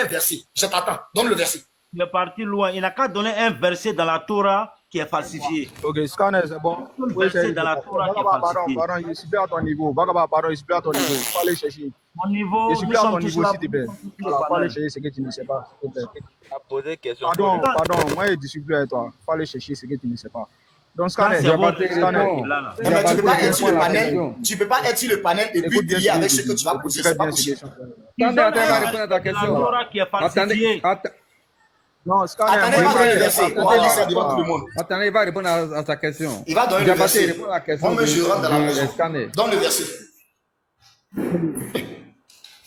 un verset. Je t'attends. Donne le verset. Il est parti loin. Il n'a qu'à donner un verset dans la Torah qui est falsifié. Ok, scanner, c'est bon. Un verset dans la Torah qui est falsifié. Pardon, je suis plus à ton niveau. Pardon, je suis plus à ton niveau. Il faut aller chercher. Mon niveau, Je suis plus à ton niveau, s'il te plaît. Il faut aller chercher ce que tu ne sais pas. Pardon, moi je suis plus avec toi. Il faut aller chercher ce que tu ne sais pas. Donc, scanner, Tu peux pas être sur le panel et puis lier avec ce que tu vas poser. C'est pas possible. Attendez, va répondre à ta question. La Torah qui est falsifiée. Non, scanner, Attendez, il va répondre à ta question. Il va donner le verset. Répondre à la question. Moi, je rentre dans la maison. Scanner. Donne le verset.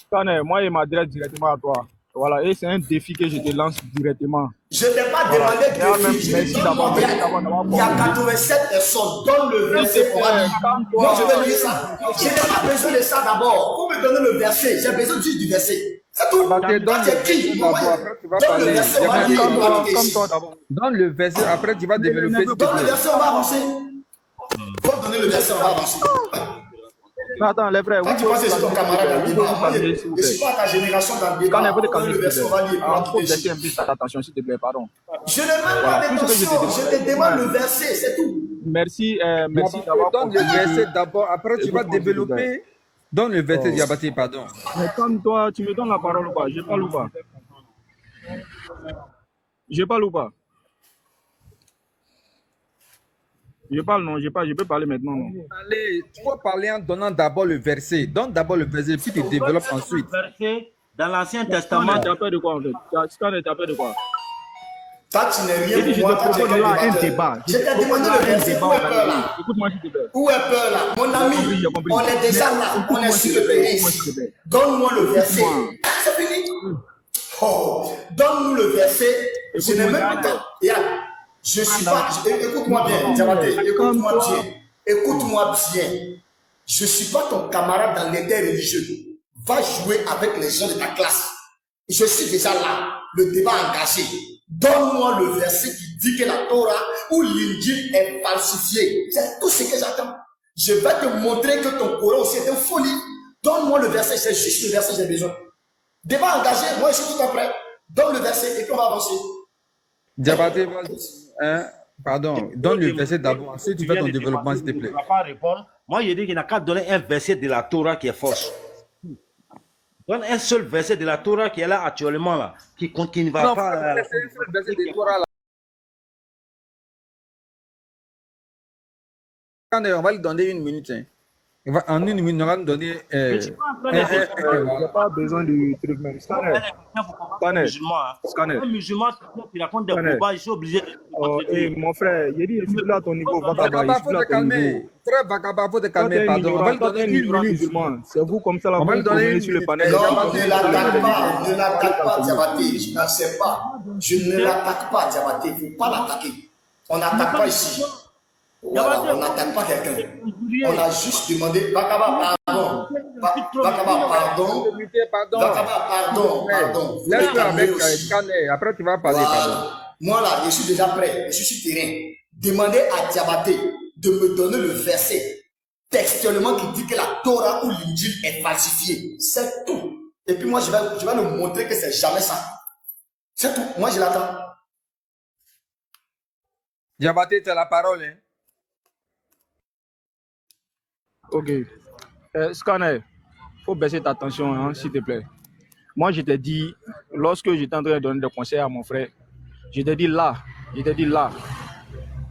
Scanner, moi, il m'adresse directement à toi. Voilà, et c'est un défi que je te lance directement. Je ne t'ai pas demandé de défi. Il y a 87 personnes. Donne le verset pour aller. Moi, je vais lire ça. Je n'ai pas besoin de ça d'abord. Pour me donner le verset, j'ai besoin juste du verset. C'est tout. Donne le verset, on va lire. Donne le verset, après tu vas développer. Donne le verset, on va avancer. Faut donner le verset, on va avancer. Attends, les frères, quand tu penses que c'est ton camarade dans le débat, je ne suis pas ta génération dans le débat. Donne le verset, on va lire. Attention, s'il te plaît, pardon. Je n'ai même pas d'attention, je te demande le verset, c'est tout. Merci d'avoir. Donne le verset d'abord, après tu vas développer. Donne le verset, Diabaté, pardon. Mais comme toi, tu me donnes la parole ou pas? Je parle ou pas? Je parle ou pas? Je parle, non, je peux parler maintenant, non. Allez, tu vas parler en donnant d'abord le verset. Donne d'abord le verset, puis tu développes ensuite. Verset dans l'Ancien Testament. Tu as peur de quoi, en fait? Tu as peur de quoi? Toi, tu n'es rien pour moi. Je te propose là un débat. Je t'ai demandé le verset. Où est peur là? Écoute-moi, s'il te plaît. Où est peur là? Mon ami, on est déjà là. On est sur le terrain. Donne-moi le verset. C'est fini. Oh, donne-nous le verset. Je n'ai même pas de temps. Je suis pas. Écoute-moi bien, Diabaté. Écoute-moi bien. Écoute-moi bien. Je ne suis pas ton camarade dans l'inter-religieux. Va jouer avec les gens de ta classe. Je suis déjà là. Le débat engagé. Donne-moi le verset qui dit que la Torah ou l'Injil est falsifié. C'est tout ce que j'attends. Je vais te montrer que ton Coran aussi est une folie. Donne-moi le verset. C'est juste le verset que j'ai besoin. Débat engagé. Moi, je suis tout en prêt. Donne le verset et puis on va avancer. Diabaté, pardon, donne le verset d'abord, ensuite tu fais ton développement, s'il te plaît. Il ne va pas répondre. Moi, je dis qu'il n'a qu'à donner un verset de la Torah qui est fausse. Donne un seul verset de la Torah qui est là actuellement, là, qui ne va pas. C'est un seul verset de Torah là. On va lui donner une minute. Hein. En une minute, on va nous donner. Il n'y a pas besoin du truc même. Scanner. Un musulman, il raconte des combats, je suis obligé de. Mon frère, il dit, je suis là à ton niveau. Vagabond, faut te calmer. Frère Vagabond, faut te calmer, pardon. On va lui donner une minute. C'est vous comme ça, là, on va lui donner sur le panel. Non, ne l'attaque pas, ne l'attaque pas, Diabaté. Je n'accepte pas. Je ne l'attaque pas, Diabaté. Il ne faut pas l'attaquer. On n'attaque pas ici. Voilà, on n'attaque pas quelqu'un. On a juste demandé, Vakaba, pardon. Vakaba, pardon. Vakaba, pardon. Laisse-le avec Scanner. Après, tu vas parler, pardon. Moi, là, je suis déjà prêt. Je suis sur terrain. Demandez à Diabaté de me donner le verset textuellement qui dit que la Torah ou l'Injil est falsifiée. C'est tout. Et puis moi, je vais lui montrer que c'est jamais ça. C'est tout. Moi, je l'attends. Diabaté, tu as la parole, hein. Ok. Scanner, il faut baisser ta tension, hein, s'il te plaît. Moi, je t'ai dit, lorsque j'étais en train de donner des conseils à mon frère, je t'ai dit là,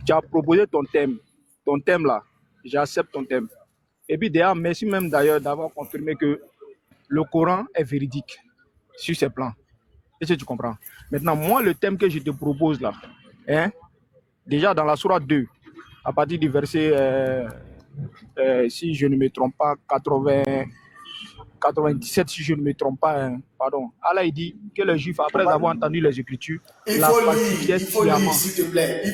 tu as proposé ton thème là, j'accepte ton thème. Et puis d'ailleurs, merci même d'ailleurs d'avoir confirmé que le Coran est véridique sur ces plans. Est-ce que tu comprends? Maintenant, moi, le thème que je te propose là, hein, déjà dans la sourate 2, à partir du verset... si je ne me trompe pas, 97, si je ne me trompe pas, hein, pardon. Allah il dit que les Juifs, après avoir entendu les Écritures, il faut lire, s'il te plaît. Je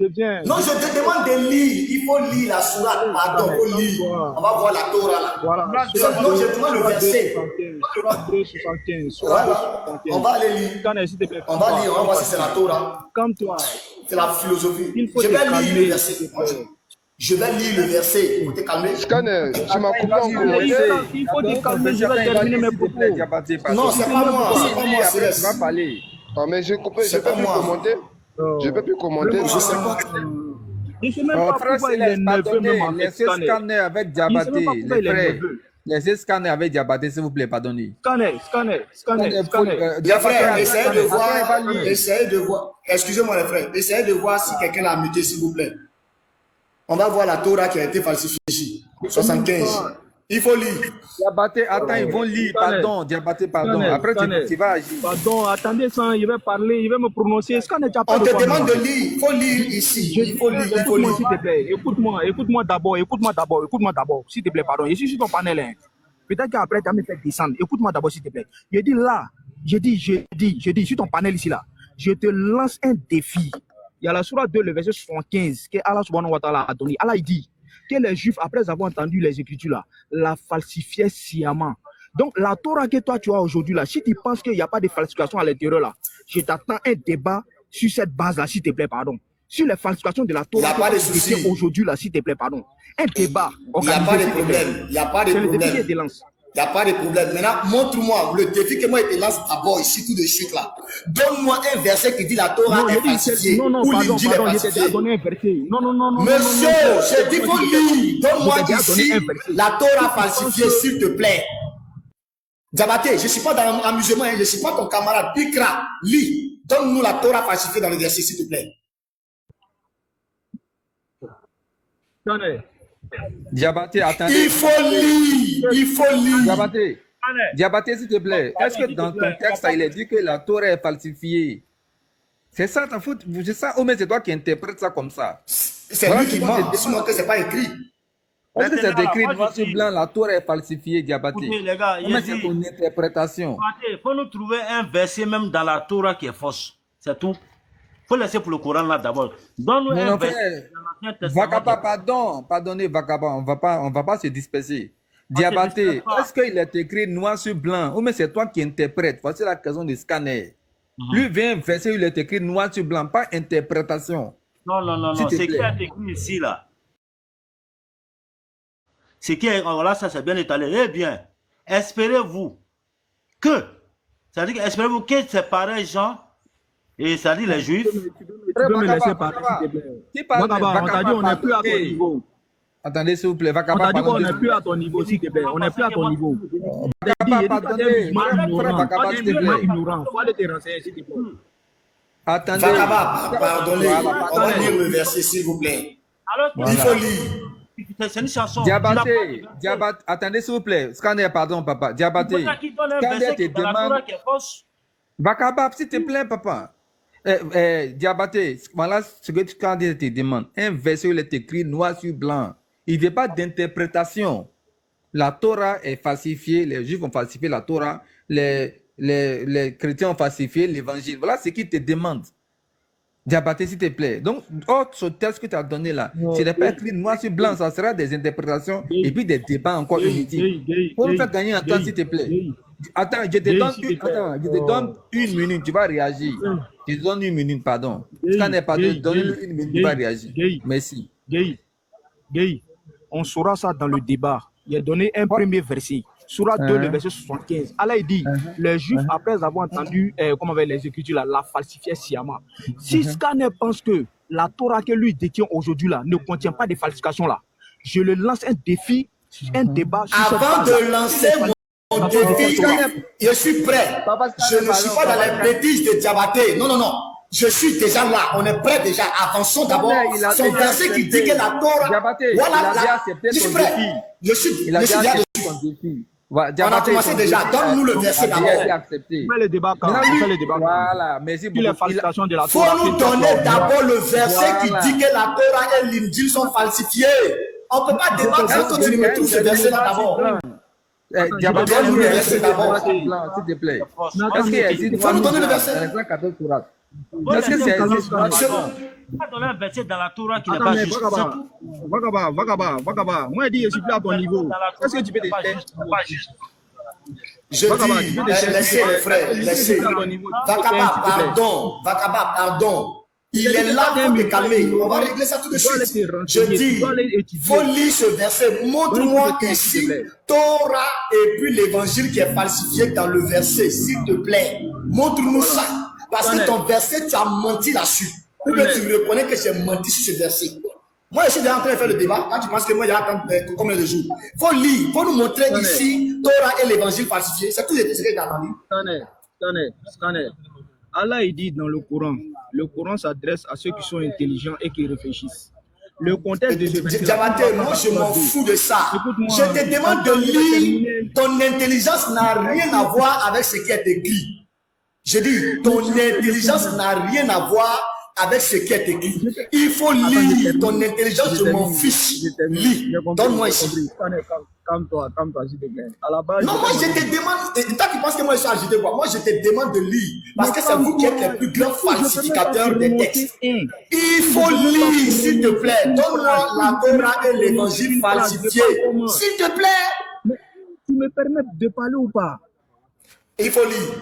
viens. Non, je te demande de lire. Il faut lire la sourate. Pardon, il faut lire. On va voir la Torah là. Voilà. Non, je demande le verset. Voilà. On va aller lire. On va voir si c'est la Torah. Comme toi. C'est la philosophie. Il faut je vais lire le verset. Je vais lire le verset pour te calmer. Scanner, tu m'as coupé en commentaire. Il faut te calmer, je vais terminer mes propos. Non, c'est pas moi, Tu vas c'est parler. Ah, mais j'ai coupé, je C'est peux pas plus moi. commenter. Je peux plus commenter. Je sais pas. Je ne sais même pas Frère, pourquoi il est nerveux même en fait, laissez Scanner. scanner avec Je ne sais même Diabaté, pas pourquoi il les est frères. nerveux. Laissez scanner avec Diabaté, s'il vous plaît, pardonnez. Scanner. Les frères, essayez de voir, Après, il va lire. essayez de voir. Excusez-moi les frères, essayez de voir si quelqu'un l'a muté, s'il vous plaît. On va voir la Torah qui a été falsifiée ici. 75. Il faut lire. Diabaté, attends, ils vont lire, pardon, Diabaté, pardon. Scanner, Après, Scanner. tu vas agir. Pardon, attendez ça, il va parler, il va me prononcer. Scanner, tu as pas On de te quoi demande me de lire. Il faut lire ici. Il faut lire, il faut Écoute-moi lire. s'il te plaît, écoute-moi d'abord, s'il te plaît, pardon. Je suis sur ton panel, hein. Peut-être qu'après, tu vas me faire descendre. Écoute-moi d'abord, s'il te plaît. Je dis là, je dis, sur ton panel ici, là, je te lance un défi. Il y a la Sourate 2, le verset 75, que Allah subhanahu wa ta'ala a donné. Allah, il dit que les Juifs, après avoir entendu les Écritures, là, la falsifiaient sciemment. Donc, la Torah que toi, tu as aujourd'hui, là, si tu penses qu'il n'y a pas de falsification à l'intérieur, là, je t'attends un débat sur cette base-là, s'il te plaît, pardon. Sur les falsifications de la Torah Il y a pas que de tu souci. détiens aujourd'hui, là, s'il te plaît, pardon. Un débat. Il n'y a pas de s'il te plaît. problème. Il n'y a pas de C'est le défi problème. que je lance. Il n'y a pas de problème. Maintenant, montre-moi le défi que moi je te lance d'abord ici tout de suite là. Donne-moi un verset qui dit la Torah Non, est je dis, falsifiée. non, Ou pardon, l'Injil est je t'ai falsifié. déjà donné un verset. Non. Monsieur, j'ai dit faut lire. Donne-moi Je t'ai déjà donné ici un verset. la Torah falsifiée, s'il te plaît. Diabaté, je ne suis pas dans l'amusement, hein, je ne suis pas ton camarade. Ikra, lis. Donne-nous la Torah falsifiée dans le verset, s'il te plaît. Diabaté, attendez. Il faut lire. Il faut lire. Diabaté, s'il te plaît. Est-ce que dans ton texte, il est dit que la Torah est falsifiée? C'est ça ta faute. C'est ça, ou mais c'est toi qui interprètes ça comme ça. C'est Voilà, lui qui c'est moi, ment. c'est Sinon que c'est pas écrit. Est-ce que c'est Maintenant, écrit moi, noir je sur dis- blanc, la Torah est falsifiée, Diabaté? Écoutez, les gars, il Mais a c'est dit- ton interprétation. Il faut nous trouver un verset même dans la Torah qui est fausse. C'est tout. Il faut laisser pour le Coran là d'abord. Donne-nous Mais un non, verset frère, dans l'Ancien Testament. Vakaba, pardonnez, Vakaba, on va pas se disperser. Diabaté, disperse pas. est-ce qu'il est écrit noir sur blanc ou mais c'est toi qui interprètes? Voici la question du scanner. Lui vient un verset où il est écrit noir sur blanc, pas interprétation. Non. S'il te C'est qui plaît. est écrit ici là. C'est qui est. Voilà, ça c'est bien étalé. Eh bien, espérez-vous que. C'est-à-dire que espérez-vous que ces pareils gens, et c'est-à-dire les Juifs, Tu peux me laisser parler, s'il te plaît. Qui parle? Vakaba, on t'a dit on n'est plus à ton Hey, niveau. attendez, s'il vous plaît, On Vakaba, t'a dit qu'on pardonnez. n'est plus à ton niveau, s'il te plaît. On n'est plus à ton niveau. Vakaba, pardonnez. Frère Vakaba, s'il te plaît. Ignorant. Faut aller te renseigner, s'il te plaît. Attendez. Vakaba, pardonnez. Voilà, On va lire le verset, s'il vous plaît. alors que Il faut lire. c'est une chanson. Diabaté, attendez, s'il vous plaît. Scanner, pardon, papa. Diabaté. Qui donne un Scanner verset te qui est dans la Torah demande. qui est fausse. Vakaba, s'il te plaît, papa. Diabaté, voilà ce que tu te demandes. Un verset où il est écrit noir sur blanc. Il n'y a pas d'interprétation. La Torah est falsifiée, les Juifs ont falsifié la Torah, les chrétiens ont falsifié l'évangile. Voilà ce qu'il te demande. Diabaté, s'il te plaît. Donc, ce texte que tu as donné là, ce n'est pas écrit noir sur blanc, ça sera des interprétations et puis des débats encore inutiles. Pour nous faire gagner un temps, s'il te plaît. Attends, je te donne une minute, tu vas réagir. Je te donne une minute, pardon. Scanner, pardon, donne-lui une minute, tu vas réagir. Merci. Gay, on saura ça dans le débat. Il a donné un premier verset. Sourate 2, le verset 75. Allah il dit, les Juifs, après avoir entendu les Écritures, la falsifiaient sciemment. Si Scanner pense que la Torah que lui détient aujourd'hui là ne contient pas de falsification là, je le lance un défi, un débat sur cette Avant base-là. de lancer mon défi, je suis prêt. Je ne suis pas dans les bêtises de Diabaté. Non. Je suis déjà là. On est prêt déjà. Avançons d'abord. Il a Son déjà verset qui dit accepté. que la Torah. Diabaté, Voilà, il a déjà là. accepté Je suis son prêt. défi. Je suis Il a déjà déjà accepté son défi. Voilà, On a commencé déjà. Donne-nous le verset d'abord. accepté. On fait le débat quand Maintenant, on lui, fait le débat quand voilà, merci Sur les beaucoup. falsifications de la Faut Torah. nous donner d'abord le verset Voilà. qui dit que la Torah et l'Injil sont falsifiés. On ne peut pas débattre sans que tu ne me trouves ce verset-là d'abord. Diabaté, Donne-nous le verset d'abord. s'il te plaît. Fausse. Est-ce qu'il existe Il faut nous donner le verset. Est-ce que c'est existe On va donner un verset dans la Torah qui n'est Attends, pas mais juste. Vakaba. Moi, je dis, je suis plus à ton niveau. Est-ce que tu peux te taire? Je dis, laissez les frères, laissez. Vakaba, pardon. Il est là pour te calmer. On va régler ça tout de suite. Je dis, il faut lire ce verset. Montre-moi ici Torah et puis l'évangile qui est falsifié dans le verset, s'il te plaît. Montre-nous ça. Parce que ton verset, tu as menti là-dessus. Ou bien tu reconnais que j'ai menti sur ce verset. Moi, je suis déjà en train de faire le débat. Quand tu penses que moi, il y a combien de jours? Il faut lire, il faut nous montrer ici Torah et l'évangile falsifié. C'est tout ce que j'ai entendu. Scanner. Allah, il dit dans le Coran s'adresse à ceux qui sont intelligents et qui réfléchissent. Le contexte de ce verset. Diabaté, moi, je m'en fous de ça. Je te demande de lire. Ton intelligence n'a rien à voir avec ce qui est écrit. Je dis, ton intelligence n'a rien à voir avec ce qui est écrit. Il faut lire. Ton intelligence, je m'en fiche. Lis. Donne-moi ici. Calme-toi, s'il te plaît. À la base, non, moi je te demande, toi qui penses que moi je suis agité, moi je te demande de lire, parce que c'est vous qui êtes les plus grands falsificateurs des textes. Il faut lire, s'il te plaît. Donne-moi la Torah et l'évangile falsifié. S'il te plaît. Tu me permets de parler ou pas? Il faut lire.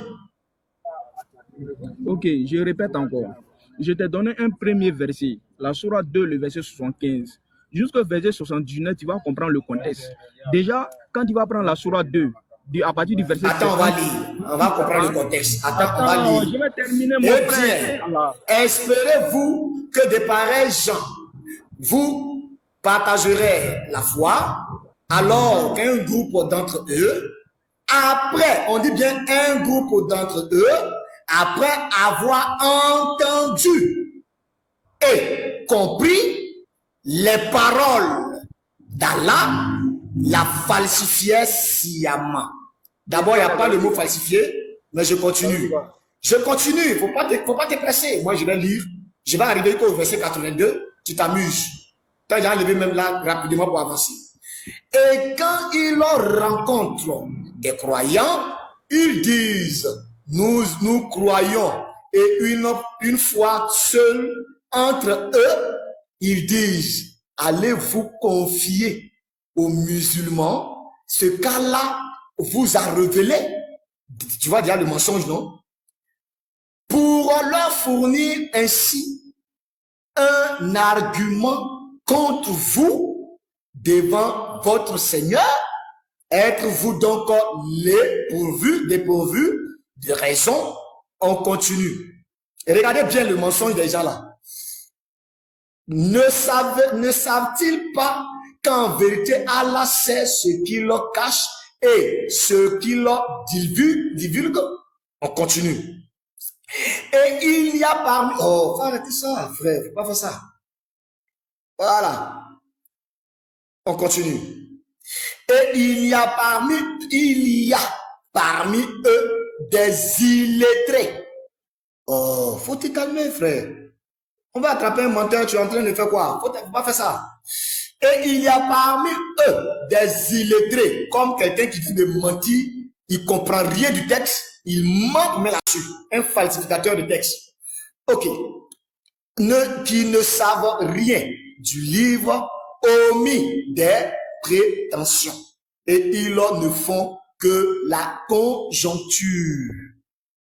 Ok, je répète encore. Je t'ai donné un premier verset, la Sourate 2, le verset 75. Jusqu'au verset 79, tu vas comprendre le contexte. Déjà, quand tu vas prendre la Sourate 2, à partir du verset... Attends, on va lire. On va comprendre le contexte. Attends, on va lire. Je vais terminer mon frère. Espérez-vous que de pareils gens vous partagerez la foi, alors qu'un groupe d'entre eux, après, on dit bien un groupe d'entre eux, après avoir entendu et compris les paroles d'Allah, la falsifiaient sciemment. D'abord, il n'y a pas le mot falsifié, mais je continue. Je continue, il ne faut pas te presser. Moi, je vais lire. Je vais arriver au verset 82. Tu t'amuses. Tu as enlevé même là rapidement pour avancer. Et quand ils rencontrent des croyants, ils disent, nous croyons. Et une fois seuls entre eux, ils disent, allez vous confier aux musulmans ce qu'Allah vous a révélé. Tu vois déjà le mensonge, non? Pour leur fournir ainsi un argument contre vous devant votre Seigneur. Êtes-vous donc dépourvus de raison? On continue. Et regardez bien le mensonge des gens là. Ne savent-ils pas qu'en vérité Allah sait ce qu'il leur cache et ce qu'il leur divulgue? On continue. Et il y a parmi... Oh, faut arrêter ça, frère. Faut pas faire ça. Voilà. On continue. Et il y a parmi eux des illettrés. Oh, faut te calmer, frère. On va attraper un menteur, tu es en train de faire quoi? Faut pas faire ça. Et il y a parmi eux des illettrés, comme quelqu'un qui dit de mentir, il comprend rien du texte, il ment mais là-dessus, un falsificateur de texte. Ok. Qui ne savent rien du livre, omis des prétentions. Et ils ne font que la conjoncture.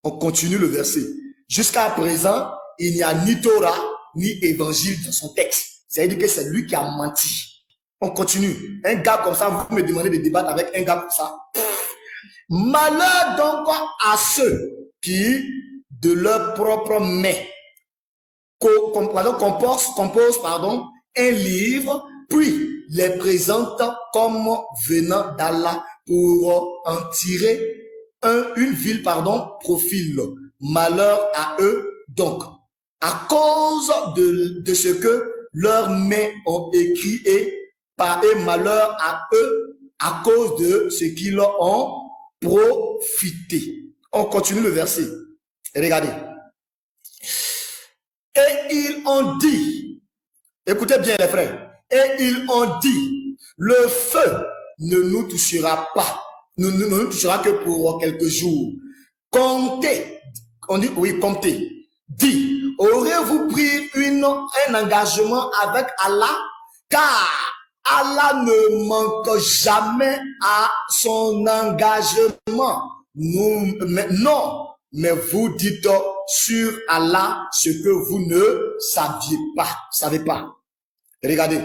On continue le verset. Jusqu'à présent, il n'y a ni Torah, ni évangile dans son texte. C'est-à-dire que c'est lui qui a menti. On continue. Un gars comme ça, vous me demandez de débattre avec un gars comme ça. Malheur donc à ceux qui, de leur propre main, composent un livre, puis les présentent comme venant d'Allah pour en tirer une ville, profil. Malheur à eux donc, à cause de ce que leurs mains ont écrit et malheur à eux à cause de ce qu'ils ont profité. On continue le verset. Regardez. Et ils ont dit, écoutez bien les frères, et ils ont dit, le feu ne nous touchera pas, ne nous touchera que pour quelques jours. Comptez, on dit oui, comptez. Dit, aurez-vous pris un engagement avec Allah? Car Allah ne manque jamais à son engagement. Non, mais vous dites sur Allah ce que vous ne savez pas. Regardez,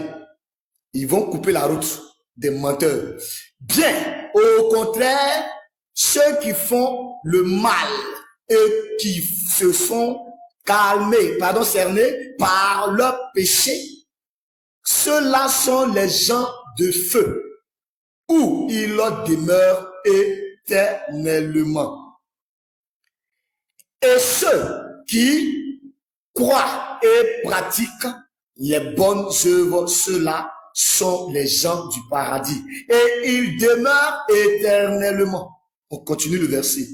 ils vont couper la route des menteurs. Bien, au contraire, ceux qui font le mal et qui se sont cernés par leur péché, ceux-là sont les gens de feu, où ils demeurent éternellement. Et ceux qui croient et pratiquent les bonnes œuvres, ceux-là sont les gens du paradis. Et ils demeurent éternellement. On continue le verset.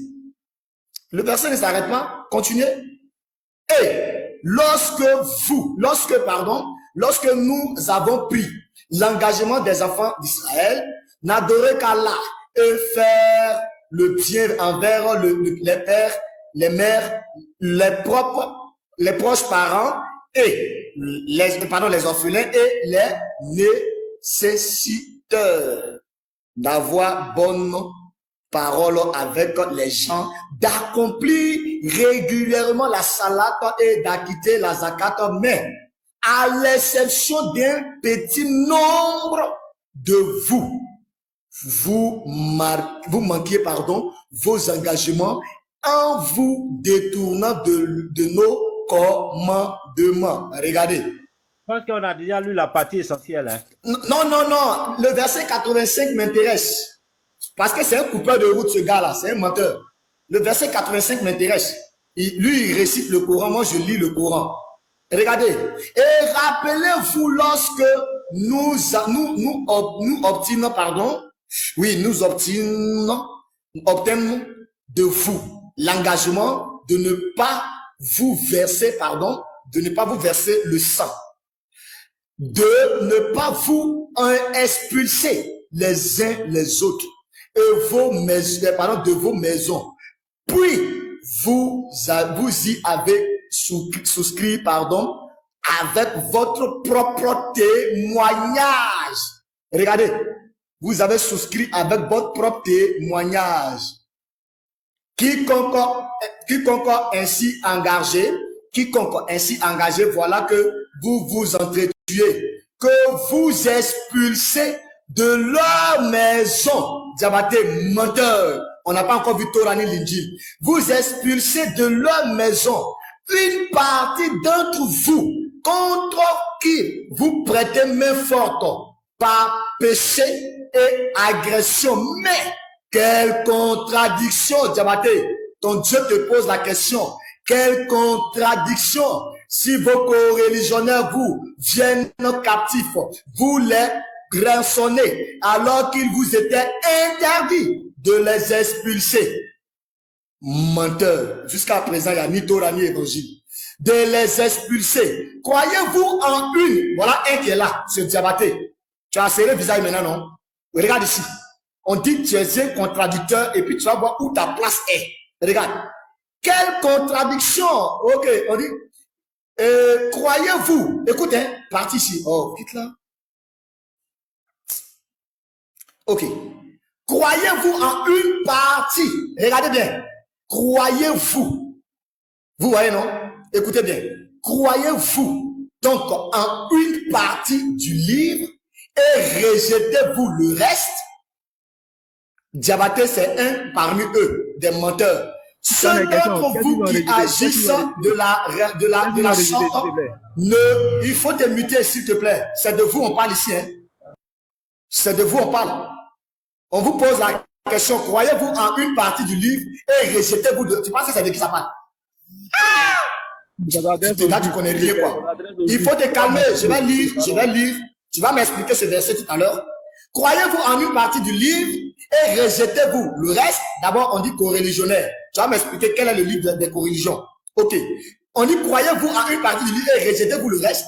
Le verset ne s'arrête pas. Continuez. Et lorsque nous avons pris l'engagement des enfants d'Israël, n'adorer qu'Allah et faire le bien envers les pères, les mères, les proches parents et les orphelins et les nécessiteurs, d'avoir bonne parole avec les gens, d'accomplir régulièrement la salat et d'acquitter la zakat, mais à l'exception d'un petit nombre de vous manquiez vos engagements en vous détournant de nos commandements. Regardez. Je pense qu'on a déjà lu la partie essentielle. Hein. Non. Le verset 85 m'intéresse. Parce que c'est un coupeur de route, ce gars-là. C'est un menteur. Le verset 85 m'intéresse. Lui, il récite le Coran. Moi, je lis le Coran. Regardez. Et rappelez-vous lorsque nous obtenons de vous l'engagement de ne pas vous verser le sang, de ne pas vous expulser les uns les autres et de vos maisons. Puis vous y avez souscrit avec votre propre témoignage. Regardez, vous avez souscrit avec votre propre témoignage. Quiconque ainsi engagé, voilà que vous vous entretuez, que vous expulsez de leur maison. Diabaté, menteur. On n'a pas encore vu Torah ni l'Injil. Vous expulsez de leur maison une partie d'entre vous contre qui vous prêtez main forte par péché et agression. Mais quelle contradiction, Diabaté. Ton Dieu te pose la question. Quelle contradiction si vos co-religionnaires vous viennent captifs, vous les grinçonnez alors qu'il vous était interdit de les expulser. Menteur. Jusqu'à présent, il n'y a ni Torah ni évangile. De les expulser. Croyez-vous en une? Voilà un qui est là, ce Diabaté. Tu as serré le visage maintenant, non? Regarde ici. On dit que tu es un contradicteur et puis tu vas voir où ta place est. Regarde. Quelle contradiction. Ok, on dit. Croyez-vous. Écoute, hein, parti ici. Oh, quitte là. Ok. Croyez-vous en une partie? Regardez bien. Croyez-vous. Vous voyez, non? Écoutez bien. Croyez-vous donc en une partie du livre et rejetez-vous le reste? Diabaté, c'est un parmi eux, des menteurs. Ceux d'entre vous qui agissent de la sorte, il faut te muter, s'il te plaît. C'est de vous, on parle ici, hein. C'est de vous, on parle. On vous pose la question, croyez-vous en une partie du livre et rejetez-vous de... Tu penses que c'est de qui ça parle? Là, tu connais rien, quoi. Il faut te calmer, je vais lire. Tu vas m'expliquer ce verset tout à l'heure. Croyez-vous en une partie du livre et rejetez-vous le reste? D'abord, on dit co-religionnaire. Tu vas m'expliquer quel est le livre des co-religions. Ok. On dit, croyez-vous en une partie du livre et rejetez-vous le reste?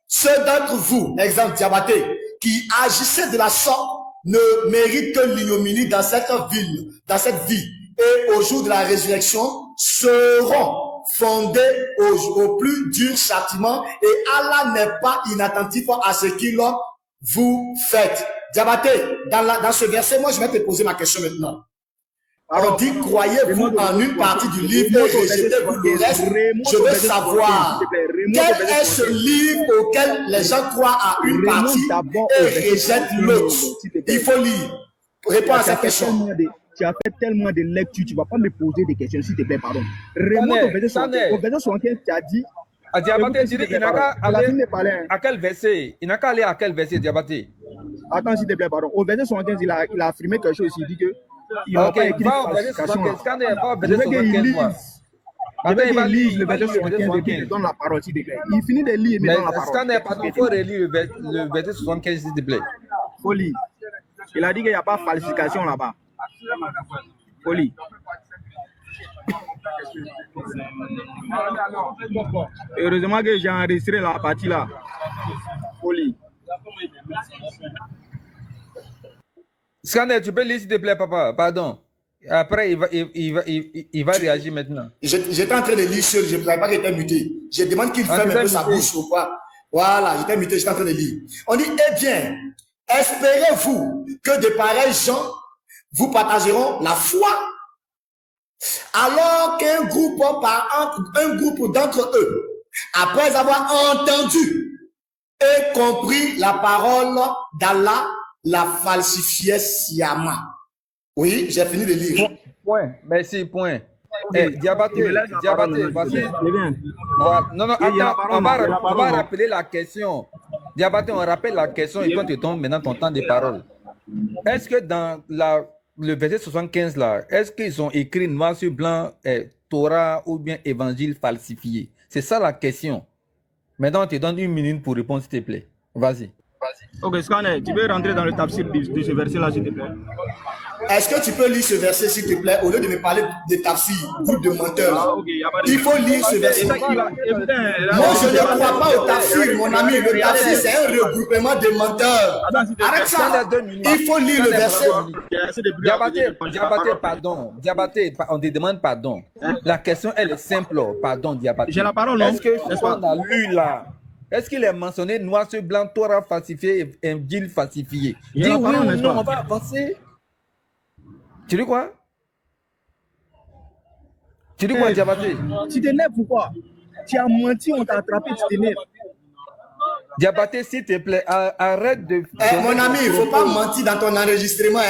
Ceux d'entre vous, exemple Diabaté, qui agissaient de la sorte, ne méritent que l'ignominie dans cette vie. Et au jour de la résurrection, seront fondés au plus dur châtiment. Et Allah n'est pas inattentif à ce qu'il vous faites. Diabaté, dans ce verset, moi je vais te poser ma question maintenant. On dit, croyez-vous en une partie du livre et rejetez-vous le reste. Je veux savoir quel est ce livre auquel les gens croient à une partie et rejettent l'autre. Il faut lire. Réponds à cette question. Tu as fait tellement de lectures, tu ne vas pas me poser des questions, s'il te plaît, pardon. Remonte au verset 75, tu as dit. Diabaté, il n'a qu'à aller à quel verset? Il n'a qu'à aller à quel verset, Diabaté? Attends, s'il te plaît, pardon. Au verset 75, il a affirmé quelque chose. Il dit que il n'a pas écrit va au verset 75. Scanner, va au verset 75. Après, il va lire le verset 75 et puis il donne la parole, s'il te plaît. Il finit de lire et il donne la parole. Scanner, pardon, il faut relire le verset 75, s'il te plaît. Il faut lire. Il a dit qu'il n'y a pas de falsification là-bas. Il faut lire. Heureusement que j'ai enregistré la partie là. Faut lire. Scanner, tu peux lire s'il te plaît, papa. Pardon. Après, il va réagir maintenant. J'étais en train de lire seul, je ne savais pas qu'il était muté. Je demande qu'il ferme un peu sa bouche ou quoi. Voilà, j'étais muté, j'étais en train de lire. On dit, eh bien, espérez-vous que de pareils gens vous partageront la foi, alors qu'un groupe d'entre eux, après avoir entendu et compris la parole d'Allah, la falsifiait sciemment. Oui, j'ai fini de lire. Point. Merci, point. Diabaté, vas-y. Non, attends, on va rappeler la question. Diabaté, on rappelle la question et quand tu tombes maintenant ton temps de parole. Est-ce que dans le verset 75 là, est-ce qu'ils ont écrit noir sur blanc Torah ou bien évangile falsifié? C'est ça la question. Maintenant, on te donne 1 minute pour répondre, s'il te plaît. Vas-y. Ok, Scanner, tu peux rentrer dans le tafsir de ce verset-là, s'il te plaît. Est-ce que tu peux lire ce verset, s'il te plaît, au lieu de me parler de tafsir, groupe de menteurs? Il faut lire ce verset. Moi, je ne crois pas au tafsir, mon ami. Le tafsir, c'est un regroupement de menteurs. Arrête ça. Il faut lire le verset. Diabaté, pardon. Diabaté, on te demande pardon. La question, elle est simple. Pardon, Diabaté. J'ai la parole. Est-ce que ce qu'on a lu là, est-ce qu'il est mentionné noir sur blanc, Torah falsifié, Évangile falsifié? Dis oui ou non, on va avancer. Tu dis quoi? Tu dis quoi, Diabaté? Tu t'énerves ou quoi? Tu as menti, on t'a attrapé, tu t'énerves. Diabaté, s'il te plaît, arrête de... Mon ami, il ne faut pas mentir dans ton enregistrement.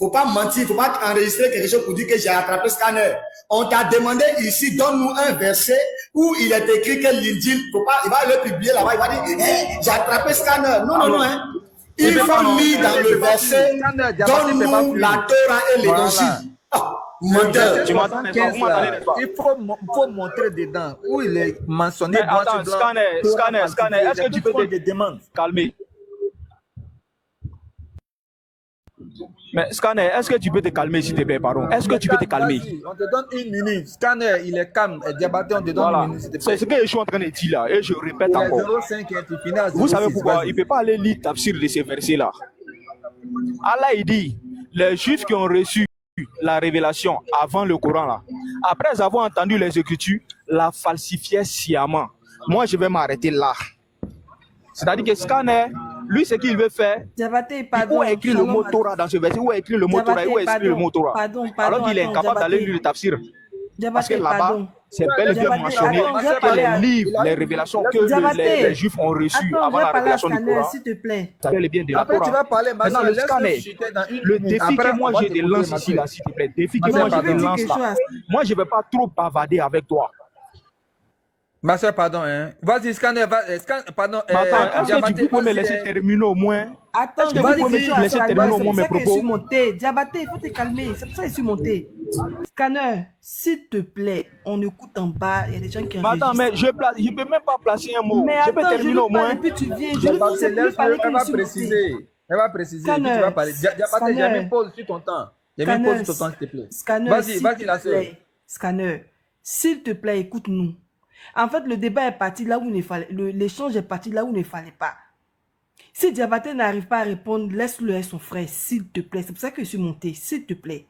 Il ne faut pas mentir, il ne faut pas enregistrer quelque chose pour dire que j'ai attrapé Scanner. On t'a demandé ici, donne-nous un verset où il est écrit que l'Injil, il va le publier là-bas, il va dire, hey, j'ai attrapé Scanner. Non. Il faut lire dans le verset, donne-nous la Torah et l'Évangile. Menteur. Il faut montrer dedans où il est mentionné. Mais attends, Scanner, est-ce que tu peux te calmer? Mais Scanner, est-ce que tu peux te calmer, s'il te plaît, pardon? Est-ce que tu peux te calmer? On te donne 1 minute. Scanner, il est calme. Diabaté, on te donne 1 minute. C'est ce que je suis en train de dire là, et je répète encore. 05, Vous savez pourquoi? Il ne peut pas aller lire tafsir de ces versets-là. Allah, il dit, les Juifs qui ont reçu la révélation avant le Coran, là, après avoir entendu les Écritures, la falsifiaient sciemment. Moi, je vais m'arrêter là. C'est-à-dire que Scanner, lui, ce qu'il veut faire, Diabaté, où est écrit le mot Torah dans ce verset? Où est écrit le mot Torah? Où est écrit le mot Torah? Alors qu'il est incapable d'aller lire le tafsir. Parce que là-bas, c'est bel et bien mentionné que les livres, les révélations que les Juifs ont reçues avant la révélation du Coran, s'il te plaît. c'est bel et bien de la Après, tu Torah. vas parler, Maintenant, le Scanner, le défi que moi je te lance ici, là, s'il te plaît, défi que moi je te lance là, moi je ne vais pas trop bavarder avec toi. Ma soeur, pardon, hein. Vas-y, Scanner, pardon. Attends, est-ce que tu peux me laisser terminer au moins? Attends, Est-ce que vous pouvez me laisser terminer au moins mes propos? Diabaté, il faut te calmer. C'est pour ça que je suis monté. Scanner, s'il te plaît, on écoute en bas. Il y a des gens qui enregistrent. Attends, mais je ne peux même pas placer un mot. Mais Je peux attends, terminer au moins. Et puis tu viens. Je Diabaté, ne sais plus parler elle va que je suis préciser. monté. Elle va préciser. Puis tu vas parler. Diabaté, j'ai mis pause sur ton temps. J'ai mis pause sur ton temps, s'il te plaît. Scanner, Vas-y, la soeur. Scanner, s'il te plaît, écoute-nous. En fait, le débat est parti là où il ne fallait, l'échange est parti là où il ne fallait pas. Si Diabaté n'arrive pas à répondre, laisse-le à son frère, s'il te plaît. C'est pour ça que je suis monté, s'il te plaît.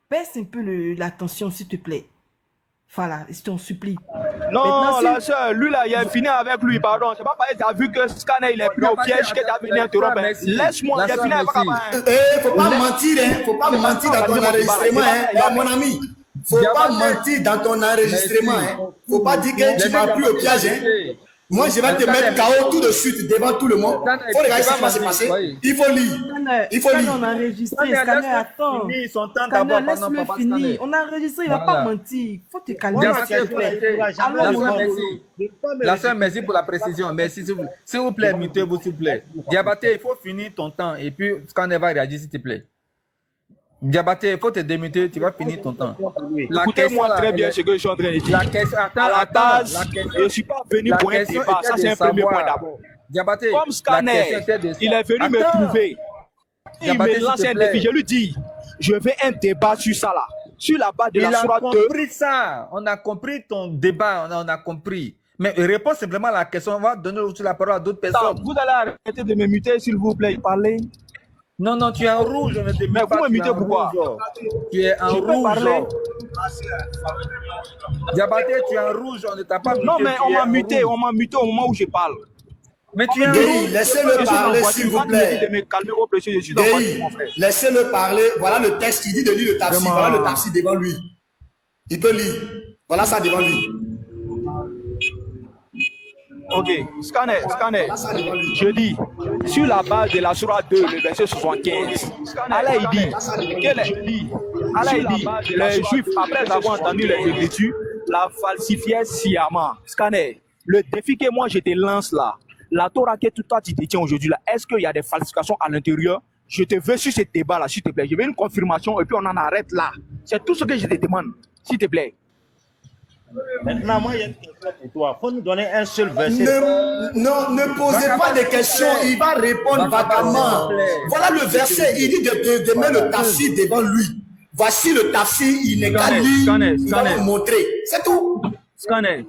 Baisse un peu l'attention, s'il te plaît. Voilà, je t'en supplie. Non, Maintenant, si- la soeur, lui là, il a fini avec lui, pardon. C'est pas parce que tu as vu que Scanner il est pris au piège que tu as venu interrompre. Laisse-moi, il a fini avec Faut pas mentir, hein. Faut pas mentir dans ton enregistrement, hein. Mon ami. Faut pas mentir dans ton enregistrement, hein. Faut pas dire que tu m'as pris au piège, hein. Moi, je vais te mettre KO tout de suite devant tout le monde. Faut regarder ce qui va se passer. Il faut lire. Il faut Scanner, lire. on a enregistré. Scanner, attends. Scanner, laisse-le finir. On a enregistré, il ne va pas mentir. Faut te calmer, s'il te plaît. Alors, mon ami. La sœur, merci pour la précision. Merci, s'il vous plaît, mutez-vous, s'il vous plaît. Diabaté, il faut finir ton temps et puis Scanner va réagir, s'il te plaît. Diabaté, il faut te démuter, tu vas finir ton temps. Écoutez-moi très bien ce que je suis en train de dire. La question, À la base, je ne suis pas venu pour un débat. Ça, c'est un premier point d'abord. Diabaté, Comme Scanner, il est venu me prouver. Il Diabaté, me lance s'il te un plaît. défi. Je lui dis, je veux un débat sur ça là. Sur la base de Il la a sourate 2. compris ça. On a compris ton débat. On a compris. Mais réponds simplement à la question. On va donner aussi la parole à d'autres personnes. Vous allez arrêter de me muter, s'il vous plaît, parlez. Non, non, tu es en rouge. On ne te Mais met vous pas, me tu es mutez en pourquoi? rouge. Tu es en Je peux rouge. parler? Diabaté, tu es en rouge. On ne t'a pas muté. Non, mais tu on es m'a en muté. rouge. On m'a muté au moment où je parle. Mais tu es en Guy, rouge. laissez-le parler, s'il vous de plaît. me calmer au précieux, je suis dans Guy, mon frère. laissez-le parler. Voilà le texte qui dit de lire le taxi. Vraiment. Voilà le taxi devant lui. Il peut lire. Voilà ça devant lui. Ok, Scanner, Voilà ça devant lui. je dis, sur la base de la sourate 2, le verset 75, Allah il dit, Allah il dit, les Juifs, après avoir entendu les Écritures, la falsifiaient sciemment. Scanner, le défi que moi je te lance là, la Torah que toi tu détiens aujourd'hui là, est-ce qu'il y a des falsifications à l'intérieur? Je te veux sur ce débat là, s'il te plaît. Je veux une confirmation et puis on en arrête là. C'est tout ce que je te demande, s'il te plaît. Maintenant, moi, il y a une question pour toi. Il faut nous donner un seul verset. Ne posez pas de questions, il va répondre vaguement. Voilà le verset, il dit de mettre le tafsir devant lui. Voici le tafsir, il n'est qu'à lire, il va vous montrer. C'est tout. Scanner,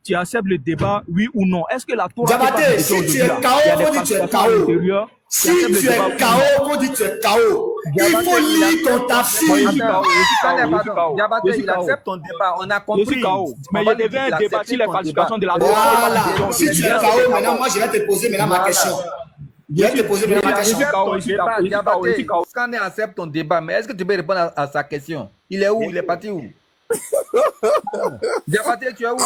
tu acceptes le débat, oui ou non? Est-ce que la Torah Diabaté, si tu es KO, on dit tu es KO. Si tu es KO, on dit tu es KO. Il faut lire ton tafsir. Diabaté, il accepte ton débat. On a Je compris. suis KO. Mais je devais un débat sur les falsifications de la Torah. Voilà. Si tu es KO, maintenant, moi, je vais te poser maintenant ma question. Je vais te poser maintenant ma question. Diabaté, Scanner accepte ton débat, mais est-ce que tu peux répondre à sa question? Il est où? Il est parti où? Diabaté, tu es où?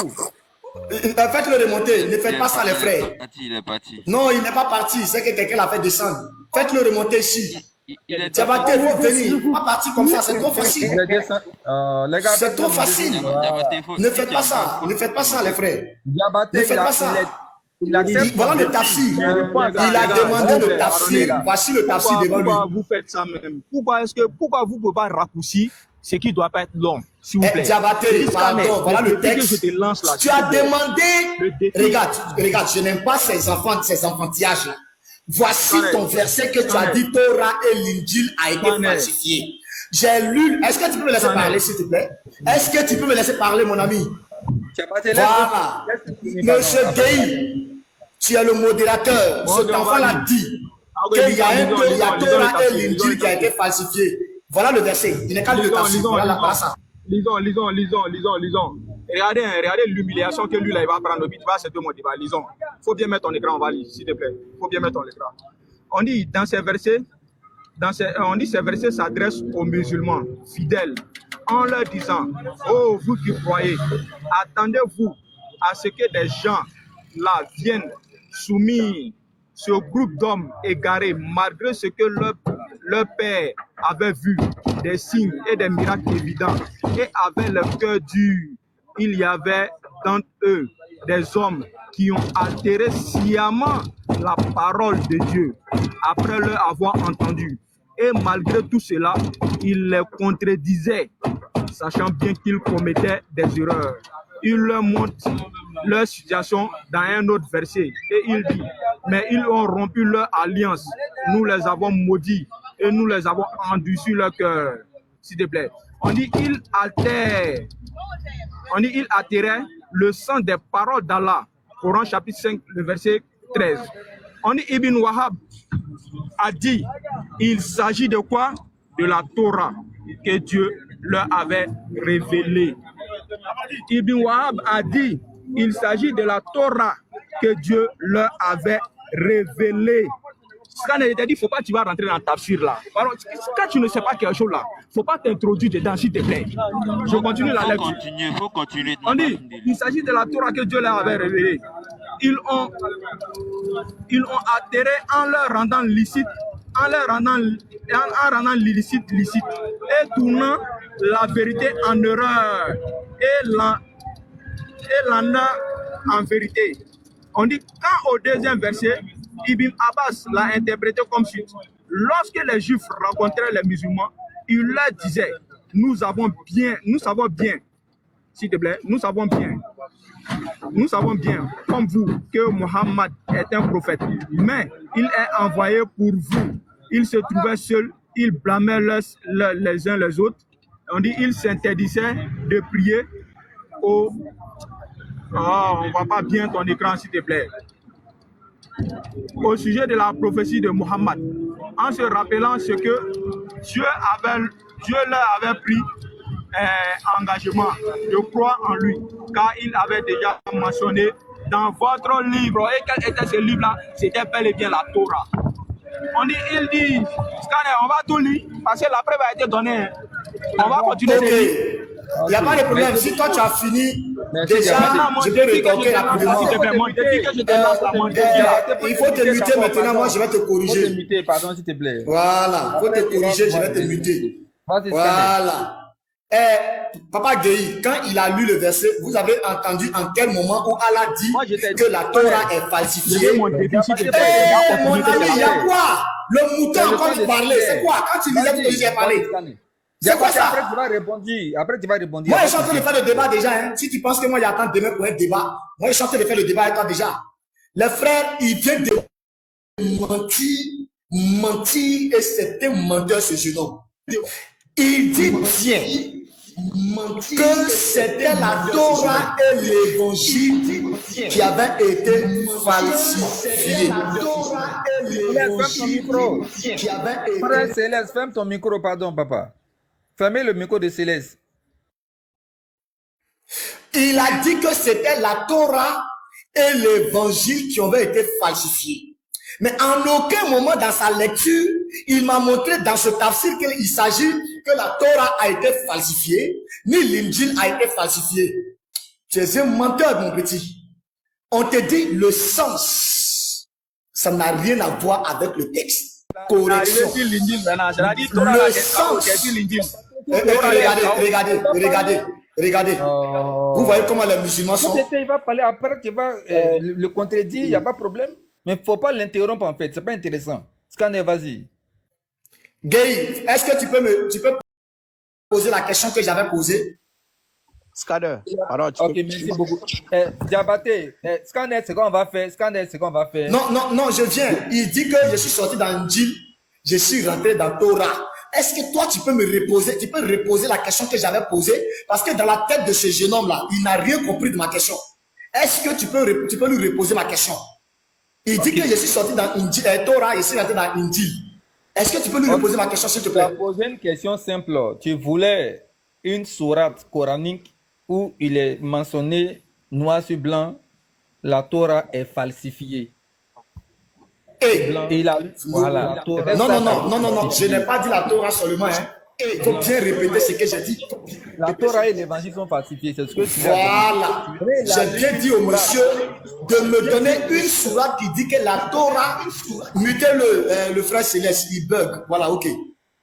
Faites-le remonter. Ne faites pas ça, les frères. Il est parti. Non, il n'est pas parti. C'est que quelqu'un l'a fait descendre. Faites-le remonter ici. Il est Diabaté, il faut venir. Pas partir comme ça, c'est trop facile. Les gars, C'est trop facile. Ne faites pas ça. Ne faites pas ça, les frères. Diabaté, Ne faites pas ça. il accepte. Voilà le tafsir. Il a demandé le tafsir. Voici le tafsir devant lui. Pourquoi vous faites ça même? Pourquoi vous ne pouvez pas raccourcir ce qui doit pas être long, s'il vous plaît? Diabaté, pardon, voilà le texte. Je te lance là. Tu as demandé. Regarde, je n'aime pas ces enfantillages là. Voici ton verset que tu as dit, Torah et l'Injil a été falsifié. J'ai lu. Est-ce que tu peux me laisser parler, s'il te plaît? Est-ce que tu peux me laisser parler, mon ami? Voilà. Monsieur Gueye, tu es le modérateur. Cet enfant-là dit qu'il y a Torah et l'Injil qui a été falsifié. Voilà le verset. Il n'est qu'à le tafsir. Voilà ça. Lisons. Regardez l'humiliation que lui là, il va prendre. Il va accepter mon débat. Lisons. Il faut bien mettre ton écran, on va lire, s'il te plaît. Il faut bien mettre ton écran. On dit dans ces versets, ces versets s'adressent aux musulmans fidèles en leur disant: oh, vous qui croyez, attendez-vous à ce que des gens là viennent soumis ce groupe d'hommes égarés malgré ce que leur père avait vu, des signes et des miracles évidents, et avec le cœur dur. Il y avait dans eux des hommes qui ont altéré sciemment la parole de Dieu après leur avoir entendu. Et malgré tout cela, ils les contredisaient, sachant bien qu'ils commettaient des erreurs. Il leur montre leur situation dans un autre verset. Et il dit: mais ils ont rompu leur alliance. Nous les avons maudits et nous les avons endurcis leur cœur. S'il te plaît. On dit ils altéraient le sens des paroles d'Allah. Coran chapitre 5, le verset 13. On dit Ibn Wahab a dit: il s'agit de quoi? De la Torah que Dieu leur avait révélée. Ibn Wahab a dit il s'agit de la Torah que Dieu leur avait révélée. Quand il t'a dit, il ne faut pas que tu vas rentrer dans ta tafsir là. Alors, quand tu ne sais pas quelque chose là, il ne faut pas t'introduire dedans, s'il te plaît. Je continue la lecture. Il faut continuer. On dit, il s'agit de la Torah que Dieu leur avait révélée. Ils ont atterré en leur rendant licite, en rendant l'illicite licite, et tournant la vérité en erreur, et l'honneur en vérité. On dit, quand au deuxième verset, Ibn Abbas l'a interprété comme suite. Lorsque les Juifs rencontraient les musulmans, il leur disait, nous savons bien, s'il te plaît, nous savons bien, comme vous, que Mohammed est un prophète, mais il est envoyé pour vous. Il se trouvait seul, il blâmait les uns les autres. On dit, il s'interdisait de prier au... Oh, on ne voit pas bien ton écran, s'il te plaît. Au sujet de la prophétie de Mohammed, en se rappelant ce que Dieu leur avait pris engagement de croire en lui, car il avait déjà mentionné dans votre livre. Et quel était ce livre-là? C'était bel et bien la Torah. Il dit, Scanner, on va tout lire, parce que la preuve a été donnée. On va continuer. Ok. Il n'y a pas de problème. Si toi tu as fini, déjà, je peux rétorquer rapidement. Il faut te muter maintenant. Moi, je vais te corriger. Il faut te muter, pardon, s'il te plaît. Voilà. Il faut te corriger, je vais te muter. Voilà. Papa Gueye, quand il a lu le verset, vous avez entendu en quel moment où Allah dit que la Torah est falsifiée? Mon ami, il y a quoi? Le mouton, quand il parlait, c'est quoi? Quand tu disais que j'ai parlé. C'est quoi ça? Après, tu vas répondre. Moi, je suis en train de faire le débat déjà. Hein. Si tu penses que moi, j'attends demain pour un débat, moi, je suis en train de faire le débat avec toi déjà. Le frère, il vient de mentir, et c'est un menteur, ce jeune homme. Il dit bien que c'était la Torah et l'évangile qui avaient été falsifiés. Frère Céleste, ferme ton micro, pardon, papa. Fermez le micro de Céleste. Il a dit que c'était la Torah et l'évangile qui avaient été falsifiés. Mais en aucun moment dans sa lecture, il m'a montré dans ce tafsir qu'il s'agit que la Torah a été falsifiée, ni l'Injil a été falsifié. Tu es un menteur, mon petit. On te dit le sens. Ça n'a rien à voir avec le texte. Correction. Le sens. Regardez. Vous voyez comment les musulmans sont. Il va parler après, tu vas le contredire, il n'y a pas de problème. Mais il ne faut pas l'interrompre en fait, c'est pas intéressant. Scanner, vas-y. Gay, est-ce que tu peux poser la question que j'avais posée? Scanner, alors ok, merci beaucoup. Diabaté, Scanner, c'est quoi on va faire? Non, je viens. Il dit que je suis sorti dans Injil, je suis rentré dans Torah. Est-ce que toi, tu peux reposer la question que j'avais posée? Parce que dans la tête de ce jeune homme-là, il n'a rien compris de ma question. Est-ce que tu peux lui reposer ma question? Il dit que je suis sorti dans Torah et je suis rentré dans Injil. Est-ce que tu peux lui reposer ma question, s'il te plaît? Je vais poser une question simple. Tu voulais une sourate coranique où il est mentionné noir sur blanc, la Torah est falsifiée. Voilà. Non, je n'ai pas dit la Torah seulement. Hein. Il faut bien répéter ce que j'ai dit. La Torah et l'évangile sont falsifiés. C'est ce que tu voilà. J'ai bien dit au monsieur de me donner une sourate qui dit que la Torah, mutez le frère Céleste, il bug. Voilà, ok.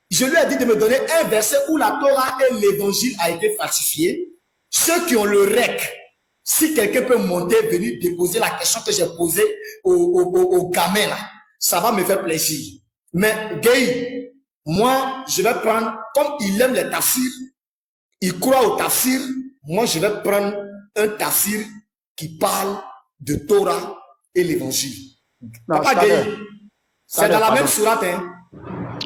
Je lui ai dit de me donner un verset où la Torah et l'évangile a été falsifié. Ceux qui ont le REC, si quelqu'un peut monter, venir déposer la question que j'ai posée au gamin là, ça va me faire plaisir. Mais Gay, moi, je vais prendre, comme il aime les tafsirs, il croit au tafsir, moi je vais prendre un tafsir qui parle de Torah et l'évangile. Papa Gay, c'est dans la même sourate, hein.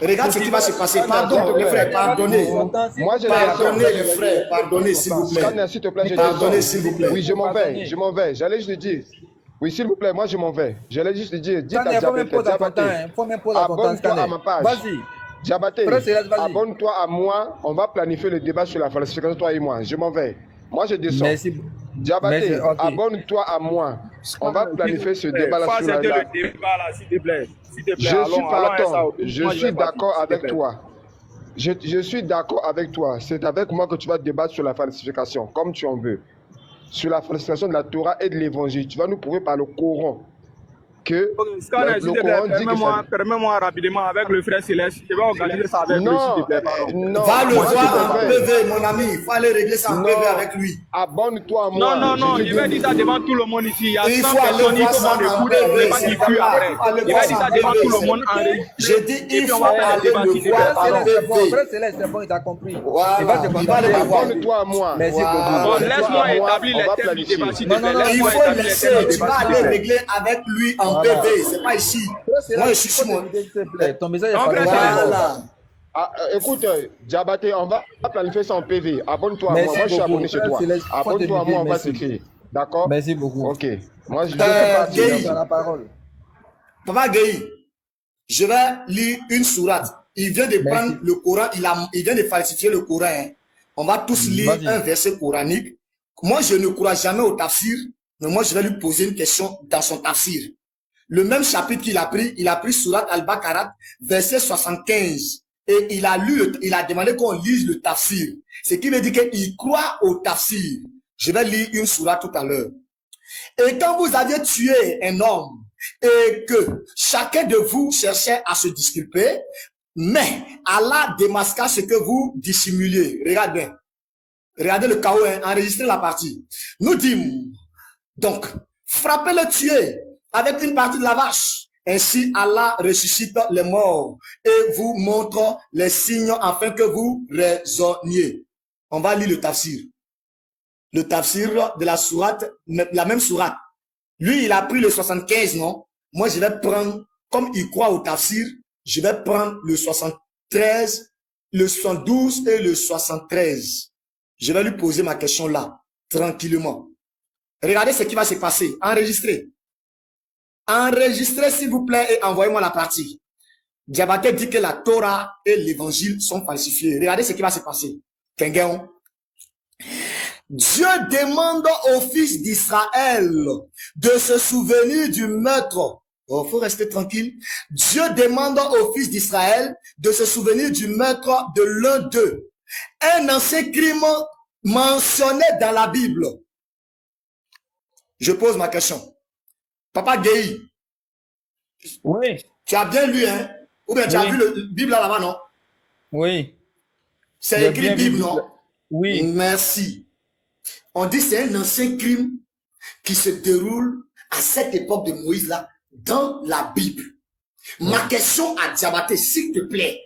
Regarde ce qui va se passer. Pardon, les frères, pardonnez. Moi, je pardonnez, les frères, pardonnez, s'il vous plaît. S'il te plaît, pardonnez, s'il vous plaît. Oui, je m'en vais. J'allais juste le dire. Oui, s'il vous plaît, moi, je m'en vais. J'allais juste le dire. Dis à Diabaté, abonne-toi à ma page. Vas-y. Diabaté, abonne-toi à moi. On va planifier le débat sur la falsification, toi et moi. Je m'en vais. Moi, je descends. Merci. Diabaté, Ok. abonne-toi à moi. On va planifier ce débat-là Faut sur la... accepter le débat là, s'il te plaît. S'il te plaît, Je suis allons à ça. partant. Moi, Je vais suis partir, d'accord s'il te avec plaît. toi. Je suis d'accord avec toi. C'est avec moi que tu vas débattre sur la falsification, comme tu en veux. Sur la falsification de la Torah et de l'évangile. Tu vas nous prouver par le Coran que Scanner, s'il le te plaît, Coran dit que ça... permets-moi rapidement avec le frère Céleste. Je vais organiser ça avec lui, s'il Non, te plaît. Pardon. non. Va le moi, je voir en te fais. PV, mon ami. Il faut aller régler ça en Non. PV avec lui. Abonne-toi à moi. Non, non, non, Je te il va dis- dire ça devant tout le monde ici. Il y a Il 100 faut aller personnes, il voir faut ça qu'on en écoute, il ne PV, pas c'est qu'il fuit pas après. grave. Allez Il va voir dire ça ça en devant PV, tout le c'est monde pas en régie. J'ai dit, Et il puis on faut va faire le aller débat, le s'il te voir plaît. en Frère Céleste, c'est bon. PV. Frère Céleste, c'est bon, il t'a compris. Voilà, Il va te il va contacter. aller voir. Abonne-toi à moi. Merci Voilà. beaucoup. Bon, Abonne-toi laisse-moi à moi, établir on va les thèmes du planifier. débat, s'il te Non, plaît. non, non, Il Laisse-moi faut établir les laisser, thèmes du tu vas débat, s'il te aller plaît. régler avec lui en Voilà. PV, c'est pas ici. Frère Céleste, Moi, je il suis faut sur mon... t'éviter, s'il te plaît. Ton message est Non, frère pas Céleste. Voilà. Ah, écoute, Diabaté, on va planifier ça en PV. Abonne-toi à moi. Merci Moi, je suis beaucoup. abonné chez Frère toi. Céleste, faut Abonne-toi à moi, on va merci. s'écrire. D'accord? Merci beaucoup. Ok. Moi, je fais Gueye. partie. Tu as la parole. Papa Gueye, je vais lire une sourate. Il vient de Merci. prendre le Coran, il vient de falsifier le Coran. Hein. On va tous lire Vas-y. un verset coranique. Moi, je ne crois jamais au tafsir, mais moi, je vais lui poser une question dans son tafsir. Le même chapitre qu'il a pris Surat Al-Baqarah, verset 75. Et il a demandé qu'on lise le tafsir. Ce qui veut dire qu'il croit au tafsir. Je vais lire une sourate tout à l'heure. Et quand vous aviez tué un homme, et que chacun de vous cherchait à se disculper, mais Allah démasqua ce que vous dissimuliez. Regarde bien. Regardez le chaos, hein, enregistrez la partie. Nous dîmes, donc, frappez-le, tuez avec une partie de la vache. Ainsi, Allah ressuscite les morts et vous montre les signes afin que vous raisonniez. On va lire le tafsir. Le tafsir de la sourate, la même sourate. Lui, il a pris le 75, non? Moi, je vais prendre, comme il croit au tafsir, je vais prendre le 73, le 72 et le 73. Je vais lui poser ma question là, tranquillement. Regardez ce qui va se passer. Enregistrez. Enregistrez, s'il vous plaît, et envoyez-moi la partie. Diabaté dit que la Torah et l'évangile sont falsifiés. Regardez ce qui va se passer. Kengeon. Dieu demande aux fils d'Israël de se souvenir du meurtre. Oh, faut rester tranquille. Dieu demande aux fils d'Israël de se souvenir du meurtre de l'un d'eux. Un ancien crime mentionné dans la Bible. Je pose ma question. Papa Gueye, Oui. tu as bien lu, hein? Ou bien tu as Oui. vu le Bible là-bas, non? Oui. C'est J'ai écrit bien vu Bible, Bible. non? Oui. Merci. On dit que c'est un ancien crime qui se déroule à cette époque de Moïse là, dans la Bible. Ma question à Diabaté, s'il te plaît,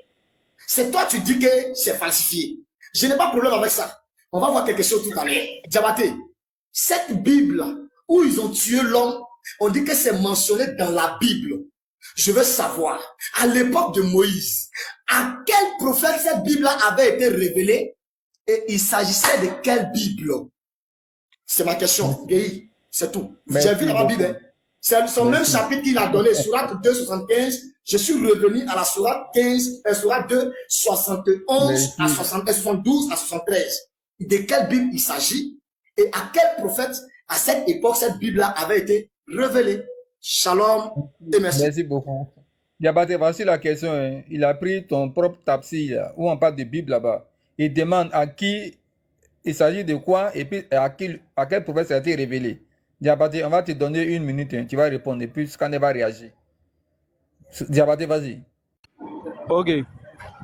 c'est toi tu dis que c'est falsifié. Je n'ai pas de problème avec ça. On va voir quelque chose tout à l'heure. Diabaté, cette Bible là, où ils ont tué l'homme, on dit que c'est mentionné dans la Bible. Je veux savoir, à l'époque de Moïse, à quel prophète cette Bible là avait été révélée et il s'agissait de quelle Bible? C'est ma question, Gueye, c'est tout. Merci J'ai vu dans la Bible, beaucoup. hein. C'est son même chapitre qu'il a donné, Sourate 2, 75. Je suis revenu à la Sourate 15, Sourate 2, 71 Merci. à 72 à 73. De quelle Bible il s'agit et à quel prophète, à cette époque, cette Bible-là avait été révélée. Shalom et merci. Merci beaucoup. Diabaté, voici la question. Hein. Il a pris ton propre tafsir, là, où on parle de Bible là-bas. Il demande à qui il s'agit de quoi et puis à quel prophète ça a été révélé. Diabaté, on va te donner 1 minute, hein, tu vas répondre et puis Scanner va réagir. Diabaté, vas-y. Ok.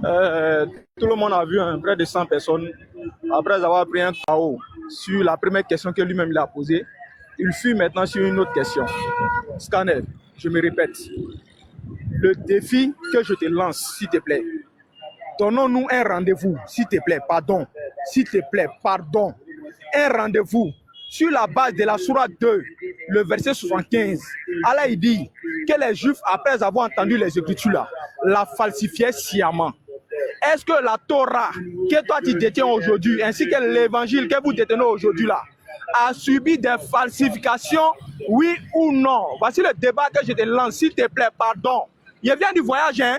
Tout le monde a vu près de 100 personnes. Après avoir pris un KO sur la première question que lui-même il a posée, il fuit maintenant sur une autre question. Scanner, je me répète. Le défi que je te lance, s'il te plaît, donnons-nous un rendez-vous, s'il te plaît, pardon. S'il te plaît, pardon. Un rendez-vous sur la base de la Sourate 2, le verset 75. Allah il dit que les Juifs, après avoir entendu les Écritures là, la falsifiaient sciemment. Est-ce que la Torah que toi tu détiens aujourd'hui, ainsi que l'évangile que vous détenez aujourd'hui là, a subi des falsifications, oui ou non? Voici le débat que je te lance, s'il te plaît, pardon. Je viens du voyage, hein?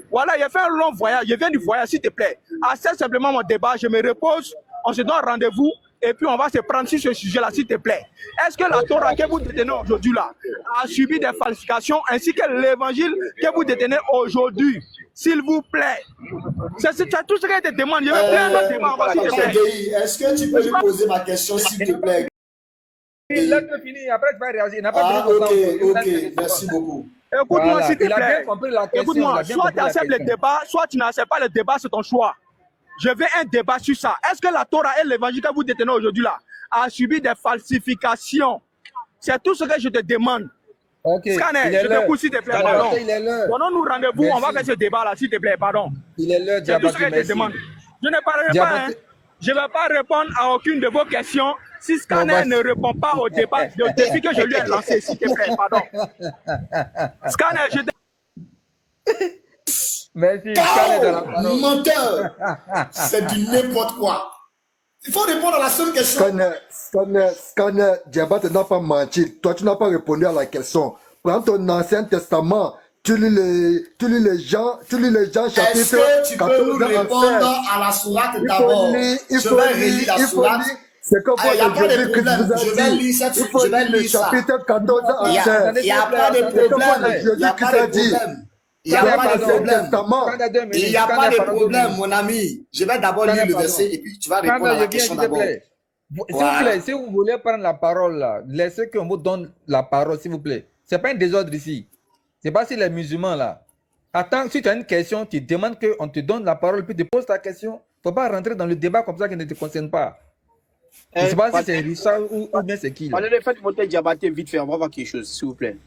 Voilà, j'ai fait un long voyage, je viens du voyage, s'il te plaît. Assez simplement mon débat, je me repose, on se donne rendez-vous et puis on va se prendre sur ce sujet-là, s'il te plaît. Est-ce que la Torah que vous détenez aujourd'hui là a subi des falsifications ainsi que l'évangile que vous détenez aujourd'hui? S'il vous plaît. C'est tout ce que je te demande. Je vais plein d'autres demandes, s'il te plaît. Gueye, est-ce que tu peux lui poser ma question, s'il te plaît? Laisse-le finir, après tu vas réagir. Il n'a pas Ah, fini son ok, temps. ok, merci beaucoup. Écoute-moi, Voilà. s'il te Il a bien plaît. compris la question. Écoute-moi, il a bien soit compris tu la acceptes le question. débat, soit tu n'acceptes pas le débat, c'est ton choix. Je veux un débat sur ça. Est-ce que la Torah et l'évangile que vous détenez aujourd'hui là a subi des falsifications? C'est tout ce que je te demande. Ok. Scanner, Il est je l'heure. t'écoute, s'il te plaît, Scanner, pardon. il est l'heure. Donnons-nous rendez-vous, on va Merci. faire ce débat-là, s'il te plaît, pardon. Il est l'heure, C'est tout ce que Diabaté, je te merci. demande. Je ne parlerai pas, Diabaté. hein. Je ne vais pas répondre à aucune de vos questions si Scanner vas-y. ne répond pas au débat, au défi que je lui ai lancé, s'il te plaît, pardon. Scanner, je te... Merci. Scanner dans la parole. Menteur! C'est du n'importe quoi. Il faut répondre à la seule question. Scanner, Diabaté n'a pas menti. Toi, tu n'as pas répondu à la question. Prends ton Ancien Testament, tu lis les gens Est-ce chapitre que tu peux 14 nous à 16. répondre à la sourate Il d'abord? faut lire, Je vais relire la sourate. c'est comme Il n'y a pas de Jésus-Christ problème. vous a Je vais dit. lire cette Il faut je vais lire le lire ça. chapitre 14 Il n'y à a, 16. il y a pas de C'est comme problème. Il n'y a Jésus-Christ pas a de dit. problème. Il n'y a Dans pas de l'Ancien problème. Testament, Scanner 2 minutes. Il n'y a pas Scanner, de pardon, 2 problème, minutes. mon ami. Je vais d'abord lire Scanner, le pardon. verset et puis tu vas répondre Scanner, à la je viens, question s'il te d'abord. plaît. S'il vous Voilà. plaît, si vous voulez prendre la parole là, laissez qu'on vous donne la parole, s'il vous plaît. C'est pas un désordre ici. C'est pas si les musulmans là. Attends, si tu as une question, tu demandes qu'on te donne la parole, puis tu poses ta question. Faut pas rentrer dans le débat comme ça qui ne te concerne pas. Je ne sais pas si c'est Richard ou bien c'est qui là. Allez, faites monter Diabaté vite fait, on va voir quelque chose, s'il vous plaît.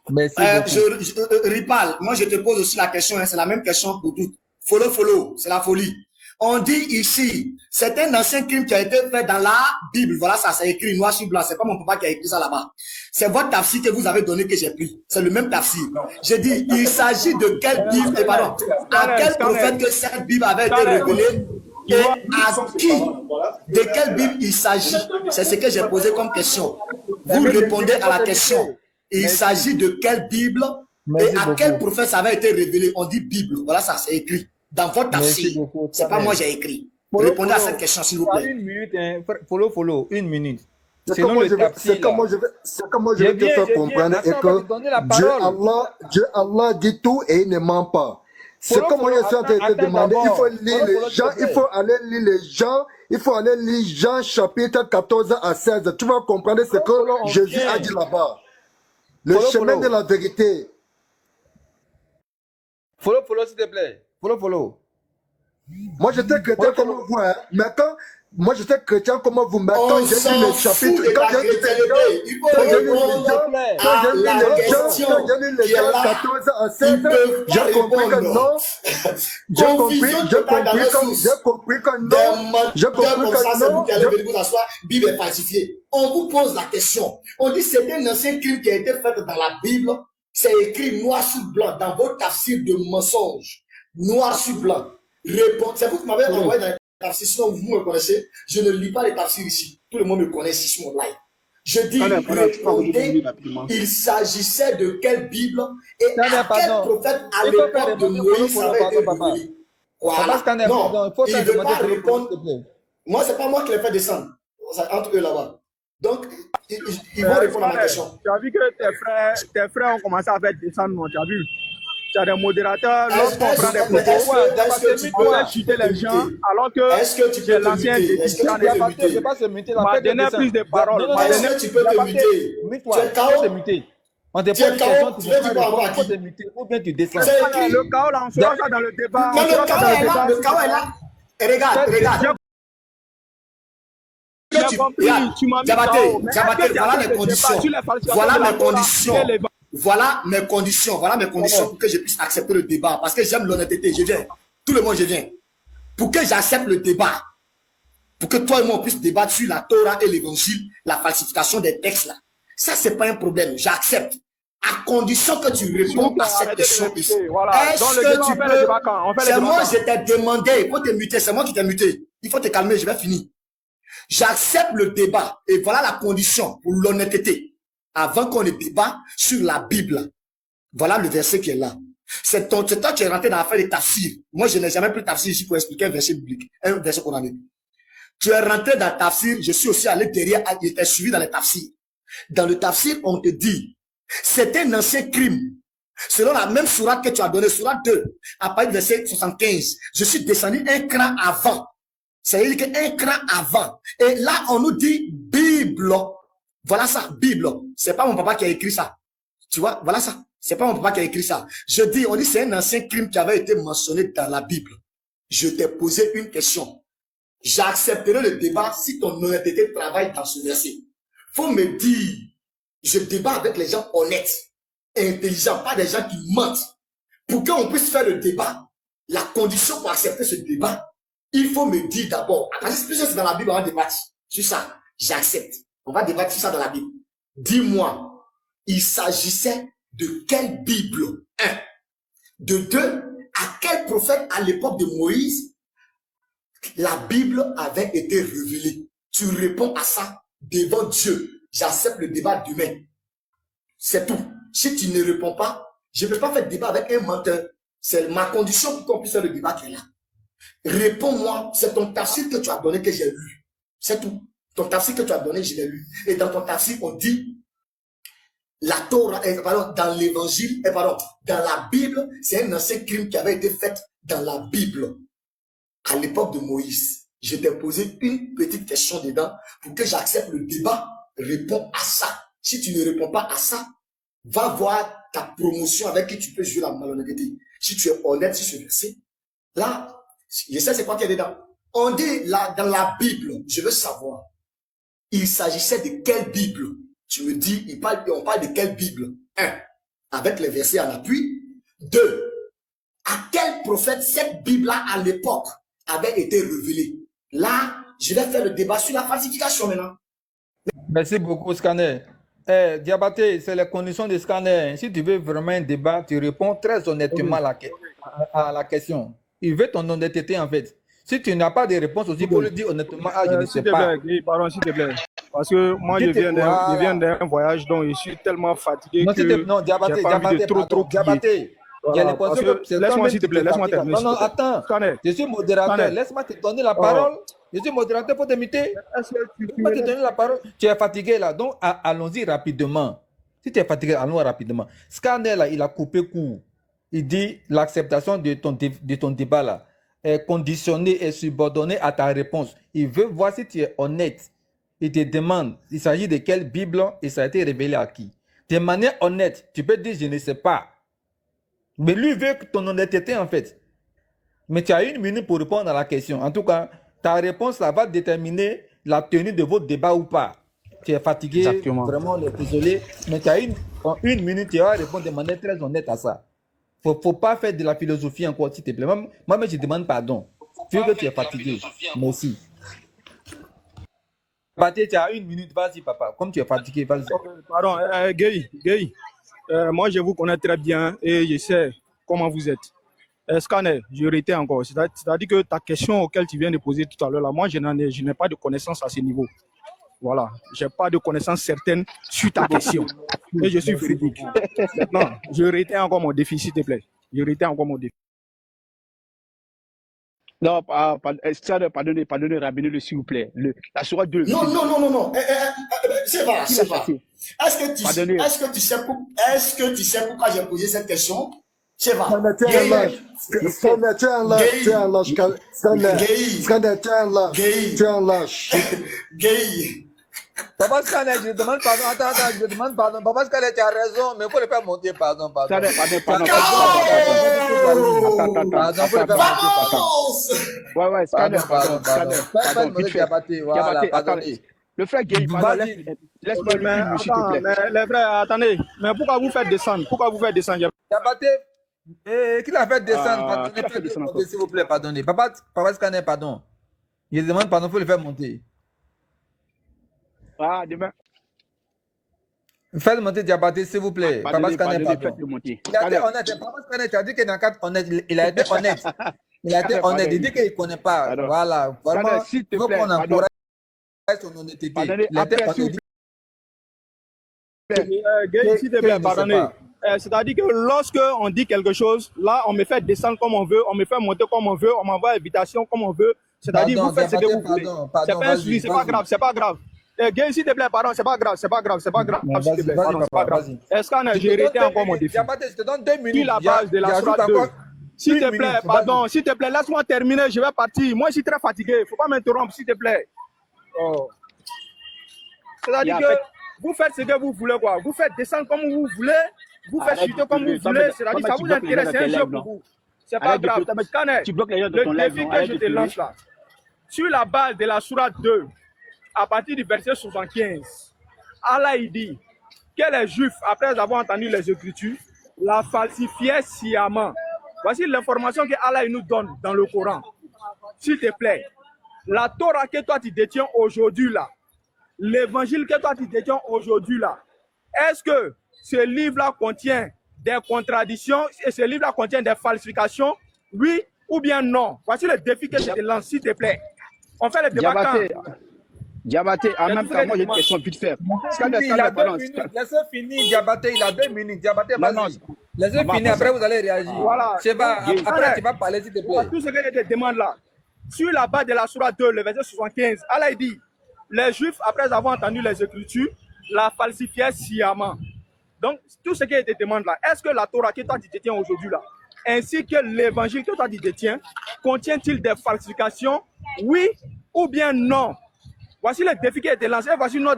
Merci beaucoup. Ripal, moi je te pose aussi la question, hein, c'est la même question pour toutes. Follow, c'est la folie. On dit ici, c'est un ancien crime qui a été fait dans la Bible. Voilà, ça c'est écrit noir sur blanc. C'est pas mon papa qui a écrit ça là-bas. C'est votre tafsir que vous avez donné que j'ai pris. C'est le même tafsir. J'ai dit, il s'agit de quelle Bible, et pardon, à quel prophète que cette Bible avait été révélée et à qui, de quelle Bible il s'agit. C'est ce que j'ai posé comme question. Vous répondez à la question. Il s'agit de quelle Bible et à quel prophète ça avait été révélé. On dit Bible. Voilà, ça c'est écrit dans votre tafsir. C'est pas moi j'ai écrit. Répondez à cette question, s'il vous Pas plaît. une minute, hein. Follow, une minute. C'est Selon comment le je vais, tafsir, c'est comment là. je vais te faire comprendre et Attends, on va te que donner la Dieu parole. Allah dit tout et il ne ment pas. C'est Follow, comme je suis en train de te attends demander, il faut d'abord. lire Follow, les s'il te gens, il plaît. faut aller lire les gens, il faut aller lire Jean chapitre 14 à 16. Tu vas comprendre ce que Follow, on Jésus vient. a dit là-bas. Le Follow, chemin follow. de la vérité. Follow, s'il te plaît. Follow. Moi j'étais chrétien comme vous, hein. Mais quand moi j'étais chrétien comme vous, mais On quand j'ai s'en lu les fout chapitres, de quand la j'ai lu les chrétienté. Il faut quand j'ai lu les répondre gens, quand à j'ai lu la les gens, question quand j'ai lu les qui est gens là. 14 à 16, Ils peuvent pas j'ai compris que répondre. non, Confusion totale dans les sources. j'ai compris que Des non, j'ai menteurs compris comme ça, que c'est vous non, qui allez venir vous asseoir, Bible est falsifiée. On vous pose la question. On dit c'est un ancien crime qui a été fait dans la Bible. C'est écrit noir sur blanc dans votre tafsir de mensonges. Noir sur blanc. Répondez. C'est vous qui m'avez envoyé dans les tafsirs, sinon vous me connaissez. Je ne lis pas les tafsirs ici. Tout le monde me connaît ici sur mon live. Je dis, répondez, il s'agissait de quelle Bible et Scanner, à quel pardon. prophète à Il faut faire l'époque de répondre, Moïse follow, avait été papa. révélé. Voilà. Papa Scanner, pardon. Non, Il faut il faire ne veut demander pas follow, répondre. s'il te plaît. Moi, c'est pas moi qui les fait descendre. C'est entre eux là-bas. Donc, ils vont répondre à ma question. Tu as vu que tes frères ont commencé à faire descendre, non? Tu as vu? Tu as des modérateurs, lorsqu'on prend des propos, Est-ce que tu on peux fait chuter les gens, muter? alors que Est-ce que tu j'ai peux te l'ancien muter? défi Est-ce que tu Scanner. peux te Diabaté, je vais muter? pas se muter là. Ma Fais des dernière dessins. prise de parole. Non, Est-ce que tu peux te Diabaté, muter? mute-toi. Tu es Faut te KO? muter. On te Tu es pose une question, KO? tu Tu veux veux pas dire quoi répondre, faut te à qui? muter. Ou bien tu descends. C'est écrit. Le chaos là, on sera ça dans le débat. Mais On le sera ça chaos dans le est là. débat. Le chaos est là. Et regarde. J'ai compris, tu m'as mis Diabaté, KO. Mais Diabaté, est-ce que voilà tu as mes fait le conditions. débat sur les falsifications Voilà de la mes Torah conditions. et les- Voilà mes conditions pour que je puisse accepter le débat. Parce que j'aime l'honnêteté. Je viens. Tout le monde, je viens. Pour que j'accepte le débat. Pour que toi et moi on puisse débattre sur la Torah et l'évangile, la falsification des textes là. Ça, c'est pas un problème. J'accepte. À condition que tu réponds à cette question ici. Voilà. Est-ce Dans le que débat, tu on fait le peux... débat quand? On fait le C'est débat moi, quand? je t'ai demandé. Il faut te muter. C'est moi qui t'ai muté. Il faut te calmer. Je vais finir. J'accepte le débat. Et voilà la condition pour l'honnêteté. Avant qu'on ait débat sur la Bible. Voilà le verset qui est là. C'est toi qui es rentré dans l'affaire des tafsirs. Moi, je n'ai jamais pris tafsir ici pour expliquer un verset biblique. Un verset coranique. Tu es rentré dans le tafsir, je suis aussi allé derrière, je t'ai suivi dans le tafsir. Dans le tafsir, on te dit, c'est un ancien crime. Selon la même sourate que tu as donné, sourate 2, à partir du verset 75, je suis descendu un cran avant. C'est-à-dire qu'un cran avant. Et là, on nous dit Bible. Voilà ça, Bible. C'est pas mon papa qui a écrit ça. Tu vois, voilà ça. C'est pas mon papa qui a écrit ça. Je dis, on dit c'est un ancien crime qui avait été mentionné dans la Bible. Je t'ai posé une question. J'accepterai le débat si ton honnêteté travaille dans ce verset. Faut me dire, je débat avec les gens honnêtes, intelligents, pas des gens qui mentent. Pour qu'on puisse faire le débat, la condition pour accepter ce débat, il faut me dire d'abord, parce que c'est dans la Bible, on va débattre sur ça. J'accepte. On va débattre sur ça dans la Bible. Dis-moi, il s'agissait de quelle Bible? Un. De deux, à quel prophète à l'époque de Moïse la Bible avait été révélée? Tu réponds à ça devant Dieu. J'accepte le débat demain. C'est tout. Si tu ne réponds pas, je ne peux pas faire débat avec un menteur. C'est ma condition pour qu'on puisse faire le débat qui est là. Réponds-moi, c'est ton tafsir que tu as donné que j'ai lu. C'est tout. Ton tafsir que tu as donné, je l'ai lu. Et dans ton tafsir, on dit la Torah, pardon, dans l'évangile, pardon, dans la Bible, c'est un ancien crime qui avait été fait dans la Bible à l'époque de Moïse. Je t'ai posé une petite question dedans pour que j'accepte le débat. Réponds à ça. Si tu ne réponds pas à ça, va voir ta promotion avec qui tu peux jouer la malhonnêteté. Si tu es honnête sur ce verset, là, je sais c'est quoi qui est dedans. On dit là, dans la Bible, je veux savoir, il s'agissait de quelle Bible? Tu me dis, on parle de quelle Bible? Un, avec les versets en appui. Deux, à quel prophète cette Bible-là à l'époque avait été révélée? Là, je vais faire le débat sur la falsification maintenant. Merci beaucoup, Scanner. Diabaté, c'est les conditions de Scanner. Si tu veux vraiment un débat, tu réponds très honnêtement à la question. Il veut ton honnêteté, en fait. Si tu n'as pas de réponse aussi, pour lui dire honnêtement, je ne sais pas. Pardon, s'il te plaît. Parce que moi, je viens d'un voyage, donc je suis tellement fatigué que non, Diabaté, j'ai pas envie de trop Diabaté. Voilà, laisse-moi, s'il te plaît, laisse-moi terminer. Non, attends. Je suis modérateur. Laisse-moi te donner la parole. Je suis modérateur pour t'imiter. Laisse-moi te donner la parole. Tu es fatigué là, donc allons-y rapidement. Si tu es fatigué, allons rapidement. Scanner là, il a coupé court. Il dit l'acceptation de ton débat là est conditionnée et subordonnée à ta réponse. Il veut voir si tu es honnête. Il te demande, il s'agit de quelle Bible et ça a été révélé à qui. De manière honnête, tu peux dire je ne sais pas. Mais lui veut que ton honnêteté en fait. Mais tu as 1 minute pour répondre à la question. En tout cas, ta réponse là va déterminer la tenue de votre débat ou pas. Tu es fatigué, Exactement. vraiment désolé. Mais tu as en 1 minute, tu vas répondre de manière très honnête à ça. Faut pas faire de la philosophie encore, s'il te plaît. Moi, je demande pardon. Vu que tu es fatigué. Merci. Baté, tu as 1 minute, vas-y, papa. Comme tu es fatigué, vas-y. Pardon, Guy, moi, je vous connais très bien et je sais comment vous êtes. Scanner, je réitère encore. C'est-à-dire que ta question auquel tu viens de poser tout à l'heure, là, moi, je n'ai pas de connaissance à ce niveau. Voilà, je n'ai pas de connaissance certaine sur ta question. Et je suis véridique. Maintenant, je réitère encore mon défi, s'il te plaît. Je réitère encore mon défi. Non, pardonnez, ramenez-le s'il vous plaît. La sourate 2. Non. C'est pas. Est-ce que tu sais pourquoi j'ai posé cette question? C'est pas. Tu es un lâche. Gay. Papa Scanner, je demande pardon. Attends, je demande pardon. Papa Scanner, tu as raison, mais il faut le faire monter, pardon. Pardon. Ouais, Scanner, pardon. Vite fait. Le frère Gay, laisse-moi le s'il te plaît. Mais les frères, attendez. Mais pourquoi vous faites descendre? Diabaté, qui l'a fait descendre? S'il vous plaît, pardonnez. Papa Scanner, pardon. Je demande pardon, il faut le faire monter. Ah, demain. Faites monter Diabaté, s'il vous plaît. Papa Scanner, pardon. Il a été honnête. Papa Scanner, tu as dit qu'il n'a qu'à honnête. Il a été honnête. Il dit qu'il ne connaît pas. Voilà. Vraiment, s'il te il faut plaît, qu'on encourage son honnêteté. Il a été honnête. Guy, s'il te plaît, pardonnez. C'est-à-dire que lorsque on dit quelque chose, là, on me fait descendre comme on veut, on me fait monter comme on veut, on m'envoie invitation comme on veut. C'est-à-dire, vous faites ce que vous voulez. Pardon, C'est pas un souci, c'est pas grave, c'est pas grave. Gay, s'il te plaît, pardon, c'est pas grave, c'est pas grave, c'est pas grave, s'il te plaît, pardon, c'est pas grave. Est-ce qu'on a géré encore mon défi? Je te donne 2 minutes. Sur la base de la sourate 2. S'il te plaît, pardon, s'il te plaît, laisse-moi terminer, je vais partir. Moi, je suis très fatigué, faut pas m'interrompre, s'il te plaît. C'est-à-dire que vous faites ce que vous voulez, quoi. Vous faites descendre comme vous voulez, vous faites chuter comme vous voulez, c'est-à-dire ça vous intéresse, c'est un jeu pour vous. C'est pas grave. Tu bloques les gens de ton Le live, défi non? que je te lance là, sur la base de la sourate 2, à partir du verset 75, Allah il dit que les Juifs, après avoir entendu les Écritures, la falsifiaient sciemment. Voici l'information que Allah il nous donne dans le Coran. S'il te plaît, la Torah que toi tu détiens aujourd'hui là, l'évangile que toi tu détiens aujourd'hui là, est-ce que ce livre-là contient des contradictions et ce livre-là contient des falsifications? Oui ou bien non? Voici le défi que je te lance, s'il te plaît. On fait le débat quand? Diabaté, en même temps, moi j'ai une question vite fait. Il a 2 minutes. Laissez finir, Diabaté, il a 2 minutes. Diabaté, vas-y. Laissez finir, après vous allez réagir. Voilà. Après tu vas parler, s'il te plaît. Tout ce que je te demande là, sur la base de la sourate 2, le verset 75, Allah dit, les Juifs, après avoir entendu les Écritures, la falsifiaient sciemment. Donc, tout ce que je te demande là, est-ce que la Torah que toi tu détiens aujourd'hui là, ainsi que l'évangile que toi tu détiens, contient-il des falsifications? Oui ou bien non? Voici le défi qui a été lancé. Voici nos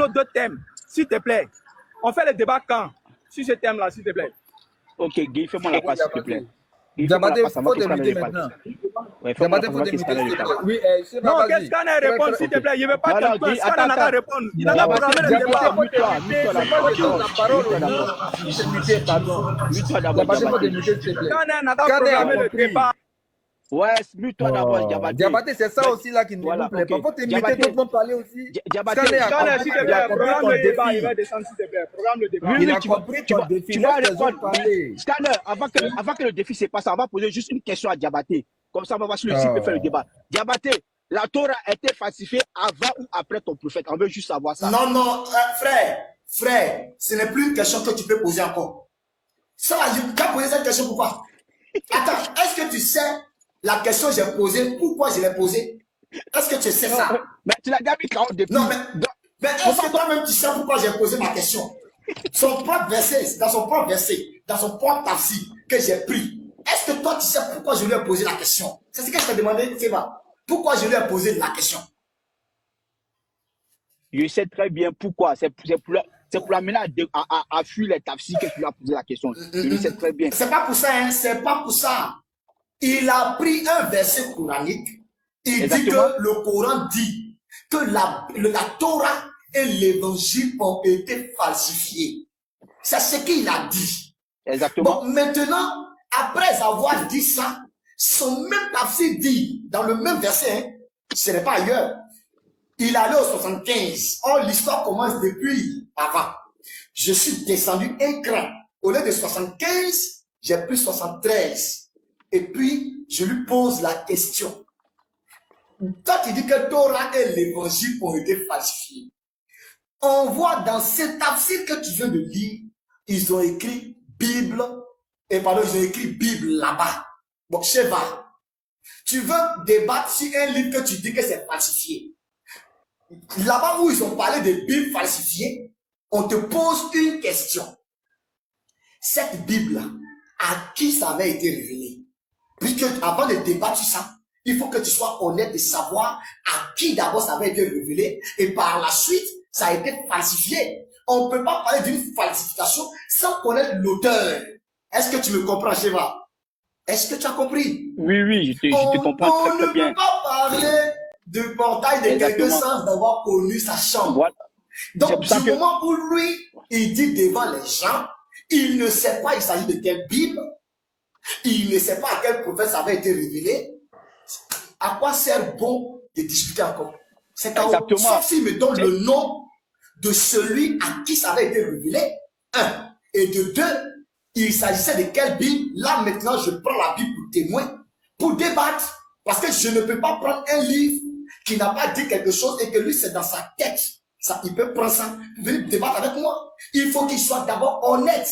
deux thèmes. S'il te plaît. On fait le débat quand? Sur ce thème-là, s'il te plaît. Ok, Guy, fais-moi la passe, s'il te plaît. Diabaté, il faut débuter maintenant. Diabaté, il faut débuter, s'il te plaît. Oui, non, qu'est-ce qu'on a répondre, s'il te plaît? Il ne veut pas te répondre. Est-ce qu'on n'a qu'à répondre? Il n'a pas programmé le débat. La parole, il faut débuter, s'il te plaît. Quand on n'a qu'à programmer le débat. Ouais, mute-toi d'abord, Diabaté. Diabaté, c'est ça aussi là qui ne nous plaît pas. Faut t'inviter, tout le monde parler aussi. Diabaté, s'il te plaît, programme le débat, il va descendre, s'il te plaît. Programme le débat. Il a compris ton défi. Tu vas répondre. Scanner, avant que le défi se passe, on va poser juste une question à Diabaté. Comme ça, on va voir si le site peut faire le débat. Diabaté, la Torah a été falsifiée avant ou après ton prophète? On veut juste savoir ça. Non, frère, ce n'est plus une question que tu peux poser encore. Ça, tu as posé cette question pourquoi? Attends, est-ce que tu sais la question que j'ai posée, pourquoi je l'ai posée? Est-ce que tu sais ça? Mais tu l'as déjà mis quand depuis. Non, mais est-ce que toi-même tu sais pourquoi j'ai posé ma question? Son propre verset, dans son propre tafsir que j'ai pris. Est-ce que toi tu sais pourquoi je lui ai posé la question? C'est ce que je t'ai demandé, Seba. Pourquoi je lui ai posé la question? Je sais très bien pourquoi. C'est pour l'amener à fuir les tafsirs que tu lui as posé la question. Je sais très bien. C'est pas pour ça, hein, c'est pas pour ça. Il a pris un verset coranique. Il Exactement. dit que le Coran dit que la Torah et l'évangile ont été falsifiés. C'est ce qu'il a dit. Exactement. Bon, maintenant, après avoir dit ça, son même tafsir dit, dans le même verset, hein, ce n'est pas ailleurs, il allait au 75. Or, l'histoire commence depuis avant. Je suis descendu un cran. Au lieu de 75, j'ai pris 73. Et puis, je lui pose la question. Toi, tu dis que Torah et l'évangile ont été falsifiés. On voit dans cet tafsir que tu viens de lire, ils ont écrit Bible, ils ont écrit Bible là-bas. Bon, Sheva, tu veux débattre sur un livre que tu dis que c'est falsifié. Là-bas où ils ont parlé de Bible falsifiée, on te pose une question. Cette Bible-là, à qui ça avait été révélé? Puisque avant de débattre sur ça, il faut que tu sois honnête de savoir à qui d'abord ça avait été révélé et par la suite, ça a été falsifié. On ne peut pas parler d'une falsification sans connaître l'auteur. Est-ce que tu me comprends, Sheva? Est-ce que tu as compris? Oui, je te comprends très bien. On ne peut pas parler du portail de quelqu'un sans avoir connu sa chambre. Voilà. Donc, du moment où lui, il dit devant les gens, il ne sait pas il s'agit de quelle Bible, il ne sait pas à quel prophète ça avait été révélé. À quoi sert bon de discuter encore? C'est sauf s'il me donne le nom de celui à qui ça avait été révélé. Un. Et de deux, il s'agissait de quelle Bible. Là, maintenant, je prends la Bible pour témoin, pour débattre. Parce que je ne peux pas prendre un livre qui n'a pas dit quelque chose et que lui, c'est dans sa tête. Ça, il peut prendre ça, venir débattre avec moi. Il faut qu'il soit d'abord honnête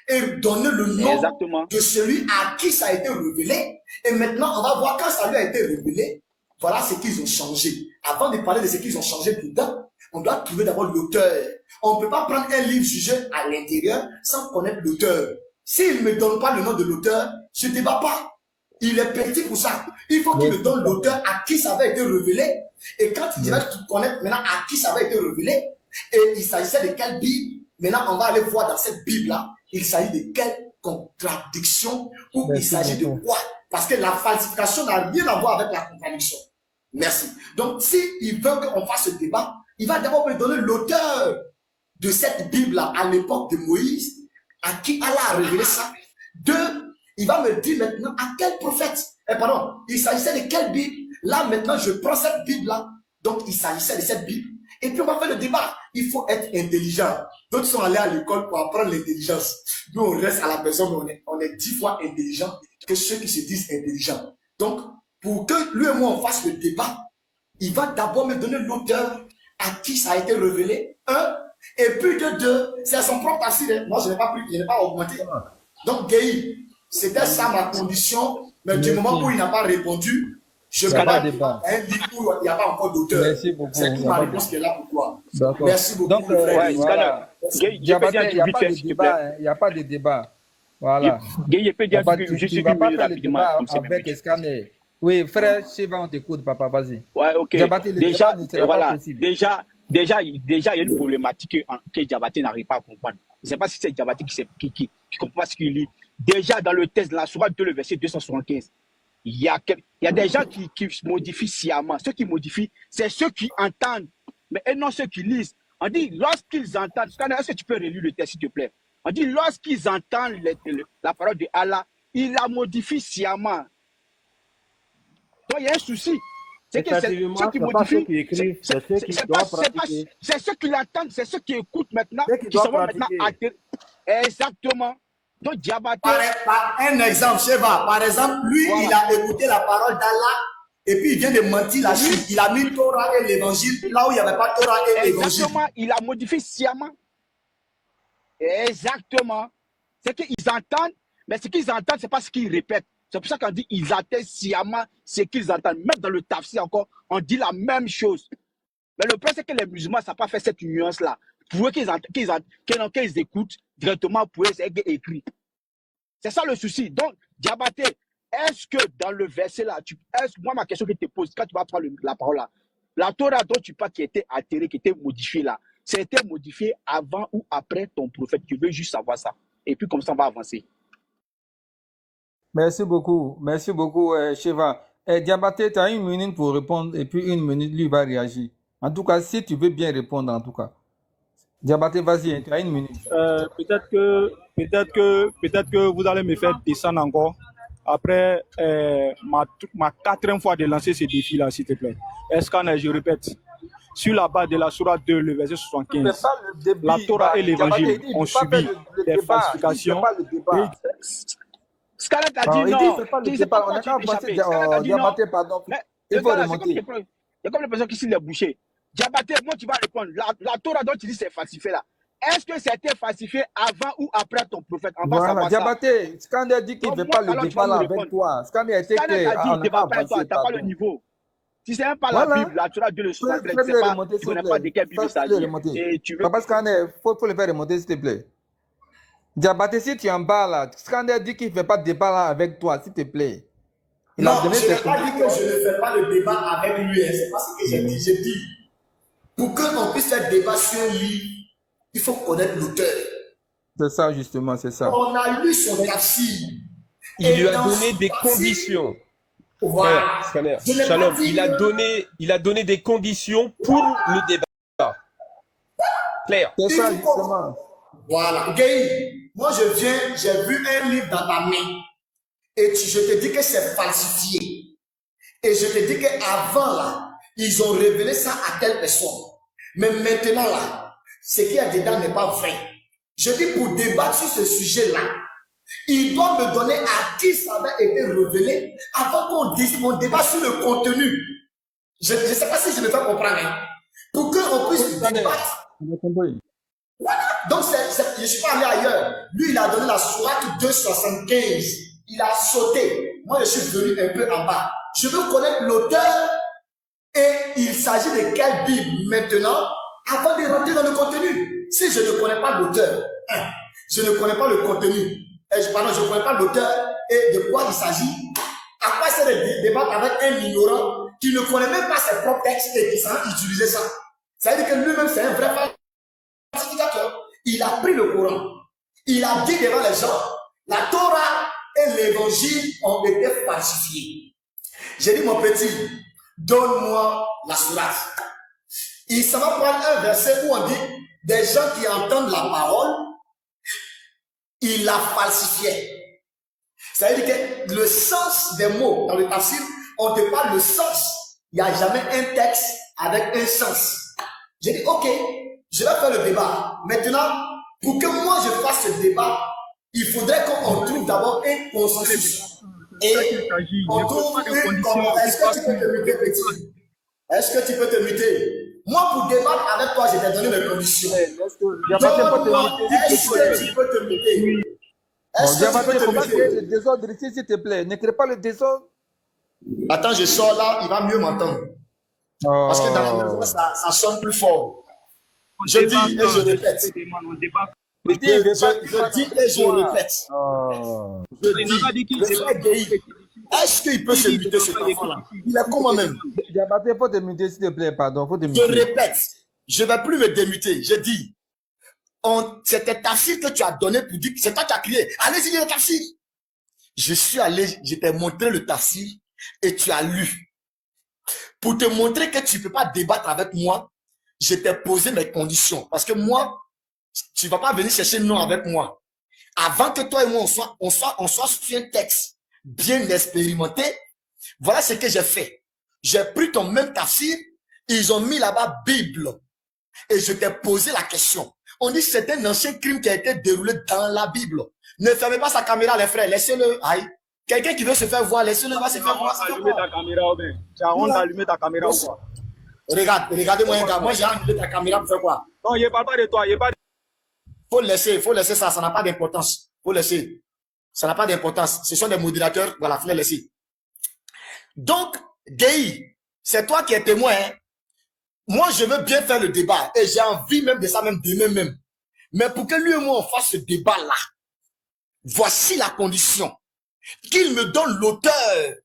et donner le nom de celui à qui ça a été révélé. Et maintenant, on va voir quand ça lui a été révélé. voilà ce qu'ils ont changé. Avant de parler de ce qu'ils ont changé dedans, on doit trouver d'abord l'auteur. On ne peut pas prendre un livre jugé à l'intérieur sans connaître l'auteur. S'il ne me donne pas le nom de l'auteur, je ne débat pas. Il est petit pour ça. Il faut qu'il me donne l'auteur à qui ça avait été révélé. Et quand il va connaître maintenant à qui ça avait été révélé, et il s'agissait de quelle Bible, maintenant on va aller voir dans cette Bible-là, il s'agit de quelle contradiction ou il s'agit de quoi. Parce que la falsification n'a rien à voir avec la contradiction. Merci. Donc, s'il veut qu'on fasse ce débat, il va d'abord me donner l'auteur de cette Bible-là à l'époque de Moïse, à qui Allah a révélé ça. Deux, il va me dire maintenant à quel prophète. Pardon, il s'agissait de quelle Bible. Là, maintenant, je prends cette Bible-là. Donc, il s'agissait de cette Bible. Et puis, on va faire le débat. Il faut être intelligent. D'autres sont allés à l'école pour apprendre l'intelligence. Nous, on reste à la maison, mais on est 10 fois intelligent que ceux qui se disent intelligents. Donc, pour que lui et moi, on fasse le débat, il va d'abord me donner l'auteur à qui ça a été révélé. Un. Et puis de deux, c'est son propre asile. Moi, je n'ai pas pris, je n'ai pas augmenté. Donc, Guéhi, c'était ça ma condition. Mais du moment où il n'a pas répondu, je ne peux pas débat. Un livre où il n'y a pas encore d'auteur. Merci beaucoup. C'est toute ma réponse qui est là pour toi. D'accord. Merci beaucoup. Donc, voilà. Diabaté, il n'y a pas de débat. Voilà. Je peux dire juste une minute rapidement. Avec Scanner. Oui, frère Shiva, on t'écoute, papa, vas-y. Ouais, ok. Diabaté, déjà, voilà. Déjà, il y a une problématique que Diabaté n'arrive pas à comprendre. Je ne sais pas si c'est Diabaté qui comprend pas ce qu'il lit. Déjà, dans le texte de la Sourate 2, le verset 275, il y a des gens qui modifient sciemment. Ceux qui modifient, c'est ceux qui entendent, mais non ceux qui lisent. On dit, lorsqu'ils entendent, est-ce que tu peux relire le texte, s'il te plaît? On dit, lorsqu'ils entendent la parole de Allah, ils la modifient sciemment. Donc, il y a un souci. C'est que c'est ceux qui modifient, c'est ceux qui l'entendent, c'est ceux qui écoutent maintenant, qui sont maintenant atterrés. Exactement. Donc, Diabaté. Par un exemple, Sheva, par exemple, lui, voilà. Il a écouté la parole d'Allah et puis il vient de mentir la suite. Il a mis Torah et l'évangile là où il n'y avait pas Torah et l'évangile. Exactement, il a modifié sciemment. Exactement. C'est qu'ils entendent, mais ce qu'ils entendent, ce n'est pas ce qu'ils répètent. C'est pour ça qu'on dit ils atteignent sciemment ce qu'ils entendent. Même dans le tafsir encore, on dit la même chose. Mais le problème, c'est que les musulmans ne savent pas faire cette nuance-là. Pour eux qu'ils écoutent directement, pour eux, c'est écrit. C'est ça le souci. Donc, Diabaté, est-ce que dans le verset-là, moi, ma question que je te pose, quand tu vas prendre la parole là, la Torah dont tu parles qui était altérée, qui était modifiée là, c'était modifié avant ou après ton prophète. Tu veux juste savoir ça. Et puis, comme ça, on va avancer. Merci beaucoup, Shiva. Diabaté, tu as 1 minute pour répondre et puis 1 minute, lui va réagir. En tout cas, si tu veux bien répondre, en tout cas. Diabaté, vas-y, tu as 1 minute. Peut-être que vous allez me faire descendre encore après ma 4e fois de lancer ce défi-là, s'il te plaît. Est-ce je répète, sur la base de la Sourate 2, le verset 75, la Torah et l'Évangile ont subi des falsifications. Scarlett a dit non. Il faut remonter. Il y a comme l'impression qu'ici, il est bouché. Diabaté, moi, tu vas répondre. La Torah dont tu dis c'est falsifié là. Est-ce que c'était falsifié avant ou après ton prophète? Voilà, Diabaté, Scanner dit qu'il ne veut pas le débat là avec toi. Scanner a été clair. Tu n'as pas le niveau. Si ce n'est pas la Bible, la Torah de le soir, tu ne connais pas de quelle Bible il s'agit. Papa Scanner, il faut le faire remonter, s'il te plaît. Diabaté, si tu en bas là, Scanner dit qu'il ne fait pas de débat là avec toi, s'il te plaît. Non, je n'ai pas dit que je ne fais pas le débat avec lui. C'est pas ce que j'ai dit. J'ai dit, pour qu'on puisse faire débat sur un livre, il faut connaître l'auteur. C'est ça, justement, c'est ça. On a lu son tafsir. Il lui a donné des conditions. Voilà. Shalom, il a donné des conditions pour le débat. Claire. C'est ça, justement. Voilà. Guy, moi je viens, j'ai vu un livre dans ta main. Et je te dis que c'est falsifié. Et je te dis qu'avant là, ils ont révélé ça à telle personne. Mais maintenant là, ce qu'il y a dedans n'est pas vrai. Je dis pour débattre sur ce sujet-là, il doit me donner à qui ça avait été révélé avant qu'on débat sur le contenu. Je ne sais pas si je me fais comprendre. Hein. Pour qu'on puisse débattre. Voilà. Donc, je ne suis pas allé ailleurs. Lui, il a donné la Sourate 275. Il a sauté. Moi, je suis venu un peu en bas. Je veux connaître l'auteur s'agit de quelle Bible maintenant avant de rentrer dans le contenu. Si je ne connais pas l'auteur, je ne connais pas le contenu, pardon, je ne connais pas l'auteur et de quoi il s'agit, à quoi c'est de débattre avec un ignorant qui ne connaît même pas ses propres textes et qui s'en utiliser ça. Ça veut dire que lui-même, c'est un vrai falsificateur. Il a pris le Coran. Il a dit devant les gens, la Torah et l'évangile ont été falsifiés. J'ai dit, mon petit, donne-moi la sourate. Il s'en va prendre un verset où on dit, des gens qui entendent la parole, il la falsifiait. Ça veut dire que le sens des mots dans le tafsir, on te parle le sens. Il n'y a jamais un texte avec un sens. J'ai dit, ok, je vais faire le débat. Maintenant, pour que moi je fasse ce débat, il faudrait qu'on trouve d'abord un consensus. Et on trouve une consensus. Est-ce que tu peux te muter, petit? Est-ce que tu peux te muter? Moi, pour débattre avec toi, je t'ai donné mes conditions. Est-ce que tu peux te muter? Est-ce que tu peux te muter? Le désordre ici, s'il te plaît. Ne crée pas le désordre. Attends, je sors là, il va mieux m'entendre. Parce que dans la maison, ça sonne plus fort. Je dis et je répète. Je dis et je répète. Je dis, le frère Guéhi, est-ce qu'il peut se muter ce enfant-là? Il est comment même? Diabaté, faut te muter, s'il te plaît, pardon. Faut te muter. Je répète, je ne vais plus me démuter. Je dis, c'était Tafsir que tu as donné pour dire que c'est toi qui as crié. Allez-y, le Tafsir. Je suis allé, je t'ai montré le Tafsir et tu as lu. Pour te montrer que tu ne peux pas débattre avec moi, je t'ai posé mes conditions. Parce que moi, tu ne vas pas venir chercher non avec moi. Avant que toi et moi, on soit sur un texte bien expérimenté, voilà ce que j'ai fait. J'ai pris ton même tafsir, ils ont mis là-bas Bible. Et je t'ai posé la question. On dit que c'est un ancien crime qui a été déroulé dans la Bible. Ne fermez pas sa caméra, les frères. Laissez-le. Aïe. Quelqu'un qui veut se faire voir, laissez-le va se faire voir. Allumer ta caméra, ben. Tu as honte d'allumer ta caméra ou quoi? Regardez-moi un gars. Moi, j'ai allumé ta caméra pour faire quoi? Non, il ne parle pas de toi. Faut laisser ça. Ça n'a pas d'importance. Faut laisser. Ça n'a pas d'importance. Ce sont des modérateurs. Voilà, faut les laisser. Donc, Guéhi, c'est toi qui es témoin. Hein? Moi, je veux bien faire le débat. Et j'ai envie même de ça, même demain même. Mais pour que lui et moi, on fasse ce débat-là, voici la condition. Qu'il me donne l'auteur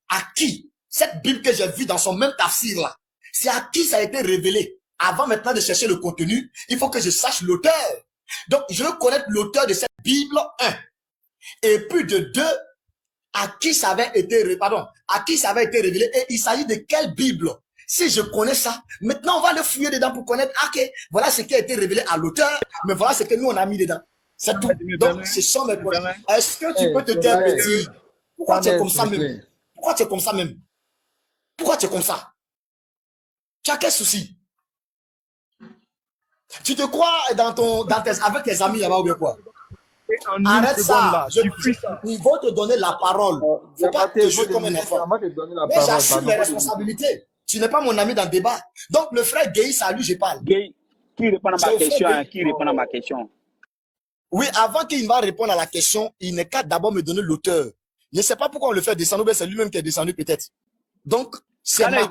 à qui cette Bible que j'ai vue dans son même tafsir là, c'est à qui ça a été révélé. Avant maintenant de chercher le contenu, il faut que je sache l'auteur. Donc, je veux connaître l'auteur de cette Bible, 1. Et puis de 2, à qui ça avait été révélé. Et il s'agit de quelle Bible? Si je connais ça, maintenant on va le fouiller dedans pour connaître, ok, voilà ce qui a été révélé à l'auteur, mais voilà ce que nous on a mis dedans. C'est tout. Donc, ce sont mes problèmes. Est-ce que tu peux te taire, petit? Pourquoi tu es comme ça même? Pourquoi tu es comme ça même? Pourquoi tu es comme ça? Tu as quel souci? Tu te crois avec tes amis là-bas ou bien quoi? Arrête ça. Ils vont te donner la parole. Faut pas te jouer comme un enfant. Mais j'assume mes responsabilités. Tu n'es pas mon ami dans le débat. Donc le frère Guéhi, c'est à lui je parle. Guéhi, qui répond à ma question? Qui répond à ma question? Oui, avant qu'il va répondre à la question, il n'est qu'à d'abord me donner l'auteur. Je ne sais pas pourquoi on le fait descendre, mais c'est lui-même qui est descendu peut-être. Donc, c'est ma il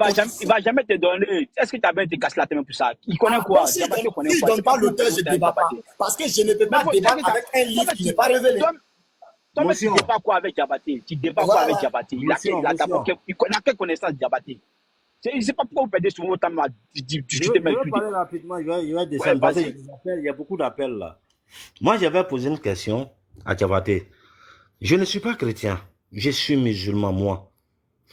va jamais te donner. Est-ce que tu as bien été cassé la tête pour ça? Il connaît quoi? S'il ne donne pas l'auteur, je ne débat pas. Parce que je ne peux pas débattre avec un livre qui n'est pas révélé. Toi, tu ne débats quoi avec Diabaté? Tu débats quoi avec Diabaté? Il n'a quelle connaissance de Diabaté? Je ne sais pas pourquoi vous perdez souvent autant à discuter. Je vais parler rapidement, il va descendre. Parce qu'il y a beaucoup d'appels là. Moi, j'avais posé une question à Diabaté. Je ne suis pas chrétien, je suis musulman, moi.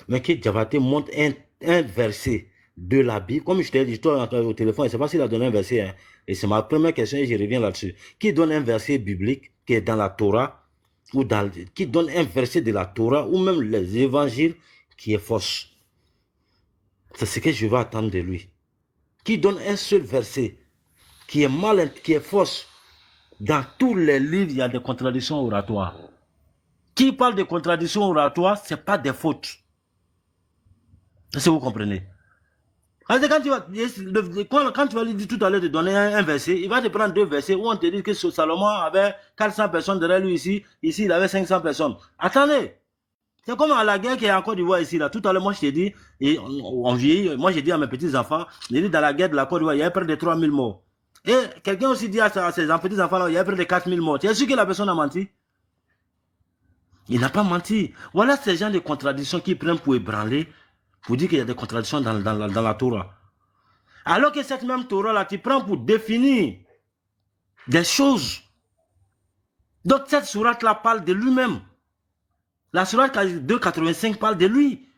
Mais que Diabaté montre un verset de la Bible, comme je t'ai dit, toi au téléphone, je ne sais pas s'il a donné un verset, hein, et c'est ma première question et je reviens là-dessus. Qui donne un verset biblique qui est dans la Torah, ou qui donne un verset de la Torah, ou même les évangiles, qui est fausse? C'est ce que je vais attendre de lui. Qui donne un seul verset qui est mal, qui est fausse? Dans tous les livres, il y a des contradictions oratoires. Qui parle de contradictions oratoires, ce n'est pas des fautes. Est-ce que vous comprenez? Quand tu vas lui dire tout à l'heure de donner un verset, il va te prendre 2 versets où on te dit que Salomon avait 400 personnes derrière lui ici il avait 500 personnes. Attendez, C'est comme à la guerre qui est en Côte d'Ivoire ici, là. Tout à l'heure, moi, je t'ai dit, et on vieillit, moi, j'ai dit à mes petits-enfants, j'ai dit, dans la guerre de la Côte d'Ivoire, il y avait près de 3000 morts. Et quelqu'un aussi dit à ses petits-enfants, là, il y avait près de 4000 morts. Tu es sûr que la personne a menti? Il n'a pas menti. Voilà ces gens de contradictions qui prennent pour ébranler, pour dire qu'il y a des contradictions dans la Torah. Alors que cette même Torah-là, tu prends pour définir des choses. Donc cette sourate-là parle de lui-même. La sourate 2,85 parle de lui.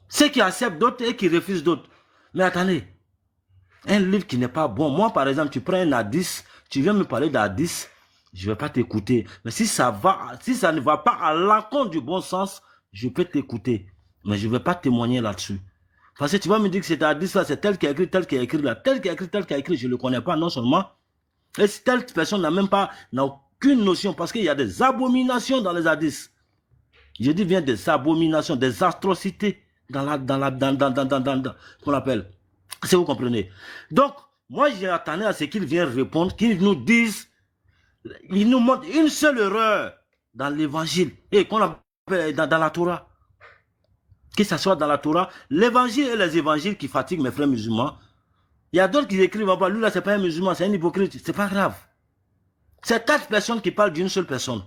Ceux qui acceptent d'autres et qui refusent d'autres. Mais attendez, un livre qui n'est pas bon. Moi, par exemple, tu prends un hadith, tu viens me parler d'hadith, je ne vais pas t'écouter. Mais si ça ne va pas à l'encontre du bon sens, je peux t'écouter. Mais je ne vais pas témoigner là-dessus. Parce que tu vas me dire que cet hadith-là, c'est tel qui a écrit, tel qui a écrit, là, tel qui a écrit, tel qui a écrit, je ne le connais pas, non seulement. Et si telle personne n'a aucune notion, parce qu'il y a des abominations dans les hadiths. Je dis bien des abominations, des atrocités qu'on appelle. Si vous comprenez. Donc, moi, j'ai attendu à ce qu'ils viennent répondre, qu'ils nous disent, ils nous montrent une seule erreur dans l'évangile, et qu'on appelle dans la Torah. Que ce soit dans la Torah, l'évangile et les évangiles qui fatiguent mes frères musulmans. Il y a d'autres qui écrivent, lui là, c'est pas un musulman, c'est un hypocrite. C'est pas grave. C'est 4 personnes qui parlent d'une seule personne.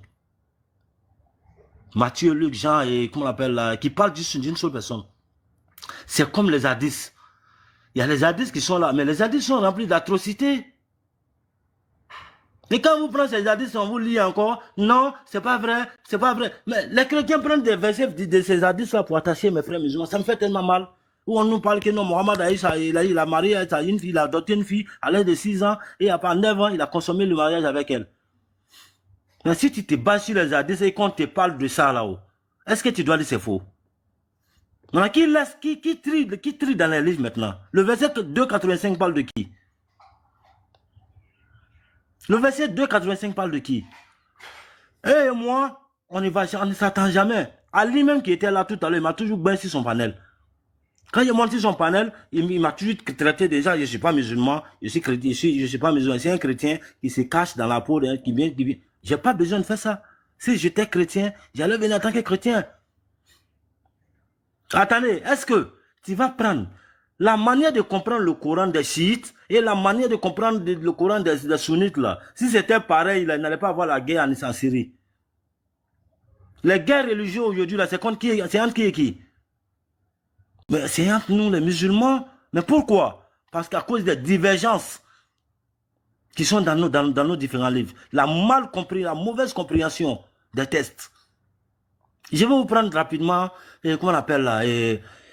Matthieu, Luc, Jean et comment on l'appelle là, qui parlent d'une seule personne. C'est comme les hadiths. Il y a les hadiths qui sont là, mais les hadiths sont remplis d'atrocités. Et quand vous prenez ces hadiths, on vous lit encore, non, c'est pas vrai, c'est pas vrai. Mais les chrétiens prennent des versets de ces hadiths là pour attacher mes frères musulmans. Ça me fait tellement mal. Où on nous parle que non, Mohamed Aïcha, il a marié une fille, il a adopté une fille à l'âge de 6 ans, et après 9 ans, il a consommé le mariage avec elle. Mais si tu te bases sur les hadiths et qu'on te parle de ça là-haut, est-ce que tu dois dire c'est faux? Maintenant, qui trie dans les livres maintenant? Le verset 2,85 parle de qui? Le verset 2,85 parle de qui? Et moi, on ne s'attend jamais. À lui-même qui était là tout à l'heure, il m'a toujours baissé son panel. Quand il est monté son panel, il m'a toujours traité déjà, je ne suis pas musulman, je suis pas musulman, c'est un chrétien qui se cache dans la peau, qui vient. J'ai pas besoin de faire ça. Si j'étais chrétien, j'allais venir en tant que chrétien. Attendez, est-ce que tu vas prendre la manière de comprendre le Coran des chiites et la manière de comprendre le Coran des sunnites là? Si c'était pareil, il n'allait pas avoir la guerre en Syrie. Les guerres religieuses aujourd'hui là, c'est entre qui et qui? Mais c'est entre nous les musulmans. Mais pourquoi? Parce qu'à cause des divergences qui sont dans nos différents livres. La mauvaise compréhension des textes. Je vais vous prendre rapidement, comment on appelle là,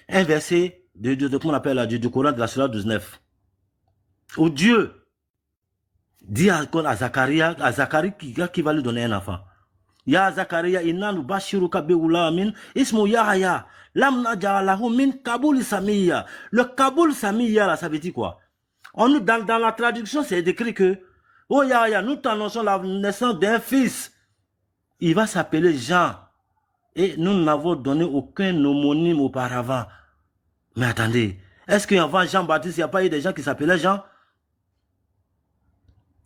un verset comment on appelle là, du Coran de la Surah 19. Où Dieu dit à Zacharie qui va lui donner un enfant. Ya Zakaria inna nubashiruka bi ghulamin ismu Yahya lam naj'alahu min Kaboul Samia. Le Kaboul Samia là, ça veut dire quoi? Dans la traduction, c'est écrit que oh Yahya, nous t'annonçons la naissance d'un fils. Il va s'appeler Jean. Et nous n'avons donné aucun homonyme auparavant. Mais attendez, est-ce qu'avant Jean-Baptiste, il n'y a pas eu des gens qui s'appelaient Jean?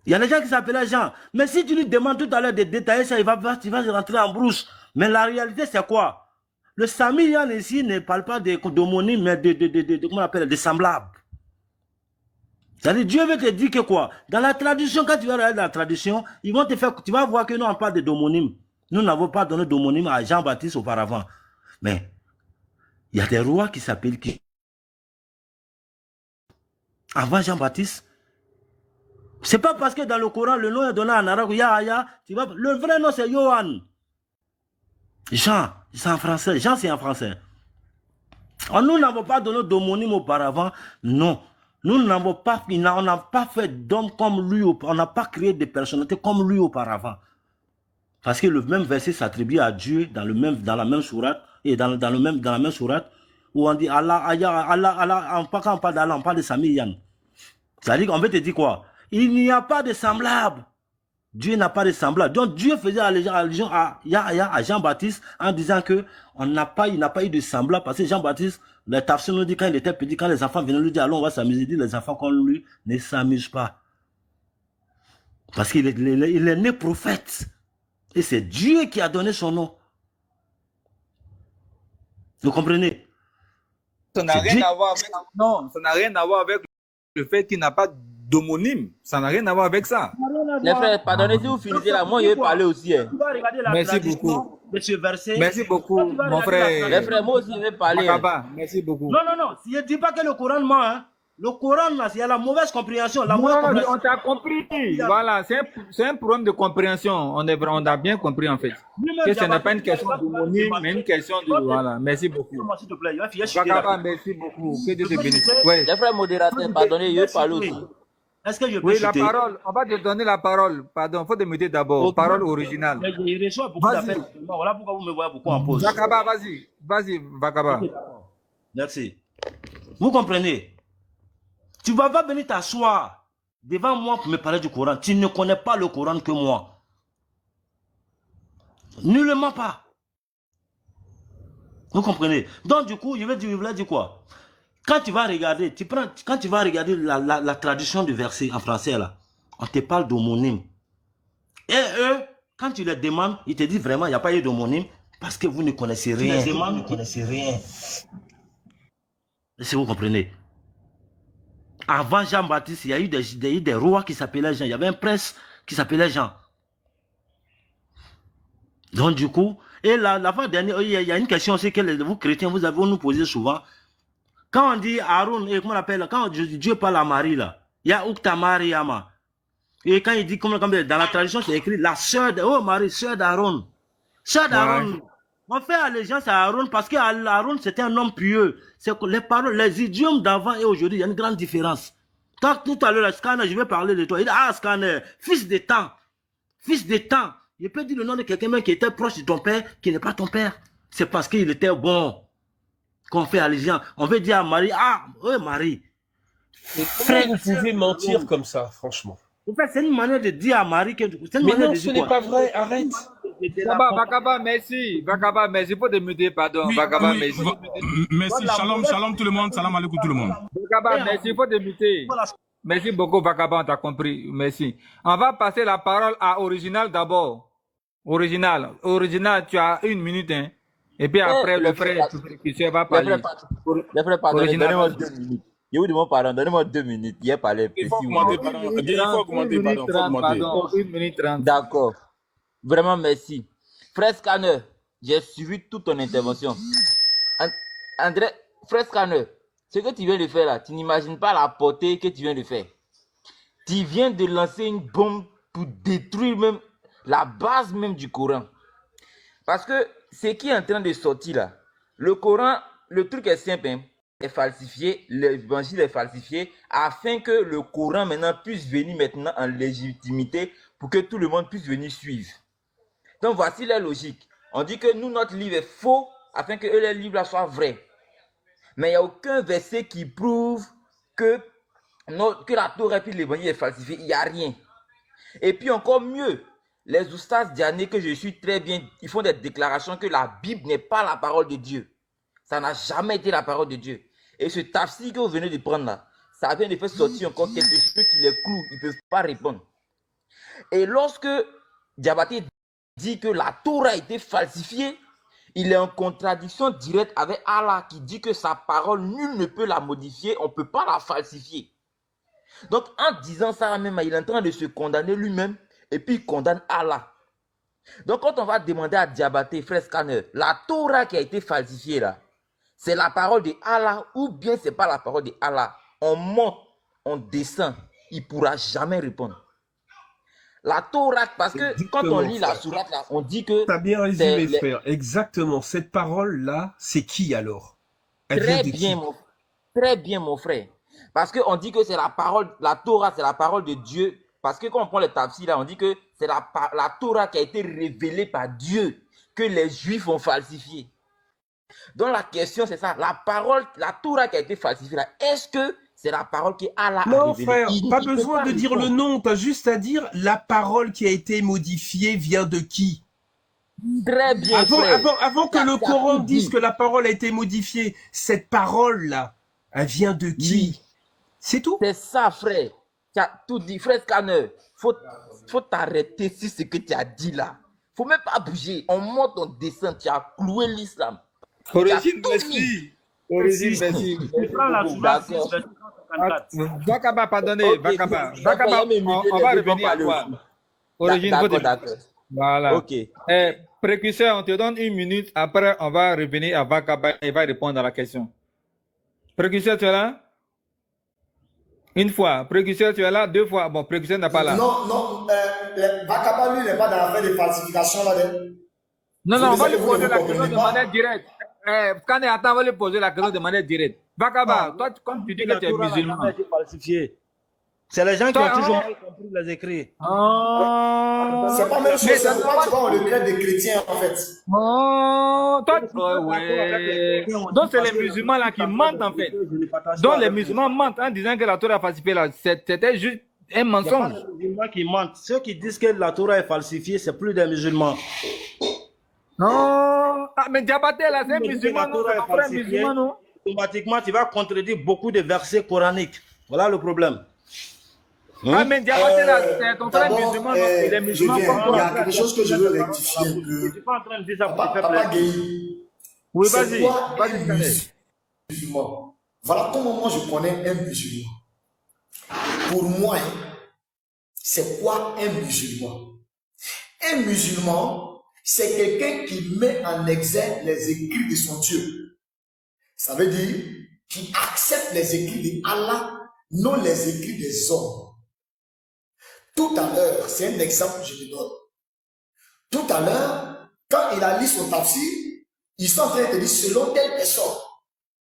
Il y a des gens qui s'appelaient Jean. Mais si tu lui demandes tout à l'heure de détailler ça, il va rentrer en brousse. Mais la réalité, c'est quoi? Le Samiyan ici ne parle pas d'homonyme, mais comment on appelle, de semblables. C'est-à-dire, Dieu veut te dire que quoi? Dans la tradition, quand tu vas regarder la tradition, ils vont te faire, tu vas voir que nous, on parle d'homonyme. Nous n'avons pas donné d'homonyme à Jean-Baptiste auparavant. Mais, il y a des rois qui s'appellent qui? Avant Jean-Baptiste. C'est pas parce que dans le Coran, le nom est donné en arabe, Yahya, le vrai nom c'est Yohan. Jean, c'est en français. Jean, c'est en français. Nous n'avons pas donné d'homonyme auparavant. Non. Nous n'avons pas, on n'a pas fait d'homme comme lui, on n'a pas créé de personnalités comme lui auparavant. Parce que le même verset s'attribue à Dieu dans la même sourate, et dans la même sourate, où on dit Allah, quand on parle d'Allah, on parle de Samiyan. C'est-à-dire qu'on veut te dire quoi? Il n'y a pas de semblable. Dieu n'a pas de semblable. Donc Dieu faisait allusion à Jean-Baptiste en disant que il n'a pas eu de semblable parce que Jean-Baptiste, le tafsir nous dit quand il était petit, quand les enfants venaient lui dire allons on va s'amuser, il dit les enfants comme lui ne s'amusent pas. Parce qu'il est né prophète. Et c'est Dieu qui a donné son nom. Vous comprenez? Ça n'a C'est rien Dieu. à voir avec... Non, ça n'a rien à voir avec le fait qu'il n'a pas d'homonyme. Ça n'a rien à voir avec ça. Les frères, pardonnez si vous finissez là. Moi, je vais parler aussi. Hein. Tu vas regarder la Merci tradition beaucoup. de ce verset. Merci beaucoup, Quand tu vas mon regarder la Les frère. frères, moi aussi, je vais parler. Hein. Makaba, merci beaucoup. Non, non, non. Si je ne dis pas que le Coran ment, hein. Le Coran, là, il y a la mauvaise compréhension. La mauvaise Non, compréhension. on t'a compris. Voilà, c'est un problème de compréhension. On a bien compris en fait. Lui-même, Que ce n'est Diabaté, pas une question quand tu vas d'homonyme, débattre, mais une question de... Voilà, merci beaucoup. Moi, s'il te plaît, il va finir chuter Makaba, là. merci beaucoup. Que Dieu te bénisse. Ouais. Les frères modérateurs, pardonnez, je vais parler aussi. Est-ce que je peux Oui, la chuter? parole. On va te donner la parole. Pardon, faut te mettre d'abord. Ok. Parole originale. Mais je reçois beaucoup Vas-y. d'appels. Voilà pourquoi vous me voyez beaucoup en pause. Vakaba, vas-y. Vas-y, Vakaba. Merci. Vous comprenez? Tu vas pas venir t'asseoir devant moi pour me parler du Coran. Tu ne connais pas le Coran que moi. Nullement pas. Vous comprenez? Donc du coup, je voulais dire quoi? Quand tu vas regarder, quand tu vas regarder la traduction du verset en français là, on te parle d'homonyme. Et eux, quand tu les demandes, ils te disent vraiment, il n'y a pas eu d'homonyme parce que vous ne connaissez rien. Tu les demandes, vous ne connaissez rien. Si vous comprenez. Avant Jean-Baptiste, il y a eu des rois qui s'appelaient Jean. Il y avait un prince qui s'appelait Jean. Donc du coup, et la fois dernière, il y a une question aussi que vous chrétiens, vous nous posez souvent. Quand on dit Aaron, et comment on appelle, quand Dieu parle à Marie là, il y a Ukta Mariama. Et quand il dit, comme dans la tradition, c'est écrit la sœur de, oh Marie, sœur d'Aaron. Sœur d'Aaron. Ouais. On fait allégeance à Aaron parce que Aaron c'était un homme pieux. C'est que les paroles, les idiomes d'avant et aujourd'hui, il y a une grande différence. Quand tout à l'heure, Scanner, je vais parler de toi. Il dit, ah Scanner, fils de temps. Fils de temps. Je peux dire le nom de quelqu'un même qui était proche de ton père, qui n'est pas ton père. C'est parce qu'il était bon qu'on fait allégeance. On veut dire à Marie, ah, oui Marie. Comment vous pouvez mentir comme ça, franchement? En fait, c'est une manière de dire à Marie que... C'est une Mais manière non, de ce dire n'est quoi? pas vrai, arrête. Vakaba, merci. Vakaba, merci pour te muter, pardon. Oui, Vakaba, oui, merci. merci. Shalom, shalom tout le monde. Salam alaikum tout le monde. Vakaba, merci pour te muter. Merci beaucoup, Vakaba, on t'a compris. Merci. On va passer la parole à Original d'abord. Original. Original, tu as 1 minute, hein. Et puis après, le frère qui va parler. Les frères, pardonnez, Original. donnez-moi 2 minutes. Je vous demande pardon, donnez-moi 2 minutes. Il a parlé. Il faut augmenter, pardon. Il faut augmenter, pardon. Il faut augmenter. Pardon, 1 minute 30. D'accord. Vraiment, merci. Frère Scanner, j'ai suivi toute ton intervention. André, frère Scanner, ce que tu viens de faire là, tu n'imagines pas la portée que tu viens de faire. Tu viens de lancer une bombe pour détruire même la base même du Coran. Parce que ce qui est en train de sortir là, le Coran, le truc est simple, hein, est falsifié, l'évangile est falsifié, afin que le Coran maintenant puisse venir maintenant en légitimité pour que tout le monde puisse venir suivre. Donc voici la logique. On dit que nous, notre livre est faux, afin que eux, les livres là soient vrais. Mais il n'y a aucun verset qui prouve que la Torah et l'évangile est falsifié. Il n'y a rien. Et puis encore mieux, les oustas dianés que je suis très bien, ils font des déclarations que la Bible n'est pas la parole de Dieu. Ça n'a jamais été la parole de Dieu. Et ce tafsir que vous venez de prendre là, ça vient de faire sortir encore quelque chose qui les cloue. Ils ne peuvent pas répondre. Et lorsque Diabaté dit que la Torah a été falsifiée, il est en contradiction directe avec Allah qui dit que sa parole, nul ne peut la modifier, on ne peut pas la falsifier. Donc en disant ça même, il est en train de se condamner lui-même et puis il condamne Allah. Donc quand on va demander à Diabaté, frère Scanner, la Torah qui a été falsifiée là, c'est la parole de Allah ou bien c'est pas la parole de Allah, on monte, on descend, il ne pourra jamais répondre. La Torah, parce que Exactement, quand on lit la frère. sourate là, on dit que T'as bien c'est résumé, frère. Exactement. Cette parole-là, c'est qui alors? Elle vient très de bien, qui? très bien, mon frère. Parce qu'on dit que c'est la parole, la Torah, c'est la parole de Dieu. Parce que quand on prend le tafsir là, on dit que c'est la Torah qui a été révélée par Dieu, que les Juifs ont falsifié. Donc la question c'est ça, la parole, la Torah qui a été falsifiée là, est-ce que c'est la parole que Allah a Non, révélée? frère, pas peut besoin de dire le répondre. nom. T'as juste à dire la parole qui a été modifiée vient de qui? Très bien, Avant, frère. avant que Ça- le ça Coran tout dise dit. que la parole a été modifiée, cette parole-là, elle vient de qui? Oui. C'est tout. C'est ça, frère. Tu as tout dit, frère Scanner. Faut t'arrêter sur ce que tu as dit là. Faut même pas bouger. On monte, on descend. Tu as cloué l'islam. Tu as Origine, tout mis. merci. Origine, merci. Tu prends la sourate 6, D'accord. verset 154. Vakaba, pardonnez, Ok, Vakaba. il y Vakaba, a mes milliers on de va gens qui vont revenir à parler toi. aussi. Origine, faut D'accord, te- d'accord. Voilà. Ok. Précurseur, on te donne 1 minute. Après, on va revenir à Vakaba et il va répondre à la question. Précurseur, tu es là? Une fois. Précurseur, tu es là? 2 fois. Bon, précurseur n'est pas là. Non, non, Vakaba, lui, il n'est pas dans l'affaire de falsification là. Non, Vous on les va avez, lui vous ne poser la comprenez question de pas. manière directe. Quand il attend, on va lui poser la question de manière directe. Vakaba, toi, comme tu dis que La tu es Torah n'a musulman. jamais été falsifiée. C'est les gens qui Toi, ont toujours mal compris les écrits. C'est pas même chose, Mais c'est ça pourquoi tu vas en regret des chrétiens en fait. Ouais. Donc c'est les musulmans là qui mentent en fait. Donc les musulmans mentent en disant que la Torah est falsifiée là. C'était juste un Il n'y a pas mensonge. de musulmans qui mentent. Ceux qui disent que la Torah est falsifiée, c'est plus des musulmans. Non. Ah, mais Diabaté là, c'est un Si musulman, la non? Torah C'est est pas frère falsifiée, musulman, non? automatiquement, tu vas contredire beaucoup de versets coraniques. Voilà le problème. Ah, mais Diabaté là, c'est ton frère D'abord, musulman, non? Il est je musulman viens, comme il y toi. a quelque chose que je veux rectifier un Je ne peu. suis pas en train de dire ça pour te Papa, faire Papa plaisir. Gueye, Oui, c'est vas-y. quoi Vas-y, un Scanner. musulman? Voilà comment moi je connais un musulman. Pour moi, c'est quoi un musulman? Un musulman, c'est quelqu'un qui met en exergue les écrits de son Dieu. Ça veut dire qui accepte les écrits d'Allah, non les écrits des hommes. Tout à l'heure, c'est un exemple que je te donne. Tout à l'heure, quand il a lu son tafsir, ils sont en train de dire selon telle personne.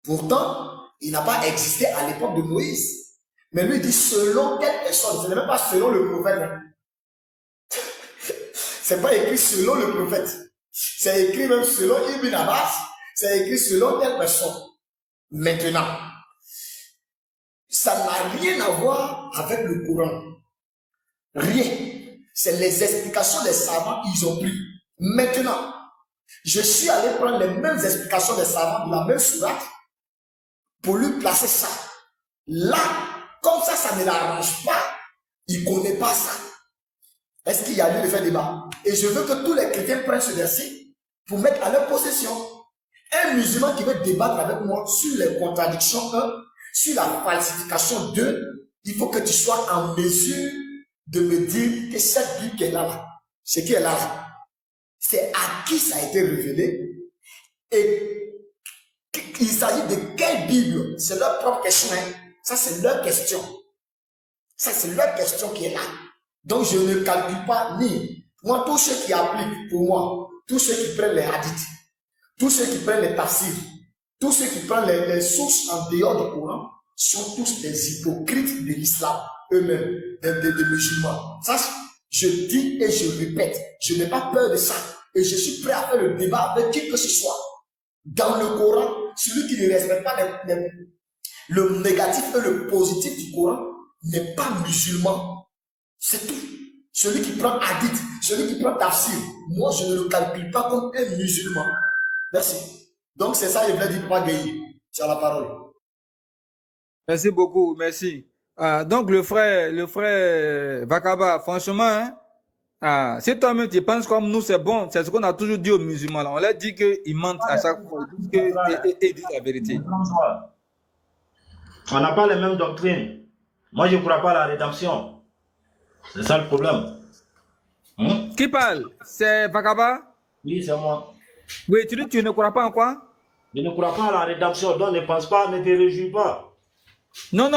Pourtant, il n'a pas existé à l'époque de Moïse. Mais lui dit selon telle personne. Ce n'est même pas selon le prophète. C'est pas écrit selon le prophète. C'est écrit même selon Ibn Abbas. C'est écrit selon telle personne. Maintenant, ça n'a rien à voir avec le Coran. Rien. C'est les explications des savants qu'ils ont pris. Maintenant, je suis allé prendre les mêmes explications des savants de la même sourate pour lui placer ça. Là, comme ça ne l'arrange pas, il ne connaît pas ça. Est-ce qu'il y a lieu de faire débat? Et je veux que tous les chrétiens prennent ce verset pour mettre à leur possession. Un musulman qui veut débattre avec moi sur les contradictions 1, sur la falsification 2, il faut que tu sois en mesure de me dire que cette Bible qui est là, ce qui est là, c'est à qui ça a été révélé et il s'agit de quelle Bible? C'est leur propre question. Hein? Ça, c'est leur question. Ça, c'est leur question qui est là. Donc, je ne calcule pas ni. Moi, tous ceux qui appliquent pour moi, tous ceux qui prennent les hadiths, tous ceux qui prennent les tafsirs, tous ceux qui prennent les sources en dehors du Coran, sont tous des hypocrites de l'islam, eux-mêmes, des musulmans. Ça, je dis et je répète, je n'ai pas peur de ça. Et je suis prêt à faire le débat avec qui que ce soit. Dans le Coran, celui qui ne respecte pas le négatif et le positif du Coran n'est pas musulman. C'est tout. Celui qui prend hadith, celui qui prend tafsir, moi je ne le calcule pas comme un musulman. Merci. Donc c'est ça, je voulais dire pas gagner. Tu as la parole. Merci beaucoup, merci. Donc le frère Vakaba, franchement, hein, si toi-même tu penses comme nous, c'est bon, c'est ce qu'on a toujours dit aux musulmans. Là. On leur dit qu'ils mentent à chaque fois, ils disent la vérité. On n'a pas les mêmes doctrines. Moi, je ne crois pas à la rédemption. C'est ça le problème. Qui parle? C'est Vakaba? Oui, c'est moi. Oui, tu dis que tu ne crois pas en quoi? Je ne crois pas à la rédemption, donc ne pense pas, ne te réjouis pas. Non,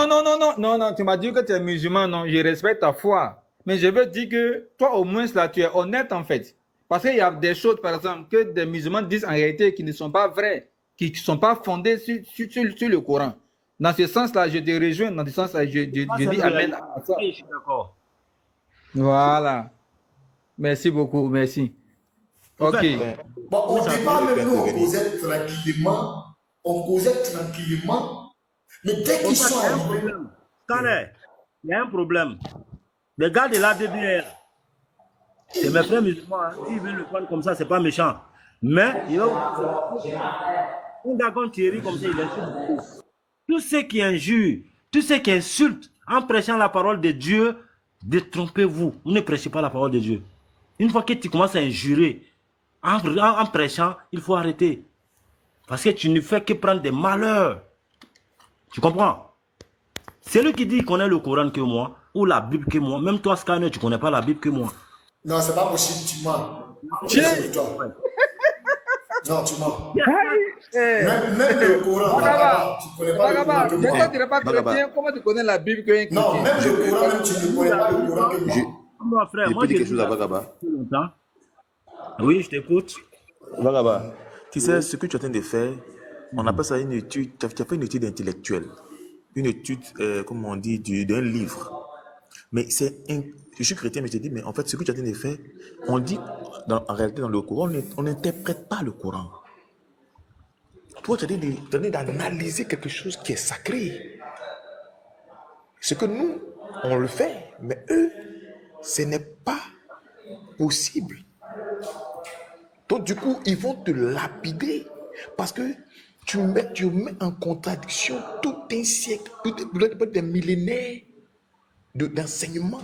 tu m'as dit que tu es musulman, non, je respecte ta foi. Mais je veux dire que toi, au moins, là, tu es honnête en fait. Parce qu'il y a des choses, par exemple, que des musulmans disent en réalité qui ne sont pas vraies, qui ne sont pas fondées sur le Coran. Dans ce sens-là, je te rejoins, dans ce sens-là, je dis Amen à ça. Oui, je suis d'accord. Voilà. Merci beaucoup, merci. Ok. Bon, au départ, même nous, on causait tranquillement. On causait tranquillement. Mais dès qu'ils sont arrivés. Il y a un problème. Les gars de l'ADBR, c'est mes frères musulmans. Hein. S'ils veulent le prendre comme ça, c'est pas méchant. Mais, un gars comme Thierry, comme ça, il insulte beaucoup. Tous ceux qui injurent, tous ceux qui insultent en prêchant la parole de Dieu, détrompez-vous. Vous ne prêchez pas la parole de Dieu. Une fois que tu commences à injurer, en prêchant, il faut arrêter. Parce que tu ne fais que prendre des malheurs. Tu comprends? C'est lui qui dit qu'il connaît le Coran que moi, ou la Bible que moi. Même toi, Scanner, tu ne connais pas la Bible que moi. Non, c'est pas possible, tu mens. Non, tu mens. Même le Coran, tu ne connais pas le Coran que moi. Toi, tu n'es pas chrétien, comment tu connais la Bible qu'un chrétien? Non, même le Coran, même tu ne connais pas le Coran que moi. Moi, frère, Je moi, peux dire j'ai quelque chose à Vagaba. Oui, je t'écoute. Vagaba, tu sais, ce que tu es en train de faire, on appelle ça une étude. Tu as fait une étude intellectuelle. Une étude, comme on dit, d'un livre. Mais je suis chrétien, mais je te dis, mais en fait, ce que tu es en train de faire, on dit, en réalité, dans le Coran, on n'interprète pas le Coran. Toi, tu es en train d'analyser quelque chose qui est sacré. Ce que nous, on le fait, mais eux, ce n'est pas possible. Donc, du coup, ils vont te lapider parce que tu mets en contradiction tout un siècle, des millénaires d'enseignement.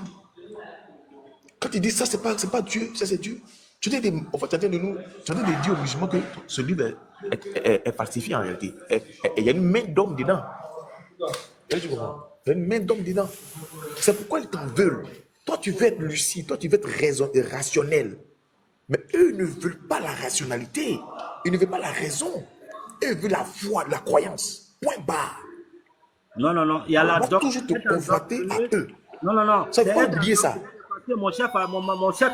Quand tu dis ça, c'est pas Dieu, ça c'est Dieu. Tu es en fait, tu es en train de dire aux musulmans que ce livre est falsifié en réalité. Il y a une main d'homme dedans. Il y a une main d'homme dedans. C'est pourquoi ils t'en veulent. Toi, tu veux être lucide, toi, tu veux être rationnel. Mais eux ne veulent pas la rationalité. Ils ne veulent pas la raison. Eux veulent la foi, la croyance. Point barre. Non, non, non. Il y a la doctrine. toujours te confronter à eux. Non, non, non. Ça, il faut oublier ça. Mon chef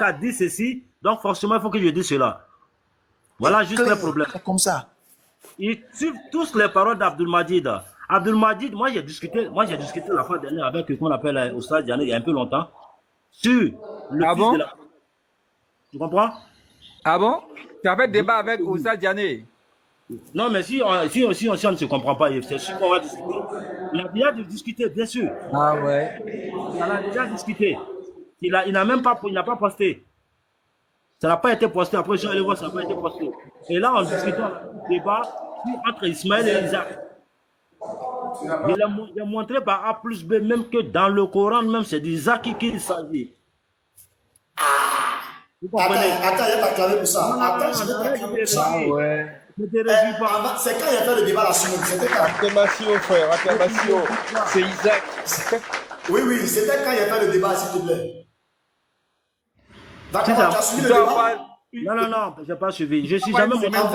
a dit ceci, donc forcément, il faut que je dise cela. Voilà juste le problème. Comme ça. Ils suivent tous les paroles d'Abdul Majid. Abdul Majid, moi j'ai discuté la fois dernière avec ce qu'on appelle Oustaz Diané il y a un peu longtemps sur le fils de la... Tu comprends? Ah bon? Tu avais débat avec Oustaz Diané? Non, mais si on ne se comprend pas, c'est sûr qu'on va discuter. Il a déjà discuté, bien sûr. Ah ouais. Il en a déjà discuté. Il n'a pas posté. Ça n'a pas été posté. Après, je suis allé voir, ça n'a pas été posté. Et là, on discute un débat entre Ismaël et Isaac. Il a montré par A plus B, même que dans le Coran, même c'est d'Isaac qu'il s'agit. Attends, il n'y a pas clavé pour ça. Attends, je vais pas claver pour ça. Ouais. C'est quand il y a fait le débat là-dessus. C'était quand? Acclamation, frère, acclamation. C'est Isaac. Oui, c'était quand il y a fait le débat, s'il te plaît. D'accord, tu as suivi le débat? Non, je n'ai pas suivi. Je suis jamais monté. Non,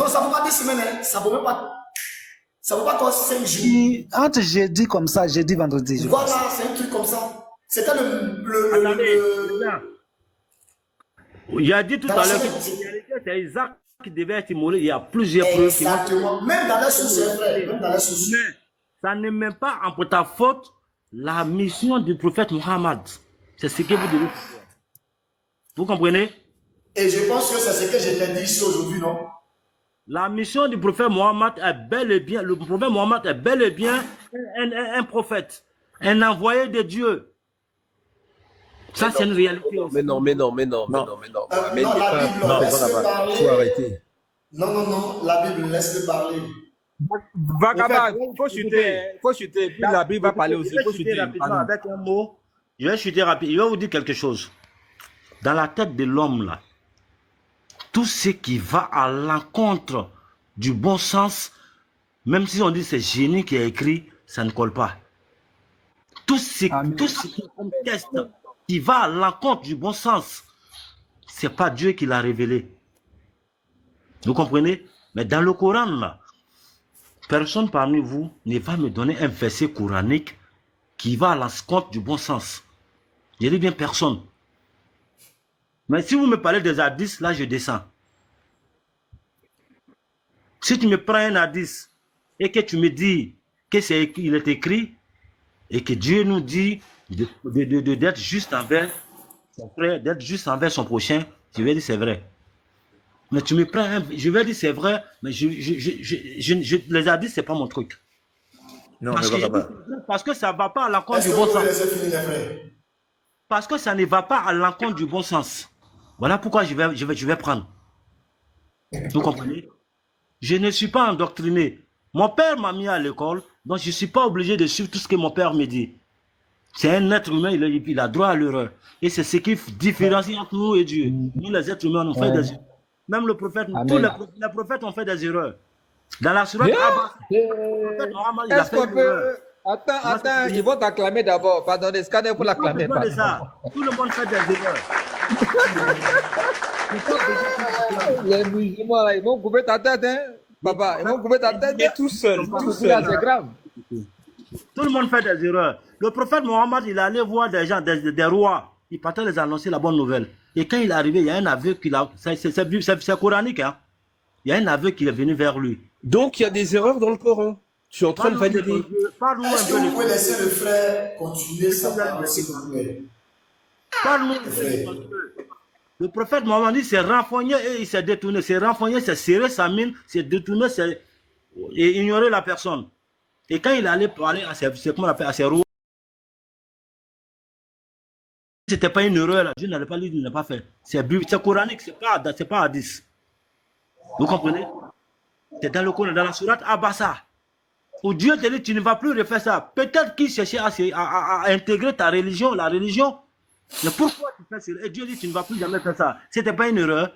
ça ne peut pas 10 semaines. Ça ne peut pas. Ça ne peut pas 5 jours. Entre jeudi comme ça, jeudi, vendredi. Voilà, c'est un truc comme ça. C'était Il a dit tout à l'heure que c'est Isaac qui devait être immolé. Il y a plusieurs preuves. Exactement. Même dans la source, c'est vrai. Même dans la source. Mais ça ne met pas en ta faute la mission du prophète Mohammed. C'est ce que vous devez faire. Vous comprenez? Et je pense que c'est ce que je t'ai dit ici aujourd'hui, non? La mission du prophète Mohammed est bel et bien, le prophète Mohammed est bel et bien un prophète, un envoyé de Dieu. Ça, c'est une réalité. Mais non. Non, la Bible, laisse-le parler. Faut arrêter. Non, la Bible, laisse-le parler. Vagaba, il faut chuter. Puis la Bible va parler aussi. Il faut chuter rapidement avec un mot. Je vais chuter rapidement. Je vais vous dire quelque chose. Dans la tête de l'homme, là, tout ce qui va à l'encontre du bon sens, même si on dit c'est génie qui a écrit, ça ne colle pas. Tout ce qui conteste, qui va à l'encontre du bon sens, c'est pas Dieu qui l'a révélé. Vous comprenez? Mais dans le Coran, là, personne parmi vous ne va me donner un verset coranique qui va à l'encontre du bon sens. Je dis bien personne. Mais si vous me parlez des hadiths, là je descends. Si tu me prends un hadith et que tu me dis qu'il est écrit et que Dieu nous dit d'être juste envers son frère, d'être juste envers son prochain, je vais dire c'est vrai. Mais tu me prends je vais dire c'est vrai, mais les hadiths c'est pas mon truc. Non, parce que ça ne va pas à l'encontre du bon sens. Parce que ça ne va pas à l'encontre du bon sens. Voilà pourquoi je vais prendre. Vous comprenez? Je ne suis pas endoctriné. Mon père m'a mis à l'école, donc je ne suis pas obligé de suivre tout ce que mon père me dit. C'est un être humain, il a droit à l'erreur. Et c'est ce qui différencie entre nous et Dieu. Nous, les êtres humains, on fait des erreurs. Même le prophète, Amen. tous les prophètes ont fait des erreurs. Dans la sourate Abbas, le prophèt Mohammed, il a Est-ce fait qu'on une peut... erreur. Attends, ils vont t'acclamer d'abord. Pardonnez, scanner pour l'acclamer. Pas de ça. Tout le monde fait des erreurs. Les musulmans, là, ils vont couper ta tête, hein. Papa, ils vont couper ta tête. Mais tout seul, tout C'est seul. grave. Tout le monde fait des erreurs. Le prophète Mohammed, il allait voir des gens, des rois. Il partait les annoncer la bonne nouvelle. Et quand il est arrivé, il y a un aveugle qui l'a... C'est coranique, hein. Il y a un aveugle qui est venu vers lui. Donc il y a des erreurs dans le Coran. Tu es en train de valider. Parle-nous un Est-ce que peu. vous pouvez laisser le frère continuer sa parole, s'il vous plaît? Parle-nous un peu. Le prophète Mohammed, il s'est renfogné et il s'est détourné. C'est renfogné, c'est serré sa mine, c'est détourné et ignoré la personne. Et quand il allait parler à ses rois, c'était pas une erreur, là. Dieu n'allait pas lui, il n'a pas fait. C'est coranique, c'est pas hadith. Vous comprenez? C'est dans le Coran, dans la sourate Abasa, où Dieu te dit, tu ne vas plus refaire ça. Peut-être qu'il cherchait à intégrer ta religion, la religion. Mais pourquoi tu fais ça? Et Dieu dit, tu ne vas plus jamais faire ça. C'était pas une erreur.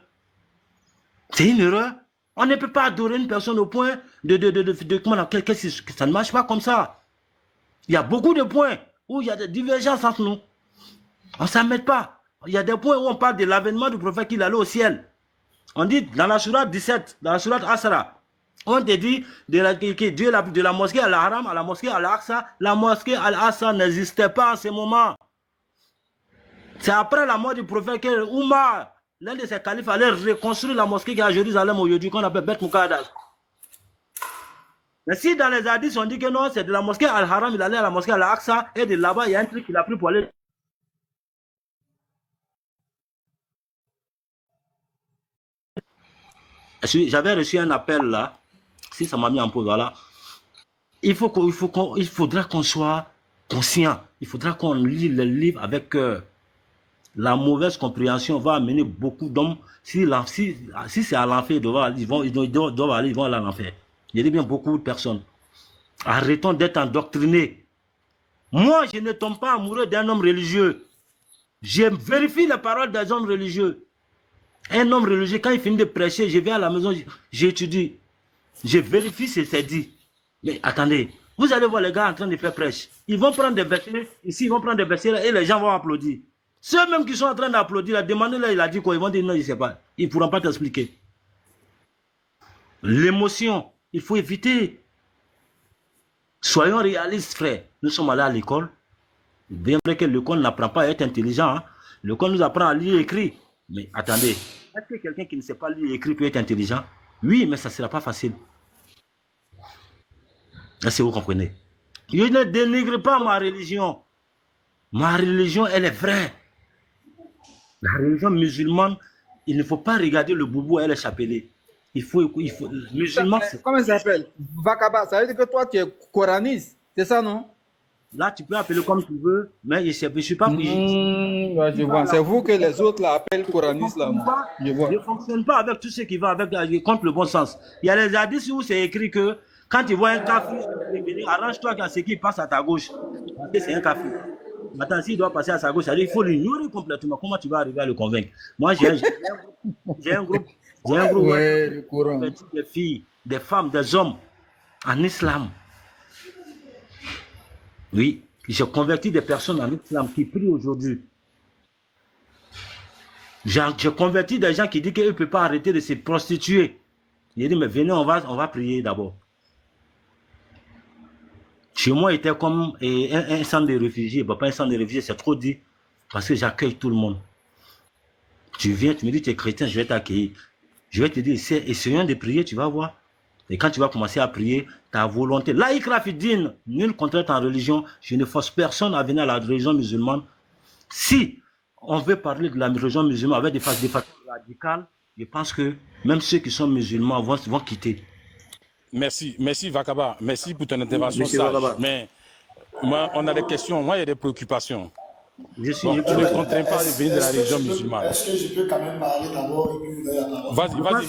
C'est une erreur. On ne peut pas adorer une personne au point ça ne marche pas comme ça. Il y a beaucoup de points où il y a des divergences entre nous. On ne s'en met pas. Il y a des points où on parle de l'avènement du prophète qu'il allait au ciel. On dit dans la sourate 17, dans la sourate Asra, on te dit de la mosquée Al-Haram à la mosquée Al-Aqsa, la mosquée Al-Aqsa n'existait pas en ce moment. C'est après la mort du prophète que Oumar, l'un de ses califes, allait reconstruire la mosquée qui est à Jérusalem aujourd'hui, qu'on appelle Beth Moukadas. Mais si dans les hadiths on dit que non, c'est de la mosquée Al-Haram, il allait à la mosquée Al-Aqsa, et de là-bas, il y a un truc qu'il a pris pour aller. J'avais reçu un appel là, si ça m'a mis en pause, voilà. Il faudra qu'on soit conscient, il faudra qu'on lit le livre avec cœur. La mauvaise compréhension va amener beaucoup d'hommes. Si c'est à l'enfer, ils doivent aller à l'enfer. Il y a bien beaucoup de personnes. Arrêtons d'être endoctrinés. Moi, je ne tombe pas amoureux d'un homme religieux. Je vérifie les paroles des hommes religieux. Un homme religieux, quand il finit de prêcher, je vais à la maison, j'étudie. Je vérifie ce que c'est dit. Mais attendez, vous allez voir les gars en train de faire prêche. Ils vont prendre des versets, ici, ils vont prendre des versets et les gens vont applaudir. Ceux-mêmes qui sont en train d'applaudir, demandez-leur, il a dit quoi? Ils vont dire non, il ne sait pas. Ils ne pourront pas t'expliquer. L'émotion, il faut éviter. Soyons réalistes, frère. Nous sommes allés à l'école. Bien vrai que l'école n'apprend pas à être intelligent. Hein. L'école nous apprend à lire et écrire. Mais attendez, est-ce que quelqu'un qui ne sait pas lire et écrire peut être intelligent? Oui, mais ça ne sera pas facile. Est-ce que vous comprenez? Je ne dénigre pas ma religion. Ma religion, elle est vraie. La religion musulmane, il ne faut pas regarder le boubou et le chapelet. Il faut musulman, Comment ça s'appelle? Vakaba, ça veut dire que toi, tu es coraniste. C'est ça, non? Là, tu peux appeler comme tu veux, mais je ne suis pas... Ouais, je vois. C'est vous que les autres là, appellent coraniste. Là, moi. Je ne fonctionne pas avec tout ce qui va contre le bon sens. Il y a les hadiths où c'est écrit que quand tu vois un kafir, arrange-toi qu'à ce qui passe à ta gauche. Parce que c'est un kafir. Maintenant, s'il doit passer à sa gauche, il faut l'ignorer complètement. Comment tu vas arriver à le convaincre? Moi, j'ai un groupe des filles, des femmes, des hommes en islam. Oui, j'ai converti des personnes en islam qui prient aujourd'hui. J'ai converti des gens qui disent qu'ils ne peuvent pas arrêter de se prostituer. J'ai dit, mais venez, on va prier d'abord. Chez moi, il était comme un centre de réfugiés. Pas un centre de réfugiés, c'est trop dit. Parce que j'accueille tout le monde. Tu viens, tu me dis, tu es chrétien, je vais t'accueillir. Je vais te dire, essayons de prier, tu vas voir. Et quand tu vas commencer à prier, ta volonté. La ikrafidine, nul contrainte en religion. Je ne force personne à venir à la religion musulmane. Si on veut parler de la religion musulmane avec des façons radicales, je pense que même ceux qui sont musulmans vont quitter. Merci Vakaba, merci pour ton intervention sage. Mais moi, on a des questions, moi il y a des préoccupations. Tu ne contrains pas de venir de la religion musulmane. Est-ce que je peux quand même parler d'abord et puis vous donner la parole?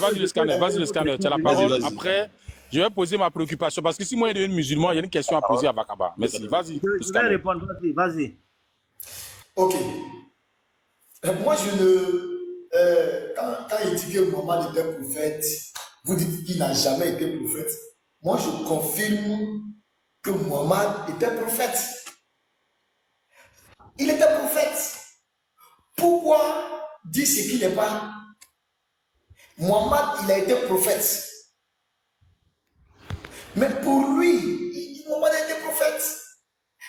Vas-y le scanner, tu as la parole. Après, je vais poser ma préoccupation parce que si moi je deviens musulman, il y a une question à poser à Vakaba. Merci, vas-y. Je vais répondre, vas-y. Ok. Moi, je ne quand il dit que Mohammed était prophète, vous dites qu'il n'a jamais été prophète. Moi, je confirme que Mohammed était prophète. Il était prophète. Pourquoi dire ce qu'il n'est pas? Mohammed, il a été prophète. Mais pour lui, Mohammed a été prophète.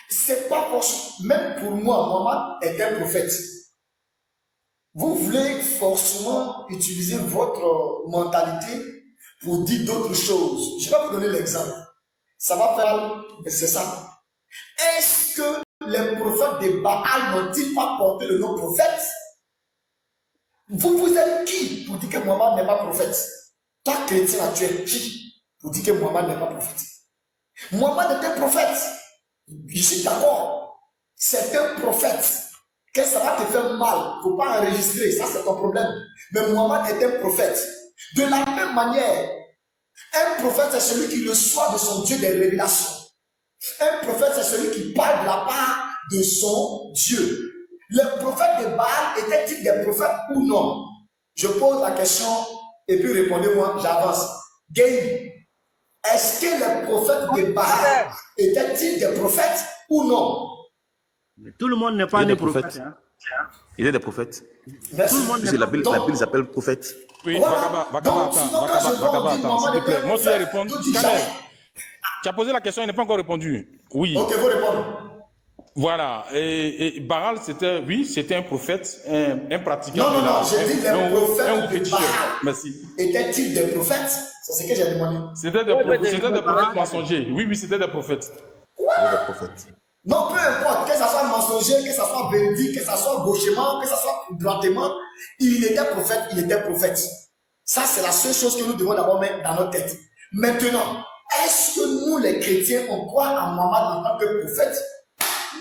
C'est pas possible. Même pour moi, Mohammed était prophète. Vous voulez forcément utiliser votre mentalité pour dire d'autres choses. Je vais vous donner l'exemple. Ça va faire, c'est ça. Est-ce que les prophètes de Baal n'ont-ils pas porté le nom prophète? Vous êtes qui pour dire que Mohammed n'est pas prophète? Toi, chrétien, tu es qui pour dire que Mohammed n'est pas prophète? Mohammed était prophète. Je suis d'accord. C'est un prophète. Que ça va te faire mal, il ne faut pas enregistrer, ça c'est ton problème. Mais Mohammed est un prophète. De la même manière, un prophète c'est celui qui reçoit de son Dieu des révélations. Un prophète c'est celui qui parle de la part de son Dieu. Les prophètes de Baal étaient-ils des prophètes ou non? Je pose la question et puis répondez-moi, j'avance. Gaï, est-ce que les prophètes de Baal étaient-ils des prophètes ou non? Mais tout le monde n'est pas des prophètes. Hein. Il est des prophètes. Tout le monde n'est la Bible s'appelle prophète. Oui, Vakaba, attends, s'il te plaît. Moi, tu vas répondre. Tu as posé la question, il n'est pas encore répondu. Oui. Ok, vous répondez. Voilà. Et Baal, c'était un prophète, un pratiquant. Non, j'ai dit les prophètes de Baal. Merci. Étaient-ils des prophètes? C'est ce que j'ai demandé. C'était des prophètes mensongers. Oui, c'était des prophètes. Des prophètes. Non, peu importe, que ça soit mensonger, que ça soit véridique, que ça soit gauchement, que ça soit droitement, il était prophète, il était prophète. Ça, c'est la seule chose que nous devons d'abord mettre dans notre tête. Maintenant, est-ce que nous, les chrétiens, on croit à Mohammed en tant que prophète?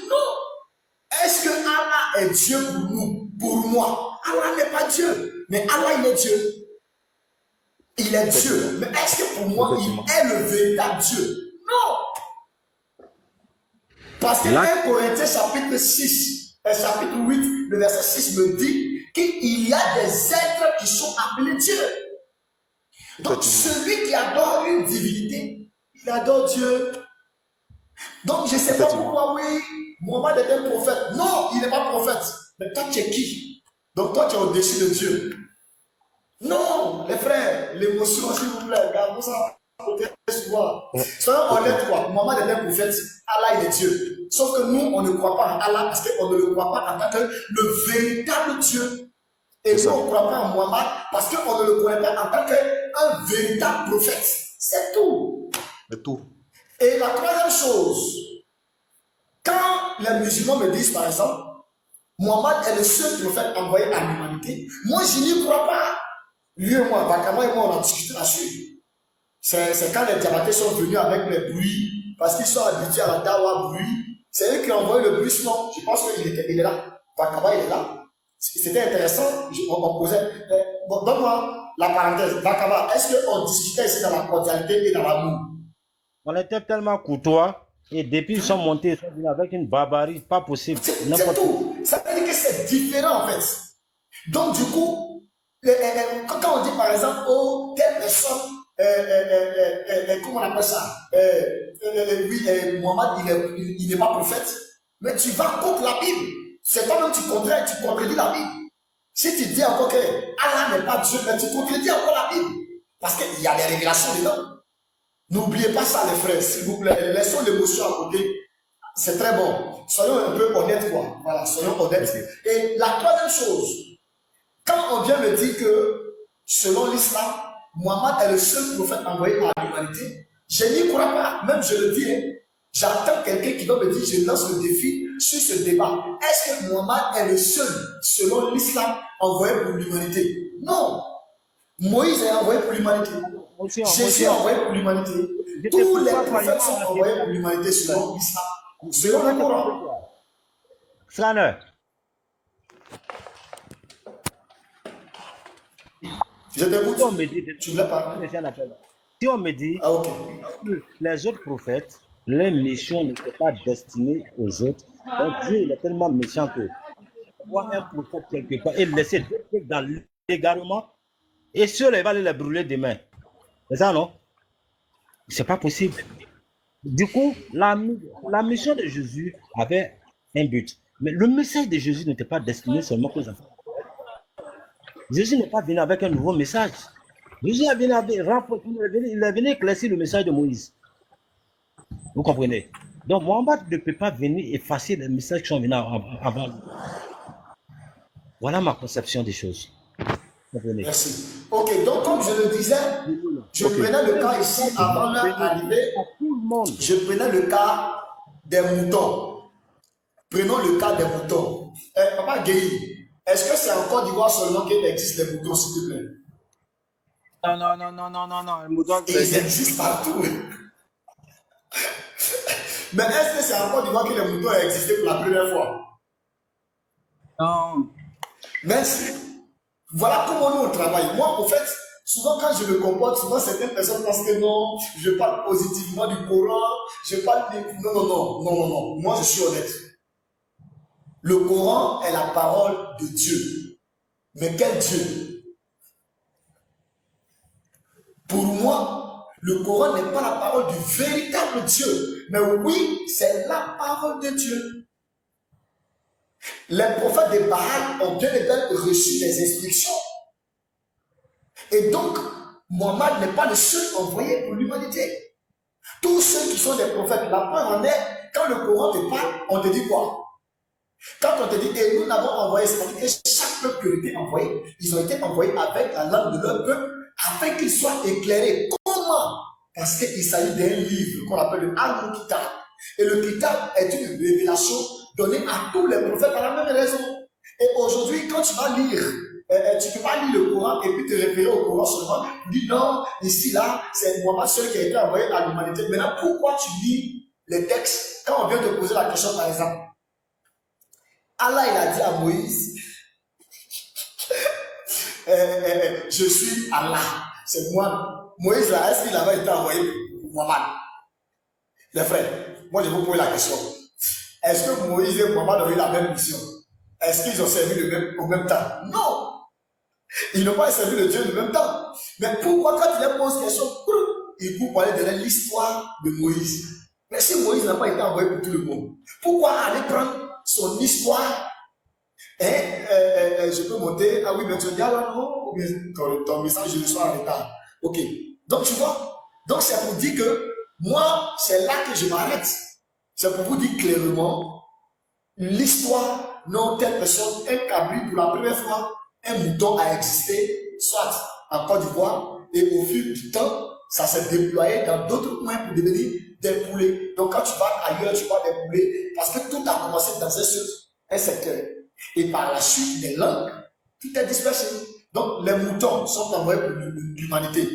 Non. Est-ce que Allah est Dieu pour nous? Pour moi, Allah n'est pas Dieu, mais Allah, il est Dieu. Il est Dieu. Mais est-ce que pour moi, il est le véritable Dieu? Non. Parce que 1 Corinthiens chapitre 6, chapitre 8, le verset 6 me dit qu'il y a des êtres qui sont appelés Dieu. Donc celui qui adore une divinité, il adore Dieu. Donc je ne sais pas pourquoi, oui, Mohammed est un prophète. Non, il n'est pas prophète. Mais toi, tu es qui? Donc toi, tu es au-dessus de Dieu. Non, les frères, l'émotion, s'il vous plaît, regardez ça. Soyons honnêtes, quoi. Mohammed est un prophète, Allah il est Dieu. Sauf que nous, on ne croit pas en Allah parce qu'on ne le croit pas en tant que le véritable Dieu. Et nous, on ne croit pas en Mohammed parce qu'on ne le connaît pas en tant qu'un véritable prophète. C'est tout. C'est tout. Et la troisième chose, quand les musulmans me disent par exemple, Mohammed est le seul prophète envoyé à l'humanité, moi je n'y crois pas. Lui et moi, Vakama et moi, on a discuté là-dessus. C'est quand les diabatés sont venus avec les bruits, parce qu'ils sont habitués à la dawa bruit. C'est eux qui ont envoyé le bruit, sinon, je pense qu'il est là. Vakaba, il est là. C'était intéressant, on posait. Bon, donne-moi la parenthèse. Vakaba, est-ce qu'on discutait ici dans la cordialité et dans l'amour? On était tellement courtois, et depuis ils sont montés, ils sont venus avec une barbarie, pas possible. C'est tout. Ça veut dire que c'est différent en fait. Donc du coup, quand on dit par exemple, oh, telle personne, comment on appelle ça? Oui, Mohammed, il n'est pas prophète. Mais tu vas contre la Bible. C'est toi-même tu contredis la Bible. Si tu dis encore que Allah n'est pas Dieu, mais tu contredis encore la Bible. Parce qu'il y a des révélations dedans. N'oubliez pas ça, les frères, s'il vous plaît. Laissons l'émotion à côté. C'est très bon. Soyons un peu honnêtes, quoi. Voilà, soyons honnêtes. Et la troisième chose, quand on vient me dire que, selon l'islam, Mohammed est le seul prophète envoyé à l'humanité, je n'y crois pas. Même je le dis, hein. J'attends quelqu'un qui va me dire, je lance le défi sur ce débat. Est-ce que Mohammed est le seul, selon l'islam, envoyé pour l'humanité? Non. Moïse est envoyé pour l'humanité. Jésus est envoyé pour l'humanité. Tous les prophètes sont envoyés pour l'humanité selon l'islam. Selon le Coran. Scanner. Je t'écoute. Tu ne l'as pas. Si on me dit que les autres prophètes, leur mission n'était pas destinée aux autres, donc Dieu il est tellement méchant que voir un prophète quelque part et laisser deux trucs dans également. Et ceux-là, il va aller les brûler demain. C'est ça, non? C'est pas possible. Du coup, la mission de Jésus avait un but. Mais le message de Jésus n'était pas destiné seulement aux enfants. Jésus n'est pas venu avec un nouveau message. Jésus est venu éclaircir le message de Moïse. Vous comprenez? Donc, Mohammed ne peut pas venir effacer les messages qui sont venus avant. Voilà ma conception des choses. Vous comprenez? Merci. Ok, donc comme je le disais, je prenais le cas ici avant leur arrivée. Je prenais le cas des moutons. Prenons le cas des moutons. Papa Guéhi, est-ce que c'est en Côte d'Ivoire seulement qu'il existe des moutons, s'il te plaît? Non. Ils existent partout. Mais est-ce que c'est en Côte d'Ivoire que les moutons ont existé pour la première fois? Non. Merci. Voilà comment nous on travaille. Moi, en fait, souvent quand je me comporte, souvent certaines personnes pensent que non, je parle positivement du Coran, je parle des... Non. Moi, je suis honnête. Le Coran est la parole de Dieu. Mais quel Dieu? Pour moi, le Coran n'est pas la parole du véritable Dieu. Mais oui, c'est la parole de Dieu. Les prophètes de Baal ont bien et bien reçu des instructions. Et donc, Mohammed n'est pas le seul envoyé pour l'humanité. Tous ceux qui sont des prophètes, la preuve en est, quand le Coran te parle, on te dit quoi? Quand on te dit, et nous l'avons envoyé, c'est parce que chaque peuple qui a été envoyé, ils ont été envoyés avec la langue de leur peuple, afin qu'ils soient éclairés. Comment? Parce qu'il s'agit d'un livre qu'on appelle le Al-Kitab. Et le Kitab est une révélation donnée à tous les prophètes par la même raison. Et aujourd'hui, quand tu vas lire, tu ne peux pas lire le Coran et puis te référer au Coran seulement. Tu dis non, ici, là, c'est Mohammed seul qui a été envoyé à l'humanité. Maintenant, pourquoi tu lis les textes quand on vient te poser la question, par exemple? Allah, il a dit à Moïse, je suis Allah, c'est moi. Moïse, là, est-ce qu'il avait été envoyé pour Mohammed? Les frères, moi je vous pose la question. Est-ce que Moïse et Mohammed ont eu la même mission? Est-ce qu'ils ont servi au même temps? Non. Ils n'ont pas servi le Dieu le même temps. Mais pourquoi quand il leur pose question, il faut parler de l'histoire de Moïse? Mais si Moïse n'a pas été envoyé pour tout le monde, pourquoi aller prendre son histoire? Je peux monter, ah oui, mais tu dis, ah là, non, ou bien ton message, je le sois en retard. Ok. Donc tu vois, donc c'est pour dire que moi, c'est là que je m'arrête. C'est pour vous dire clairement, l'histoire, non, telle personne, un cabri pour la première fois, un mouton a existé, soit en Côte d'Ivoire, et au fil du temps, ça s'est déployé dans d'autres coins pour devenir des poulets. Donc quand tu vas ailleurs, tu vois des poulets, parce que tout a commencé dans un secteur. Et par la suite, les langues, tout est dispersé. Donc les moutons sont envoyés pour l'humanité.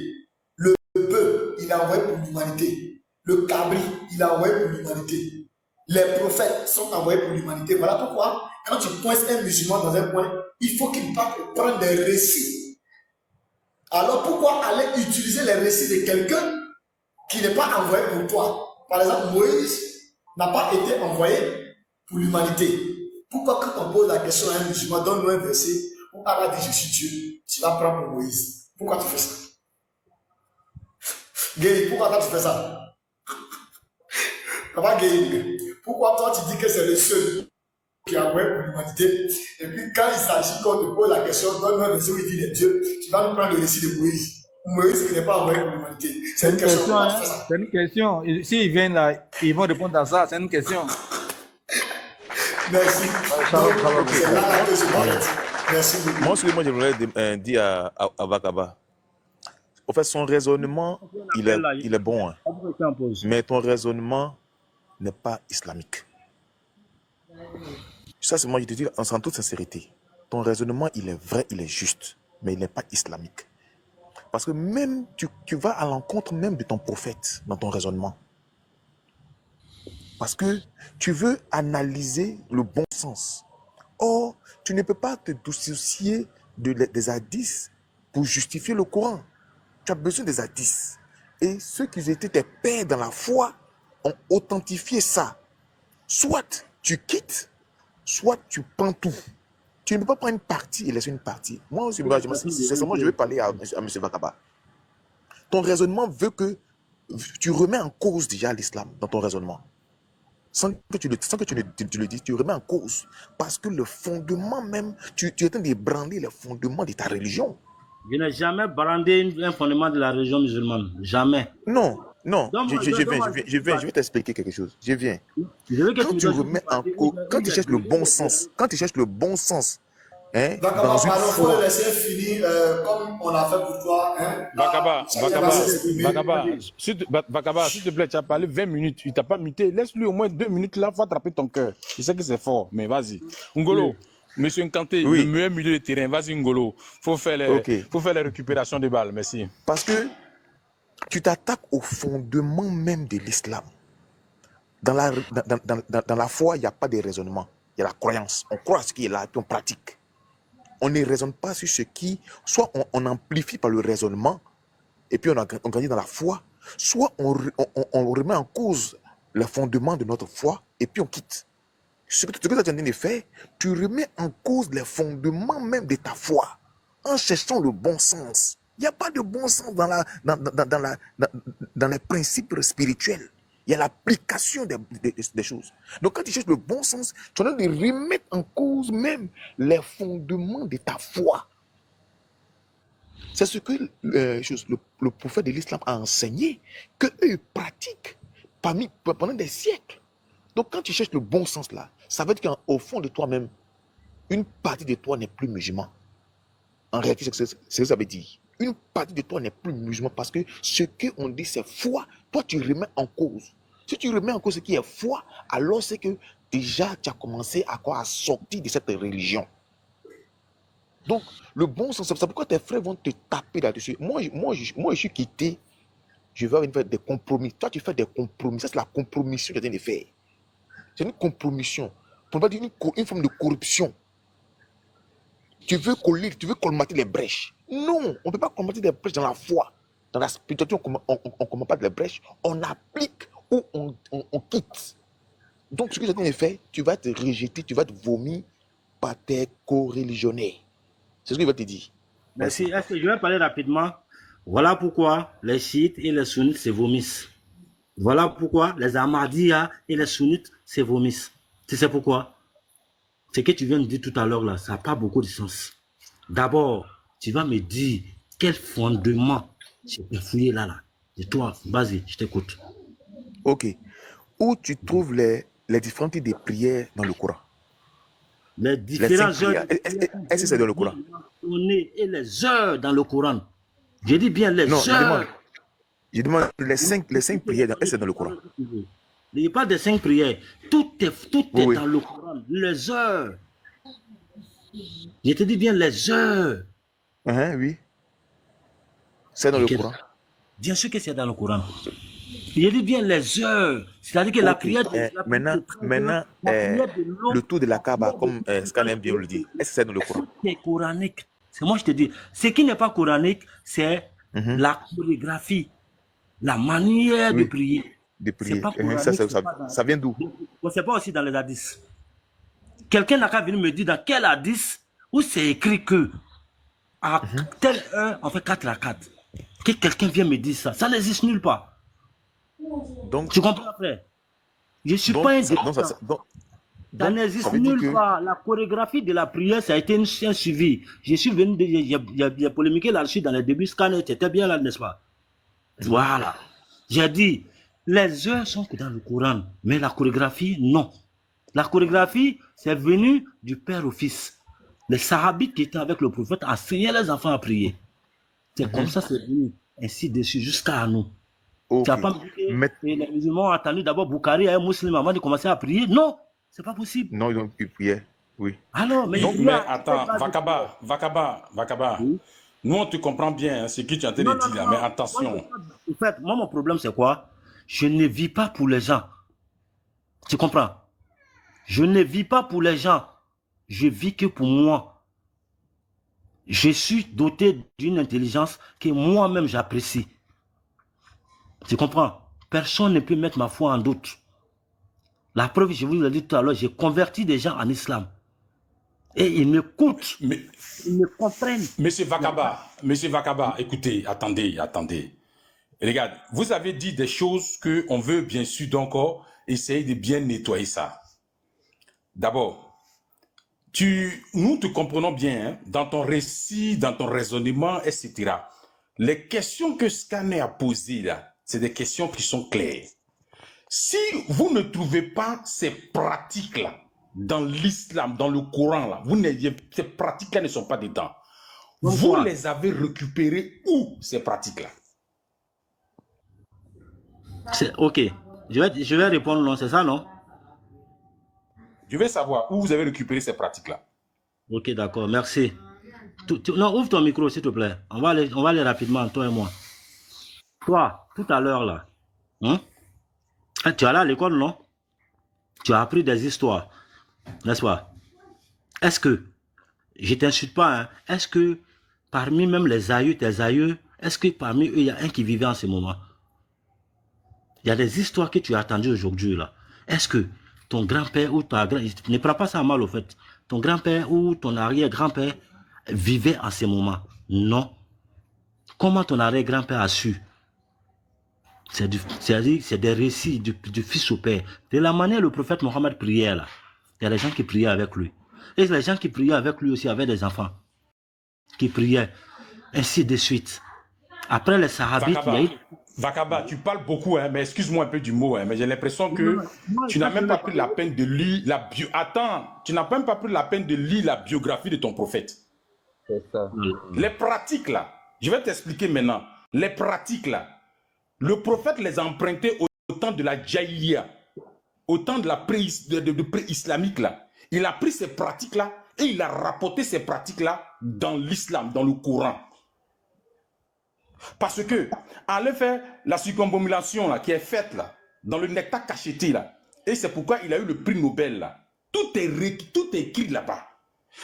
Le bœuf, il est envoyé pour l'humanité. Le cabri, il est envoyé pour l'humanité. Les prophètes sont envoyés pour l'humanité. Voilà pourquoi, quand tu pointes un musulman dans un coin, il faut qu'il parte prendre des récits. Alors pourquoi aller utiliser les récits de quelqu'un qui n'est pas envoyé pour toi? Par exemple, Moïse n'a pas été envoyé pour l'humanité. Pourquoi quand on pose la question à un musulman, donne-nous un verset où Allah dit je suis Dieu, tu vas prendre pour Moïse? Pourquoi tu fais ça? Guéhi, pourquoi toi tu fais ça? Papa Guéhi, pourquoi toi tu dis que c'est le seul qui a envoyé pour l'humanité? Et puis quand il s'agit qu'on te pose la question, donne-nous un verset où il dit les dieux, tu vas nous prendre le récit de Moïse. Moïse qui n'est pas envoyé pour l'humanité. C'est une question. Hein? C'est une question. S'ils viennent là, ils vont répondre à ça. C'est une question. Merci. C'est là que je m'arrête. Merci beaucoup. Moi, ce que j'aimerais dire à Vakaba, en fait, son raisonnement, il est bon. Hein. Mais ton raisonnement n'est pas islamique. Ça, c'est moi, je te dis en toute sincérité. Ton raisonnement, il est vrai, il est juste, mais il n'est pas islamique. Parce que même, tu vas à l'encontre même de ton prophète dans ton raisonnement. Parce que tu veux analyser le bon sens. Or, tu ne peux pas te dissocier des hadiths pour justifier le Coran. Tu as besoin des hadiths. Et ceux qui étaient tes pères dans la foi ont authentifié ça. Soit tu quittes, soit tu prends tout. Tu ne peux pas prendre une partie et laisser une partie. Moi aussi, sincèrement, je vais parler à M. Vakaba. Ton raisonnement veut que tu remets en cause déjà l'islam dans ton raisonnement. Sans que tu le dises, tu remets en cause. Parce que le fondement même, tu es en train d'ébranler le fondement de ta religion. Je n'ai jamais brandé un fondement de la religion musulmane. Jamais. Non, je vais t'expliquer quelque chose. Je viens. Quand tu remets en cause, quand tu cherches le bon sens, hein, dans une il faut foi. le laisser finir comme on a fait pour toi. Hein, Vakaba, s'il te plaît, tu as parlé 20 minutes, il t'a pas muté. Laisse-lui au moins 2 minutes là, faut attraper ton cœur. Je sais que c'est fort, mais vas-y. Ngolo, Monsieur Nkanté, le meilleur milieu de terrain, vas-y Ngolo. Faut faire les récupérations de balles, merci. Parce que tu t'attaques au fondement même de l'islam. Dans la foi, il n'y a pas de raisonnement, il y a la croyance. On croit à ce qui est là, puis on pratique. On ne raisonne pas sur ce qui, soit on amplifie par le raisonnement, et puis on grandit dans la foi, soit on remet en cause le fondement de notre foi, et puis on quitte. Ce que tu es en train de faire, tu remets en cause les fondements même de ta foi, en cherchant le bon sens. Il n'y a pas de bon sens dans les principes spirituels. Il y a l'application des choses. Donc quand tu cherches le bon sens, tu es en train de remettre en cause même les fondements de ta foi. C'est ce que le prophète de l'islam a enseigné, qu'eux pratiquent pendant des siècles. Donc quand tu cherches le bon sens là, ça veut dire qu'au fond de toi-même, une partie de toi n'est plus musulman. En réalité, c'est ce que ça veut dire. Une partie de toi n'est plus musulman parce que ce qu'on dit c'est foi, toi tu remets en cause. Si tu remets en cause ce qui est foi, alors c'est que déjà tu as commencé à sortir de cette religion. Donc, le bon sens, c'est pourquoi tes frères vont te taper là-dessus. Moi, je suis quitté, je vais faire des compromis. Toi, tu fais des compromis. Ça, c'est la compromission que tu as de faire. C'est une compromission. Pour ne pas dire une forme de corruption. Tu veux colmater les brèches. Non, on ne peut pas colmater les brèches dans la foi. Dans la spiritualité, on ne combat pas les brèches. On applique ou on quitte. Donc, ce que tu as de faire, tu vas être rejeté, tu vas être vomi par tes co-religionnaires. C'est ce que je vais te dire. Merci. Est-ce que je vais parler rapidement? Voilà pourquoi les chiites et les sunnites se vomissent. Voilà pourquoi les ahmadiyya et les sunnites se vomissent. Tu sais pourquoi? Ce que tu viens de dire tout à l'heure là, ça n'a pas beaucoup de sens. D'abord, tu vas me dire quel fondement j'ai fouillé là. Et toi, vas-y, je t'écoute. Ok. Où tu trouves les différents types de prières dans le Coran? Les différentes heures. Est-ce que c'est dans le Coran? Et les heures dans le Coran. Je dis bien les heures. Je demande les cinq prières, est-ce que c'est dans le Coran? Il n'y a pas de 5 prières. Tout est dans le Coran. Les heures. Je te dis bien les heures. Oui. C'est dans le Coran. Bien sûr que c'est dans le Coran. Je dis bien les heures. C'est-à-dire que la prière... Maintenant, le tour de la Kaaba, comme Scan aime bien le dire, est-ce que c'est dans le Coran? C'est coranique. C'est moi je te dis. Ce qui n'est pas coranique, c'est la chorégraphie, la manière de prier. Pas ça vient d'où? On ne sait pas aussi dans les hadiths. Quelqu'un n'a qu'à venir me dire dans quel hadith où c'est écrit que à telle heure, on fait 4 à 4. Que quelqu'un vienne me dire ça. Ça n'existe nulle part. Donc, tu comprends après? Je ne suis pas un débutant. Ça n'existe nulle part. La chorégraphie de la prière, ça a été un suivi. Je suis venu, j'ai polémiqué là-dessus dans les débuts. Scanner, tu étais bien là, n'est-ce pas? Voilà. J'ai dit, les heures sont que dans le Coran, mais la chorégraphie, non. La chorégraphie, c'est venu du père au fils. Les sahabites qui étaient avec le prophète enseignaient les enfants à prier. C'est comme ça, c'est venu ainsi dessus jusqu'à nous. Tu n'as pas dit que les musulmans ont attendu d'abord Boukhari et un musulman avant de commencer à prier? Non, c'est pas possible. Non, ils ont pu prier, oui. Alors, mais attends, Vakaba. Nous, on te comprend bien ce que tu as en train de dire là, mais attention. En fait, moi, mon problème, c'est quoi? Je ne vis pas pour les gens. Tu comprends? Je ne vis pas pour les gens. Je vis que pour moi. Je suis doté d'une intelligence que moi-même j'apprécie. Tu comprends? Personne ne peut mettre ma foi en doute. La preuve, je vous l'ai dit tout à l'heure, j'ai converti des gens en islam. Et ils m'écoutent. Mais, Ils me comprennent. Monsieur Vakaba, écoutez, attendez. Regarde, vous avez dit des choses que on veut bien sûr donc essayer de bien nettoyer ça. D'abord, nous te comprenons bien hein, dans ton récit, dans ton raisonnement, etc. Les questions que Scanner a posées là, c'est des questions qui sont claires. Si vous ne trouvez pas ces pratiques-là dans l'islam, dans le Coran, là, ces pratiques-là ne sont pas dedans. Vous les avez récupérées où, ces pratiques-là? Ok. Je vais répondre non, c'est ça, non? Je veux savoir où vous avez récupéré ces pratiques-là. Ok, d'accord, merci. Non, ouvre ton micro, s'il te plaît. On va aller rapidement, toi et moi. Toi, tout à l'heure, là, hein? Tu es allé à l'école, non? Tu as appris des histoires, n'est-ce pas? Est-ce que, je ne t'insulte pas, hein, est-ce que parmi même les aïeux, tes aïeux, est-ce que parmi eux, il y a un qui vivait en ce moment? Il y a des histoires que tu as entendues aujourd'hui, là. Est-ce que ton grand-père ou ta grand... Ne prends pas ça mal, au fait. Ton grand-père ou ton arrière-grand-père vivait en ce moment? Non. Comment ton arrière-grand-père a su? C'est des récits du fils au père. De la manière le prophète Mohammed priait, là. Il y a des gens qui priaient avec lui. Et les gens qui priaient avec lui aussi avaient des enfants. Qui priaient. Ainsi de suite. Après les Sahabites, il y a eu... Vakaba, tu parles beaucoup, hein, mais excuse-moi un peu du mot, hein, mais j'ai l'impression que tu n'as même pas pris la peine de lire tu n'as même pas pris la peine de lire la biographie de ton prophète. C'est ça. Les pratiques là, je vais t'expliquer maintenant. Les pratiques là, le prophète les a empruntées au temps de la Jahiliya, au temps de la pré-islamique là. Il a pris ces pratiques là et il a rapporté ces pratiques là dans l'islam, dans le Coran. Parce que, aller faire la circumambulation là, qui est faite là, dans le nectar cacheté là, et c'est pourquoi il a eu le prix Nobel là, tout est écrit là-bas.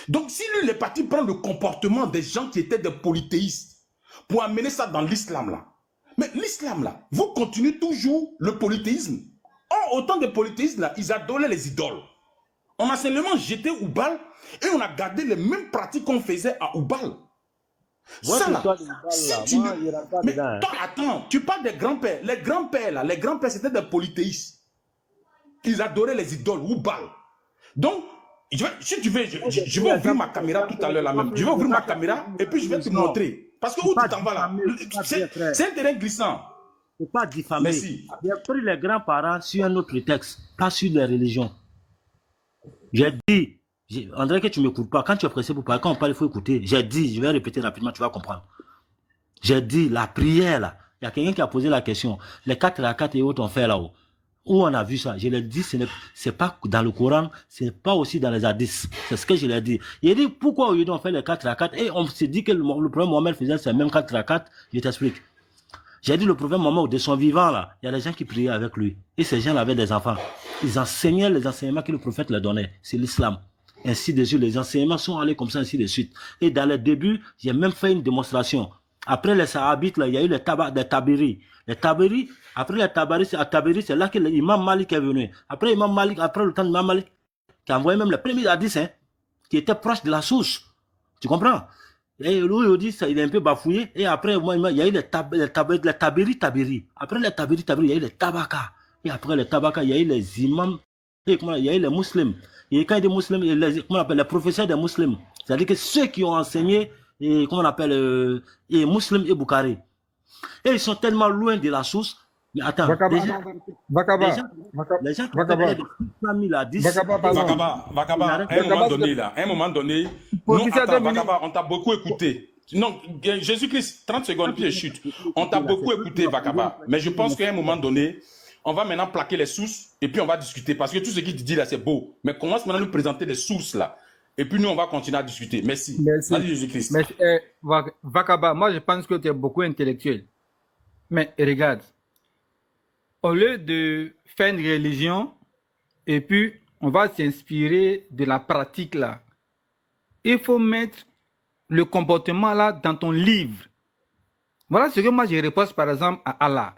Donc, si lui, il est parti prendre le comportement des gens qui étaient des polythéistes pour amener ça dans l'islam là, mais l'islam là, vous continuez toujours le polythéisme. Or, autant de polythéistes là, ils adoraient les idoles. On a seulement jeté Oubal et on a gardé les mêmes pratiques qu'on faisait à Oubal. Ça là, mais attends, tu parles des grands-pères. Les grands-pères c'était des polythéistes. Ils adoraient les idoles, Oubal. Donc, si tu veux, je vais ouvrir ma caméra tout à l'heure là même. Je vais ouvrir ma caméra et puis je vais te montrer. Parce que où tu t'en vas là, c'est un terrain glissant. Il ne faut pas diffamer. Merci. J'ai pris les grands-parents sur un autre texte, pas sur les religions. J'ai dit, André, que tu ne m'écoutes pas. Quand tu es pressé pour parler, quand on parle, il faut écouter. J'ai dit, je vais répéter rapidement, tu vas comprendre. J'ai dit, la prière là, il y a quelqu'un qui a posé la question. Les 4 rakats et autres on fait là-haut. Où on a vu ça? Je l'ai dit, ce n'est pas dans le Coran, ce n'est pas aussi dans les hadiths. C'est ce que je l'ai dit. Il a dit, pourquoi aujourd'hui on fait les 4 rakats et on s'est dit que le prophète Mohammed faisait ces mêmes 4 rakats? Je t'explique. J'ai dit, le prophète Mohammed, de son vivant là, il y a des gens qui priaient avec lui. Et ces gens avaient des enfants. Ils enseignaient les enseignements que le prophète leur donnait. C'est l'islam. Ainsi de suite, les enseignements sont allés comme ça, ainsi de suite. Et dans les débuts, j'ai même fait une démonstration. Après les Sahabites, là, il y a eu les Tabiri. Les Tabiri, après les Tabiri, c'est là que l'imam Malik est venu. Après le temps de l'imam Malik, qui a envoyé même les premiers hadiths, hein, qui étaient proches de la source. Tu comprends? Et lui, il dit ça, il est un peu bafouillé. Et après, il y a eu les Tabiri. Après les Tabiri, il y a eu les Tabaka. Et après les Tabaka, il y a eu les imams. Et il y a eu les musulmans. Et quand il dit musulmans, les professeurs des musulmans. C'est-à-dire que ceux qui ont enseigné, comment on appelle, musulmans et Bukhari. Et ils sont tellement loin de la source. Mais attends, les gens qui avaient des familles là, Vakaba, à un moment donné, non, attends, Vakaba, on t'a beaucoup écouté. Non, Jésus-Christ, 30 secondes, puis je chute. On t'a beaucoup écouté, Vakaba. Mais je pense qu'à un moment donné, on va maintenant plaquer les sources et puis on va discuter. Parce que tout ce qu'il dit là, c'est beau. Mais commence maintenant à nous présenter les sources là. Et puis nous, on va continuer à discuter. Merci. Vas-y, Jésus-Christ. Merci. Vakaba, moi je pense que tu es beaucoup intellectuel. Mais regarde, au lieu de faire une religion, et puis on va s'inspirer de la pratique là, il faut mettre le comportement là dans ton livre. Voilà ce que moi je repose par exemple à Allah.